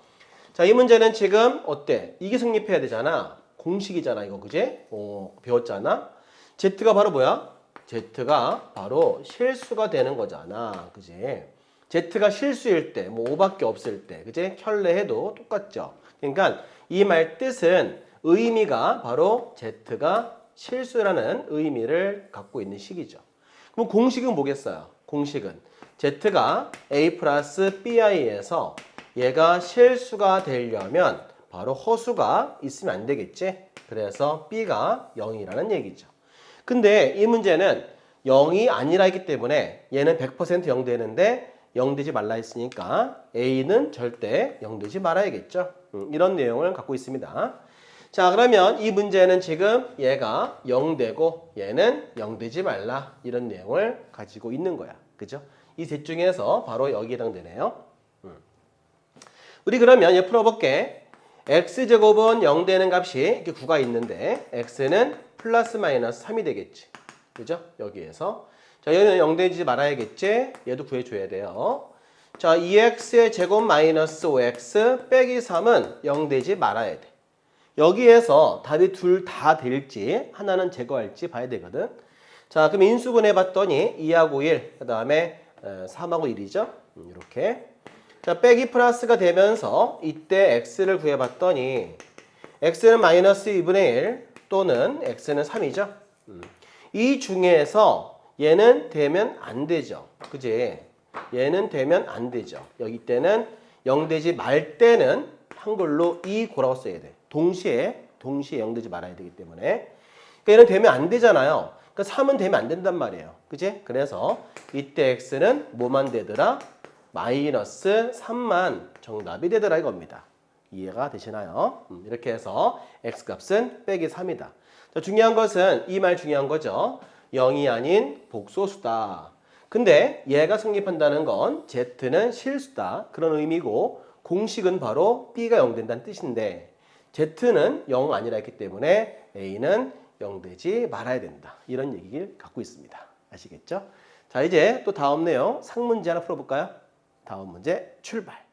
자, 이 문제는 지금 어때? 이게 성립해야 되잖아. 공식이잖아, 이거, 그지? 배웠잖아? Z가 바로 뭐야? Z가 바로 실수가 되는 거잖아, 그지? Z가 실수일 때, 뭐 5밖에 없을 때, 그지? 켤레 해도 똑같죠? 그러니까 이 말 뜻은 의미가 바로 Z가 실수라는 의미를 갖고 있는 식이죠. 그럼 공식은 뭐겠어요? 공식은 Z가 A 플러스 BI에서 얘가 실수가 되려면 바로 허수가 있으면 안 되겠지? 그래서 B가 0이라는 얘기죠. 근데 이 문제는 0이 아니라 했기 때문에 얘는 100% 0 되는데 0 되지 말라 했으니까 A는 절대 0 되지 말아야겠죠. 이런 내용을 갖고 있습니다. 자, 그러면 이 문제는 지금 얘가 0 되고 얘는 0 되지 말라, 이런 내용을 가지고 있는 거야. 그죠? 이 셋 중에서 바로 여기에 해당되네요. 우리 그러면 얘 풀어볼게. x제곱은 0 되는 값이 이렇게 9가 있는데 x는 플러스 마이너스 3이 되겠지. 그죠? 여기에서. 자, 얘는 0 되지 말아야겠지. 얘도 구해줘야 돼요. 자, 2x의 제곱 마이너스 5x 빼기 3은 0 되지 말아야 돼. 여기에서 답이 둘 다 될지 하나는 제거할지 봐야 되거든. 자, 그럼 인수분해 봤더니 2하고 1, 그 다음에 3하고 1이죠. 이렇게. 자, 빼기 플러스가 되면서 이때 x를 구해봤더니 x는 마이너스 2분의 1 또는 x는 3이죠. 이 중에서 얘는 되면 안 되죠. 그지? 얘는 되면 안 되죠. 여기 때는 0 되지 말 때는 한글로 이 고라고 써야 돼. 동시에 0 되지 말아야 되기 때문에. 그러니까 얘는 되면 안 되잖아요. 그러니까 3은 되면 안 된단 말이에요. 그지? 그래서 이때 x는 뭐만 되더라? 마이너스 3만 정답이 되더라 이겁니다. 이해가 되시나요? 이렇게 해서 x 값은 빼기 3이다. 자, 중요한 것은 이 말 중요한 거죠. 0이 아닌 복소수다. 근데 얘가 성립한다는 건 z는 실수다. 그런 의미고 공식은 바로 b가 0 된다는 뜻인데 z는 0 아니라 했기 때문에 a는 0 되지 말아야 된다. 이런 얘기를 갖고 있습니다. 아시겠죠? 자, 이제 또 다음 내용 상문제 하나 풀어볼까요? 다음 문제 출발.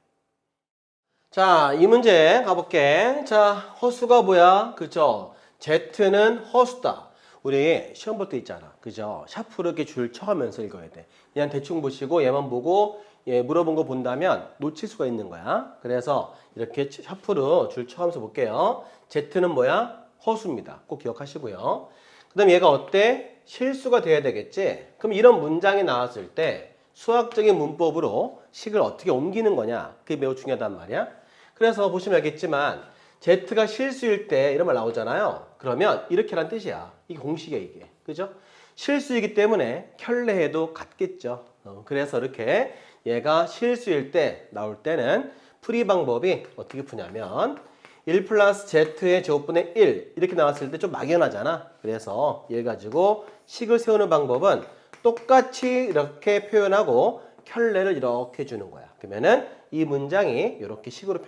자, 이 문제 가볼게. 자, 허수가 뭐야? 그죠? Z는 허수다. 우리 시험 볼 때 있잖아. 그죠? 샤프로 이렇게 줄 쳐가면서 읽어야 돼. 그냥 대충 보시고 얘만 보고 얘 물어본 거 본다면 놓칠 수가 있는 거야. 그래서 이렇게 샤프로 줄 쳐가면서 볼게요. Z는 뭐야? 허수입니다. 꼭 기억하시고요. 그 다음 얘가 어때? 실수가 돼야 되겠지? 그럼 이런 문장이 나왔을 때 수학적인 문법으로 식을 어떻게 옮기는 거냐? 그게 매우 중요하단 말이야. 그래서 보시면 알겠지만 Z가 실수일 때 이런 말 나오잖아요. 그러면 이렇게란 뜻이야. 이게 공식이야 이게. 그죠? 실수이기 때문에 켤레해도 같겠죠. 그래서 이렇게 얘가 실수일 때 나올 때는 풀이 방법이 어떻게 푸냐면 1 플러스 Z의 제곱분의 1 이렇게 나왔을 때 좀 막연하잖아. 그래서 얘 가지고 식을 세우는 방법은 똑같이 이렇게 표현하고 켤레를 이렇게 주는 거야. 그러면은 이 문장이 이렇게 식으로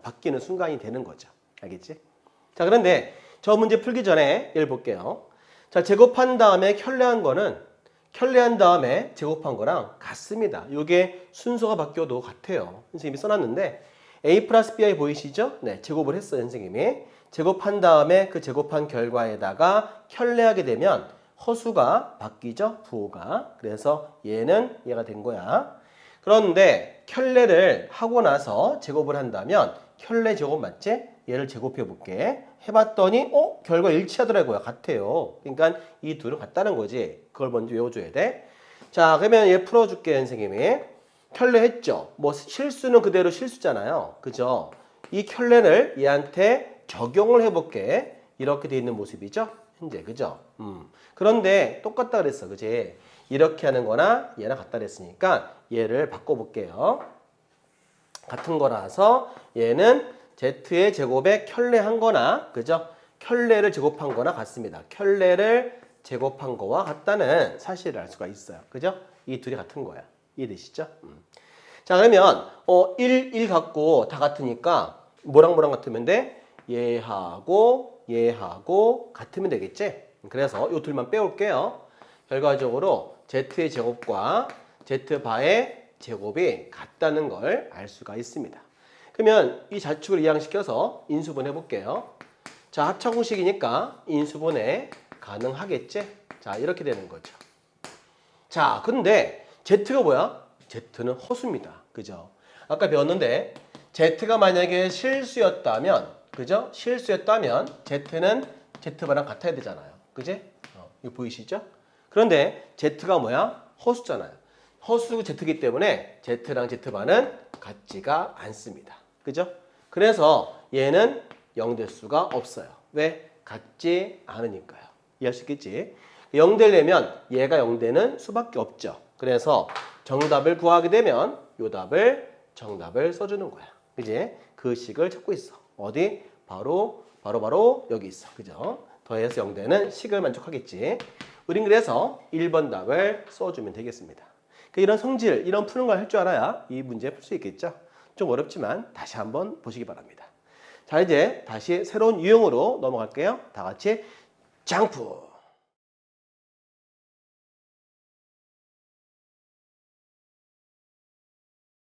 바뀌는 순간이 되는 거죠. 알겠지? 자, 그런데 저 문제 풀기 전에 얘를 볼게요. 자, 제곱한 다음에 켤레한 거는 켤레한 다음에 제곱한 거랑 같습니다. 이게 순서가 바뀌어도 같아요. 선생님이 써놨는데 a 플러스 bi 보이시죠? 네, 제곱을 했어요, 선생님이. 제곱한 다음에 그 제곱한 결과에다가 켤레하게 되면 허수가 바뀌죠, 부호가. 그래서 얘가 된 거야. 그런데 켤레를 하고 나서 제곱을 한다면 켤레 제곱 맞지? 얘를 제곱해 볼게. 해봤더니 결과 일치하더라고요. 같아요. 그러니까 이 둘은 같다는 거지. 그걸 먼저 외워줘야 돼. 자, 그러면 얘 풀어줄게, 선생님이. 켤레 했죠. 뭐 실수는 그대로 실수잖아요. 그죠? 이 켤레를 얘한테 적용을 해볼게. 이렇게 돼 있는 모습이죠. 현재 그죠? 그런데 똑같다 그랬어. 그지? 이렇게 하는 거나 얘랑 같다 그랬으니까 얘를 바꿔볼게요. 같은 거라서 얘는 z의 제곱에 켤레한 거나 그죠? 켤레를 제곱한 거나 같습니다. 켤레를 제곱한 거와 같다는 사실을 알 수가 있어요. 그죠? 이 둘이 같은 거야. 이해되시죠? 자, 그러면 1 갖고 다 같으니까 뭐랑 같으면 돼? 얘하고 같으면 되겠지? 그래서 이 둘만 빼올게요. 결과적으로 z의 제곱과 z바의 제곱이 같다는 걸 알 수가 있습니다. 그러면 이 자축을 이항시켜서 인수분해 볼게요. 자, 합차공식이니까 인수분해 가능하겠지? 자, 이렇게 되는 거죠. 자, 근데 z가 뭐야? z는 허수입니다. 그죠? 아까 배웠는데 z가 만약에 실수였다면 그죠? 실수였다면 z는 z바랑 같아야 되잖아요. 그지? 이거 보이시죠? 그런데 z가 뭐야? 허수잖아요. 허수 z이기 때문에 z랑 z바는 같지가 않습니다. 그죠? 그래서 얘는 0 될 수가 없어요. 왜? 같지 않으니까요. 이해할 수 있겠지? 0 되려면 얘가 0 되는 수밖에 없죠. 그래서 정답을 구하게 되면 요 답을 정답을 써주는 거야. 그지? 그 식을 찾고 있어. 어디? 바로 여기 있어. 그죠? 더해서 0 되는 식을 만족하겠지. 우린 그래서 1번 답을 써주면 되겠습니다. 이런 성질, 이런 푸는 걸 할 줄 알아야 이 문제 풀 수 있겠죠? 좀 어렵지만 다시 한번 보시기 바랍니다. 자, 이제 다시 새로운 유형으로 넘어갈게요. 다 같이 점프!